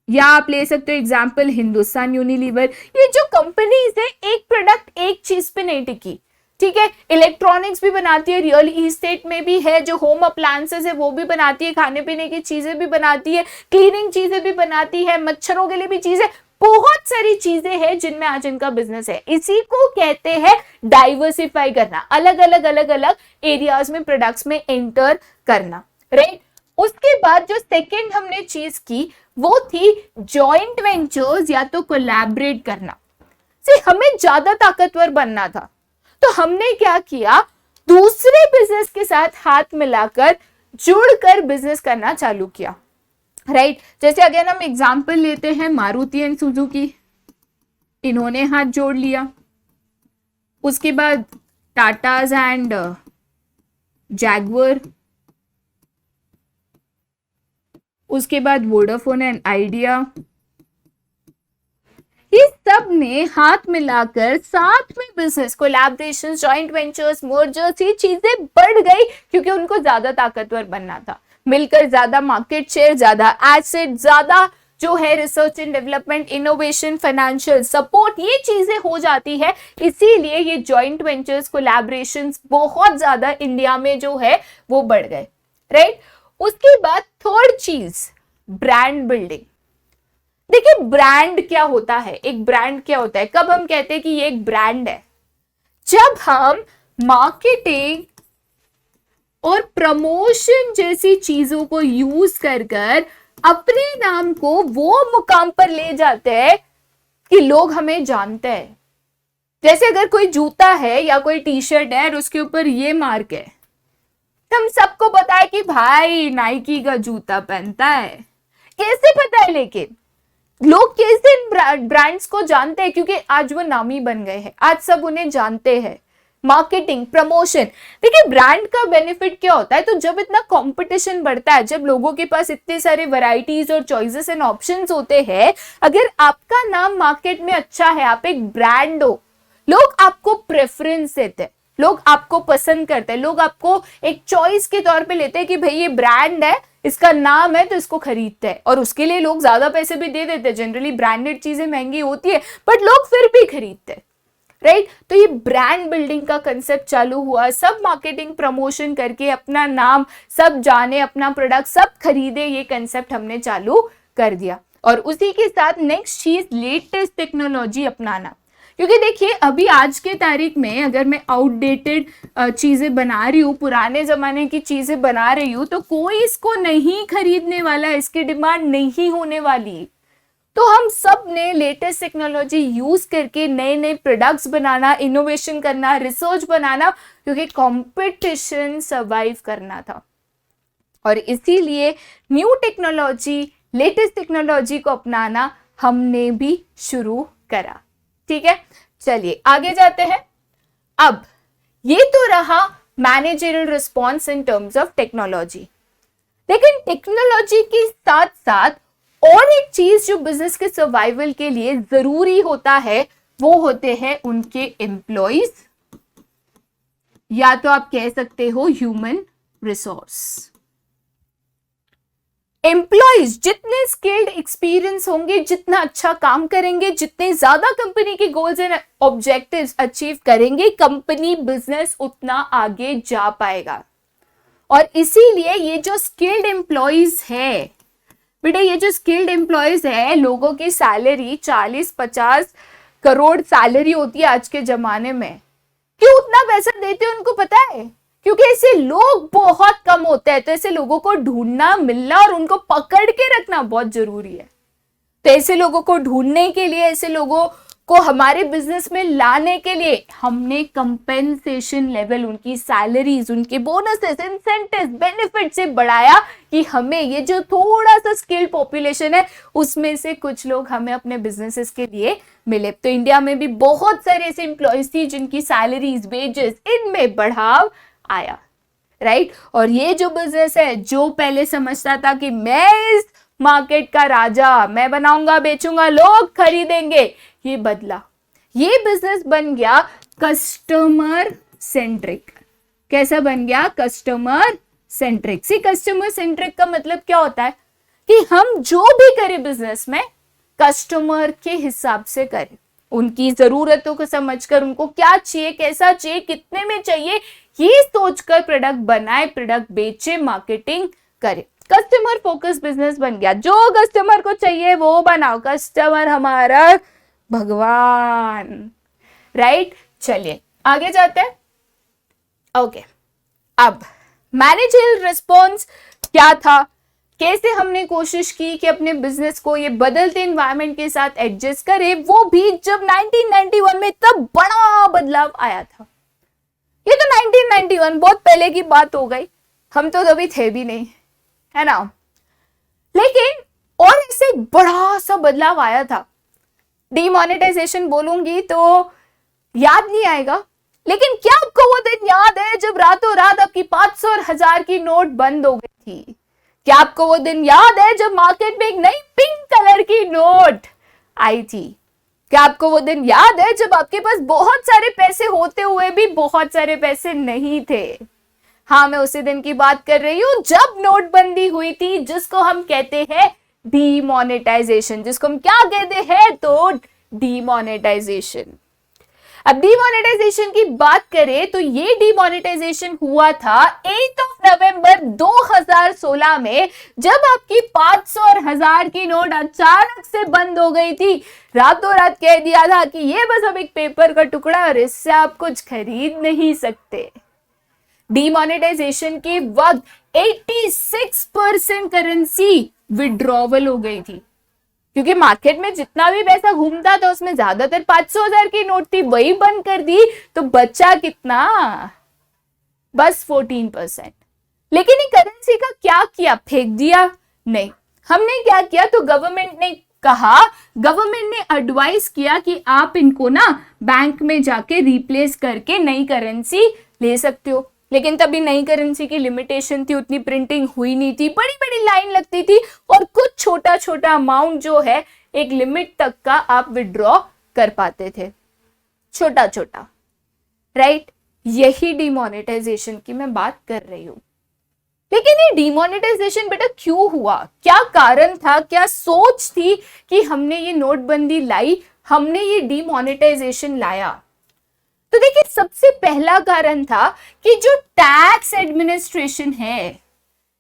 Speaker 1: या आप ले सकते हो एग्जांपल हिंदुस्तान यूनिलीवर। ये जो कंपनीज है एक प्रोडक्ट एक चीज पे नहीं टिकी, ठीक है। इलेक्ट्रॉनिक्स भी बनाती है, रियल इस्टेट में भी है, जो होम अप्लायंसेस है वो भी बनाती है, खाने पीने की चीजें भी बनाती है, क्लीनिंग चीजें भी बनाती है, मच्छरों के लिए भी चीजें, बहुत सारी चीजें हैं जिनमें आज इनका बिजनेस है। इसी को कहते हैं डाइवर्सिफाई करना, अलग अलग एरियाज में प्रोडक्ट्स में एंटर करना, राइट। उसके बाद जो सेकेंड हमने चीज की वो थी जॉइंट वेंचर्स या तो कोलैबोरेट करना। हमें ज्यादा ताकतवर बनना था, तो हमने क्या किया, दूसरे बिजनेस के साथ हाथ मिलाकर जुड़कर बिजनेस करना चालू किया, राइट। जैसे अगर हम एग्जांपल लेते हैं मारुति एंड सुजुकी, इन्होंने हाथ जोड़ लिया। उसके बाद टाटाज एंड जैगुआर, उसके बाद वोडाफोन एंड आइडिया, ये सब ने हाथ मिलाकर साथ में business, collaboration, joint ventures, mergers, ये चीजें बढ़ गई क्योंकि उनको ज्यादा ताकतवर बनना था। मिलकर ज्यादा मार्केट शेयर, ज्यादा एसेट, ज्यादा जो है research and development, innovation, financial support, ये चीजें हो जाती है। इसीलिए ये जॉइंट वेंचर्स, कोलैबोरेशंस बहुत ज्यादा इंडिया में जो है वो बढ़ गए, राइट। उसके बाद थर्ड चीज ब्रांड बिल्डिंग। देखिए ब्रांड क्या होता है, एक ब्रांड क्या होता है, कब हम कहते हैं कि ये एक ब्रांड है, जब हम मार्केटिंग और प्रमोशन जैसी चीजों को यूज कर अपने नाम को वो मुकाम पर ले जाते हैं कि लोग हमें जानते हैं। जैसे अगर कोई जूता है या कोई टी शर्ट है और उसके ऊपर ये मार्क है, हम सबको पता है कि भाई नाइकी का जूता पहनता है। कैसे पता है, लेकिन लोग कैसे ब्रांड्स को जानते हैं, क्योंकि आज वो नामी बन गए हैं, आज सब उन्हें जानते हैं। मार्केटिंग, प्रमोशन, देखिए ब्रांड का बेनिफिट क्या होता है, तो जब इतना कंपटीशन बढ़ता है, जब लोगों के पास इतने सारे वैरायटीज और चॉइसेस एंड ऑप्शंस होते हैं, अगर आपका नाम मार्केट में अच्छा है, आप एक ब्रांड हो, लोग आपको प्रेफरेंस देते हैं, लोग आपको पसंद करते हैं, लोग आपको एक चॉइस के तौर पे लेते हैं कि भाई ये ब्रांड है, इसका नाम है, तो इसको खरीदते हैं। और उसके लिए लोग ज्यादा पैसे भी दे देते हैं, जनरली ब्रांडेड चीजें महंगी होती है बट लोग फिर भी खरीदते हैं, राइट। तो ये ब्रांड बिल्डिंग का कंसेप्ट चालू हुआ, सब मार्केटिंग प्रमोशन करके अपना नाम सब जाने, अपना प्रोडक्ट सब खरीदे, ये कंसेप्ट हमने चालू कर दिया। और उसी के साथ नेक्स्ट चीज लेटेस्ट टेक्नोलॉजी अपनाना, क्योंकि देखिए अभी आज के तारीख में अगर मैं आउटडेटेड चीजें बना रही हूँ, पुराने जमाने की चीजें बना रही हूँ, तो कोई इसको नहीं खरीदने वाला, इसकी डिमांड नहीं होने वाली। तो हम सब ने लेटेस्ट टेक्नोलॉजी यूज करके नए नए प्रोडक्ट्स बनाना, इनोवेशन करना, रिसर्च बनाना, क्योंकि कंपटीशन सर्वाइव करना था। और इसीलिए न्यू टेक्नोलॉजी, लेटेस्ट टेक्नोलॉजी को अपनाना हमने भी शुरू करा, ठीक है। चलिए आगे जाते हैं। अब ये तो रहा managerial response in terms of technology, लेकिन टेक्नोलॉजी के साथ साथ और एक चीज जो बिजनेस के सर्वाइवल के लिए जरूरी होता है, वो होते हैं उनके एम्प्लॉइज, या तो आप कह सकते हो ह्यूमन रिसोर्स। एम्प्लॉइज जितने स्किल्ड, एक्सपीरियंस होंगे, जितना अच्छा काम करेंगे, जितने ज्यादा कंपनी के गोल्स एंड ऑब्जेक्टिव्स अचीव करेंगे, कंपनी बिजनेस उतना आगे जा पाएगा। और इसीलिए ये जो स्किल्ड एम्प्लॉइज है बेटा, ये जो स्किल्ड एम्प्लॉइज है, लोगों की सैलरी 40-50 करोड़ सैलरी होती है आज के जमाने में। क्यों उतना पैसा देते हैं उनको पता है? क्योंकि ऐसे लोग बहुत कम होते हैं, तो ऐसे लोगों को ढूंढना, मिलना और उनको पकड़ के रखना बहुत जरूरी है। तो ऐसे लोगों को ढूंढने के लिए, ऐसे लोगों को हमारे बिजनेस में लाने के लिए हमने कंपेंसेशन लेवल, उनकी सैलरीज, उनके बोनसेस, इंसेंटिव, बेनिफिट से बढ़ाया कि हमें ये जो थोड़ा सा स्किल्ड पॉपुलेशन है उसमें से कुछ लोग हमें अपने बिजनेसेस के लिए मिले। तो इंडिया में भी बहुत सारे ऐसे एम्प्लॉयज थी जिनकी सैलरीज, वेजेस, इनमें बढ़ाव आया, राइट। और ये जो बिजनेस है, जो पहले समझता था कि मैं इस मार्केट का राजा, मैं बनाऊंगा, बेचूंगा, लोग खरीदेंगे, ये बदला। ये बिजनेस बन गया कस्टमर सेंट्रिक। कैसा बन गया? Customer centric. See customer centric का मतलब क्या होता है कि हम जो भी करें बिजनेस में कस्टमर के हिसाब से करें, उनकी जरूरतों को समझकर, उनको क्या चाहिए, कैसा चाहिए, कितने में चाहिए, ये सोचकर प्रोडक्ट बनाए, प्रोडक्ट बेचे, मार्केटिंग करे। कस्टमर फोकस बिजनेस बन गया। जो कस्टमर को चाहिए वो बनाओ, कस्टमर हमारा भगवान, राइट। चलिए आगे जाते हैं। ओके, अब मैनेजरियल रिस्पॉन्स क्या था, कैसे हमने कोशिश की कि अपने बिजनेस को ये बदलते एनवायरनमेंट के साथ एडजस्ट करें, वो भी जब 1991 में तब बड़ा बदलाव आया था। ये तो 1991 बहुत पहले की बात हो गई, हम तो कभी थे भी नहीं, है ना। लेकिन और इससे बड़ा सा बदलाव आया था। डीमोनेटाइजेशन बोलूंगी तो याद नहीं आएगा, लेकिन क्या आपको वो दिन याद है जब रातों रात आपकी 500 और 1000 की नोट बंद हो गई थी? क्या आपको वो दिन याद है जब मार्केट में एक नई पिंक कलर की नोट आई थी? क्या आपको वो दिन याद है जब आपके पास बहुत सारे पैसे होते हुए भी बहुत सारे पैसे नहीं थे? हाँ, मैं उसी दिन की बात कर रही हूं जब नोटबंदी हुई थी, जिसको हम कहते हैं डीमोनेटाइजेशन, जिसको हम क्या कहते हैं तो डीमोनेटाइजेशन। अब डीमोनेटाइजेशन की बात करें तो ये डीमोनेटाइजेशन हुआ था 8 नवंबर 2016 में, जब आपकी 500 और 1000 की नोट अचानक से बंद हो गई थी। रातों रात कह दिया था कि ये बस अब एक पेपर का टुकड़ा और इससे आप कुछ खरीद नहीं सकते। डीमोनेटाइजेशन के वक्त 86% करेंसी विड्रॉवल हो गई थी, क्योंकि मार्केट में जितना भी पैसा घूमता था उसमें ज्यादातर 500,000 की नोट थी, वही बंद कर दी तो बचा कितना? बस 14%। लेकिन ये करेंसी का क्या किया? फेंक दिया? नहीं। हमने क्या किया तो गवर्नमेंट ने कहा, गवर्नमेंट ने एडवाइस किया कि आप इनको ना बैंक में जाके रिप्लेस करके नई करेंसी ले सकते हो। लेकिन तभी नई करेंसी की लिमिटेशन थी, उतनी प्रिंटिंग हुई नहीं थी, बड़ी बड़ी लाइन लगती थी और कुछ छोटा छोटा अमाउंट जो है एक लिमिट तक का आप विड्रॉ कर पाते थे, छोटा छोटा, राइट। यही डीमोनेटाइजेशन की मैं बात कर रही हूं। लेकिन ये डीमोनेटाइजेशन बेटा क्यों हुआ? क्या कारण था, क्या सोच थी कि हमने ये नोटबंदी लाई, हमने ये डीमोनेटाइजेशन लाया? तो देखिए, सबसे पहला कारण था कि जो टैक्स एडमिनिस्ट्रेशन है,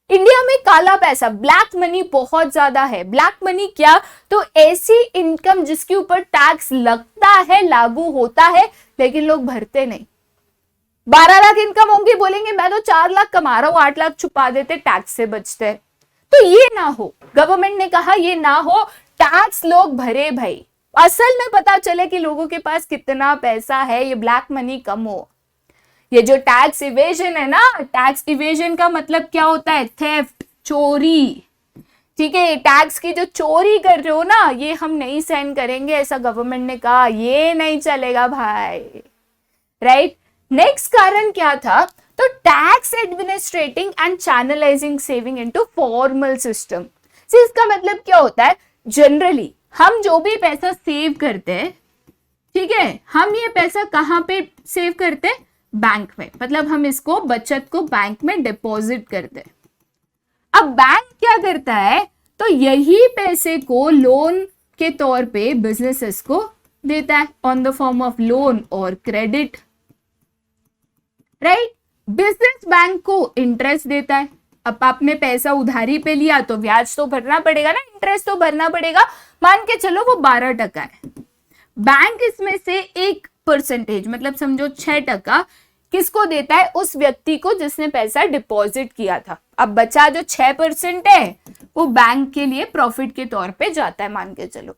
Speaker 1: इंडिया में काला पैसा, ब्लैक मनी बहुत ज्यादा है। ब्लैक मनी क्या? तो ऐसी इनकम जिसके ऊपर टैक्स लगता है, लागू होता है, लेकिन लोग भरते नहीं। 12 लाख इनकम होंगी, बोलेंगे मैं तो 4 लाख कमा रहा हूं, 8 लाख छुपा देते, टैक्स से बचते। तो ये ना हो, गवर्नमेंट ने कहा ये ना हो, टैक्स लोग भरे भाई, असल में पता चले कि लोगों के पास कितना पैसा है, ये ब्लैक मनी कम हो। ये जो टैक्स इवेजन है ना, टैक्स इवेजन का मतलब क्या होता है? थेफ्ट, चोरी, ठीक है। टैक्स की जो चोरी कर रहे हो ना, ये हम नहीं सहन करेंगे, ऐसा गवर्नमेंट ने कहा, ये नहीं चलेगा भाई, राइट। नेक्स्ट कारण क्या था? तो tax administrating and channelising saving into formal system. इसका मतलब क्या होता है? जनरली हम जो भी पैसा सेव करते हैं, ठीक है, हम ये पैसा कहां पे सेव करते हैं? बैंक में। मतलब हम इसको, बचत को बैंक में डिपॉजिट करते हैं। अब बैंक क्या करता है? तो यही पैसे को लोन के तौर पे बिजनेसेस को देता है, on the form of loan और क्रेडिट, राइट। बिजनेस बैंक को इंटरेस्ट देता है। अब आपने पैसा उधारी पे लिया तो ब्याज तो भरना पड़ेगा ना, इंटरेस्ट तो भरना पड़ेगा। मान के चलो वो 12% है, बैंक इसमें से 1% मतलब समझो 6% किसको देता है? उस व्यक्ति को जिसने पैसा डिपॉजिट किया था। अब बचा जो 6% है वो बैंक के लिए प्रॉफिट के तौर पे जाता है, मान के चलो।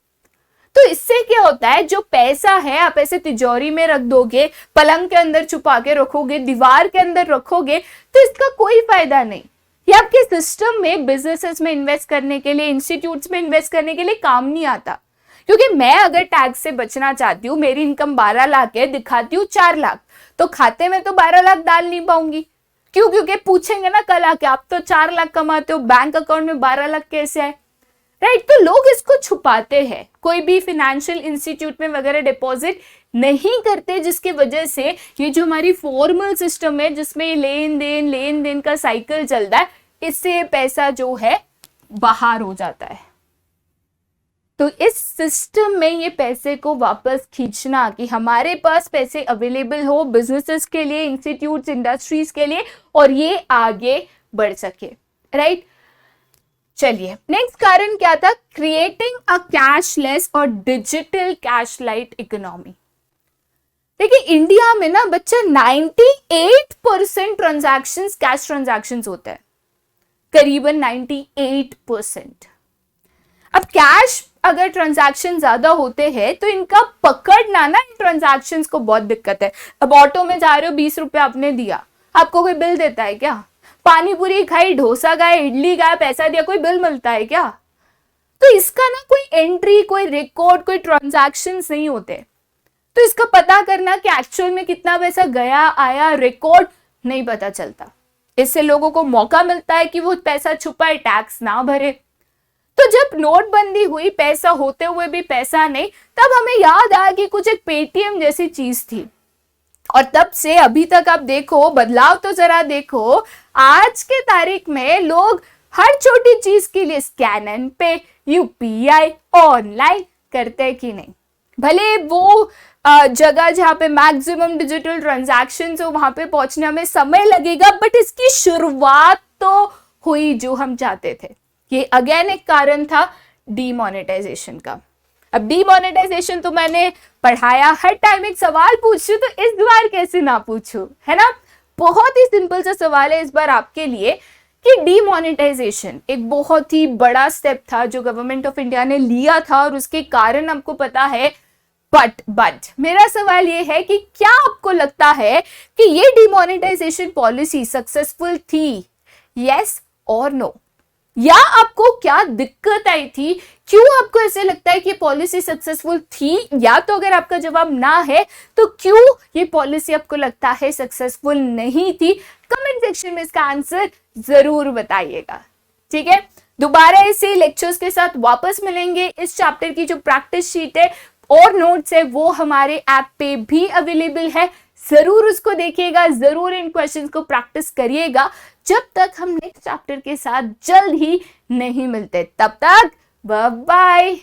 Speaker 1: तो इससे क्या होता है, जो पैसा है आप ऐसे तिजोरी में रख दोगे, पलंग के अंदर छुपा के रखोगे, दीवार के अंदर रखोगे, तो इसका कोई फायदा नहीं। ये आपके सिस्टम में, बिजनेसेस में इन्वेस्ट करने के लिए, इंस्टीट्यूट्स में इन्वेस्ट करने के लिए काम नहीं आता। क्योंकि मैं अगर टैक्स से बचना चाहती हूँ, मेरी इनकम 12 लाख है, दिखाती हूँ 4 लाख, तो खाते में तो 12 लाख डाल नहीं पाऊंगी। क्यों? क्योंकि पूछेंगे ना कल आके, आप तो 4 लाख कमाते हो, बैंक अकाउंट में 12 लाख कैसे आए? राइट। तो लोग इसको छुपाते हैं, कोई भी फाइनेंशियल इंस्टीट्यूट में वगैरह डिपॉजिट नहीं करते, जिसकी वजह से ये जो हमारी फॉर्मल सिस्टम है जिसमें लेन देन का साइकिल चलता है, इससे पैसा जो है बाहर हो जाता है। तो इस सिस्टम में ये पैसे को वापस खींचना, कि हमारे पास पैसे अवेलेबल हो बिजनेसेस के लिए, इंस्टीट्यूट्स, इंडस्ट्रीज के लिए, और ये आगे बढ़ सके। राइट। चलिए, नेक्स्ट कारण क्या था? क्रिएटिंग अ कैशलेस और डिजिटल कैशलाइट इकोनॉमी। देखिए, इंडिया में ना बच्चा 98% ट्रांजैक्शंस कैश ट्रांजैक्शंस होते हैं, करीबन 98%। अब कैश अगर ट्रांजैक्शन ज्यादा होते हैं तो इनका पकड़ना ना, इन ट्रांजैक्शंस को बहुत दिक्कत है। अब ऑटो में जा रहे हो, 20 रुपए आपने दिया, आपको कोई बिल देता है क्या? पानी पूरी खाई, डोसा खाए, इडली खाए, पैसा दिया, कोई बिल मिलता है क्या? तो इसका ना कोई एंट्री, कोई रिकॉर्ड, कोई ट्रांजैक्शंस नहीं होते। तो इसका पता करना कि एक्चुअल में कितना पैसा गया आया, रिकॉर्ड नहीं पता चलता। इससे लोगों को मौका मिलता है कि वो पैसा छुपाए, टैक्स ना भरे। तो जब नोटबंदी हुई, पैसा होते हुए भी पैसा नहीं, तब हमें याद आया कि कुछ एक पेटीएम जैसी चीज थी। और तब से अभी तक आप देखो, बदलाव तो जरा देखो। आज के तारीख में लोग हर छोटी चीज के लिए स्कैन एंड पे, यूपीआई, ऑनलाइन करते हैं कि नहीं? भले वो जगह जहां पे मैक्सिमम डिजिटल ट्रांजैक्शंस हो, वहां पे पहुंचने में समय लगेगा, बट इसकी शुरुआत तो हुई जो हम चाहते थे। ये अगेन एक कारण था डीमोनेटाइजेशन का। अब डीमोनेटाइजेशन तो मैंने पढ़ाया, हर टाइम एक सवाल पूछूं तो इस बार कैसे ना पूछूं, है ना? बहुत ही सिंपल सा सवाल है इस बार आपके लिए कि डीमोनेटाइजेशन एक बहुत ही बड़ा स्टेप था जो गवर्नमेंट ऑफ इंडिया ने लिया था, और उसके कारण आपको पता है। बट मेरा सवाल ये है कि क्या आपको लगता है कि ये डीमोनेटाइजेशन पॉलिसी सक्सेसफुल थी? यस और नो? या आपको क्या दिक्कत आई थी? क्यों आपको ऐसे लगता है कि पॉलिसी सक्सेसफुल थी? या तो अगर आपका जवाब ना है तो क्यों ये पॉलिसी आपको लगता है सक्सेसफुल नहीं थी? कमेंट सेक्शन में इसका आंसर जरूर बताइएगा। ठीक है, दोबारा ऐसे लेक्चर्स के साथ वापस मिलेंगे। इस चैप्टर की जो प्रैक्टिस शीट है और नोट्स है वो हमारे ऐप पे भी अवेलेबल है, जरूर उसको देखिएगा, जरूर इन क्वेश्चंस को प्रैक्टिस करिएगा। जब तक हम नेक्स्ट चैप्टर के साथ जल्द ही नहीं मिलते, तब तक बाय बाय।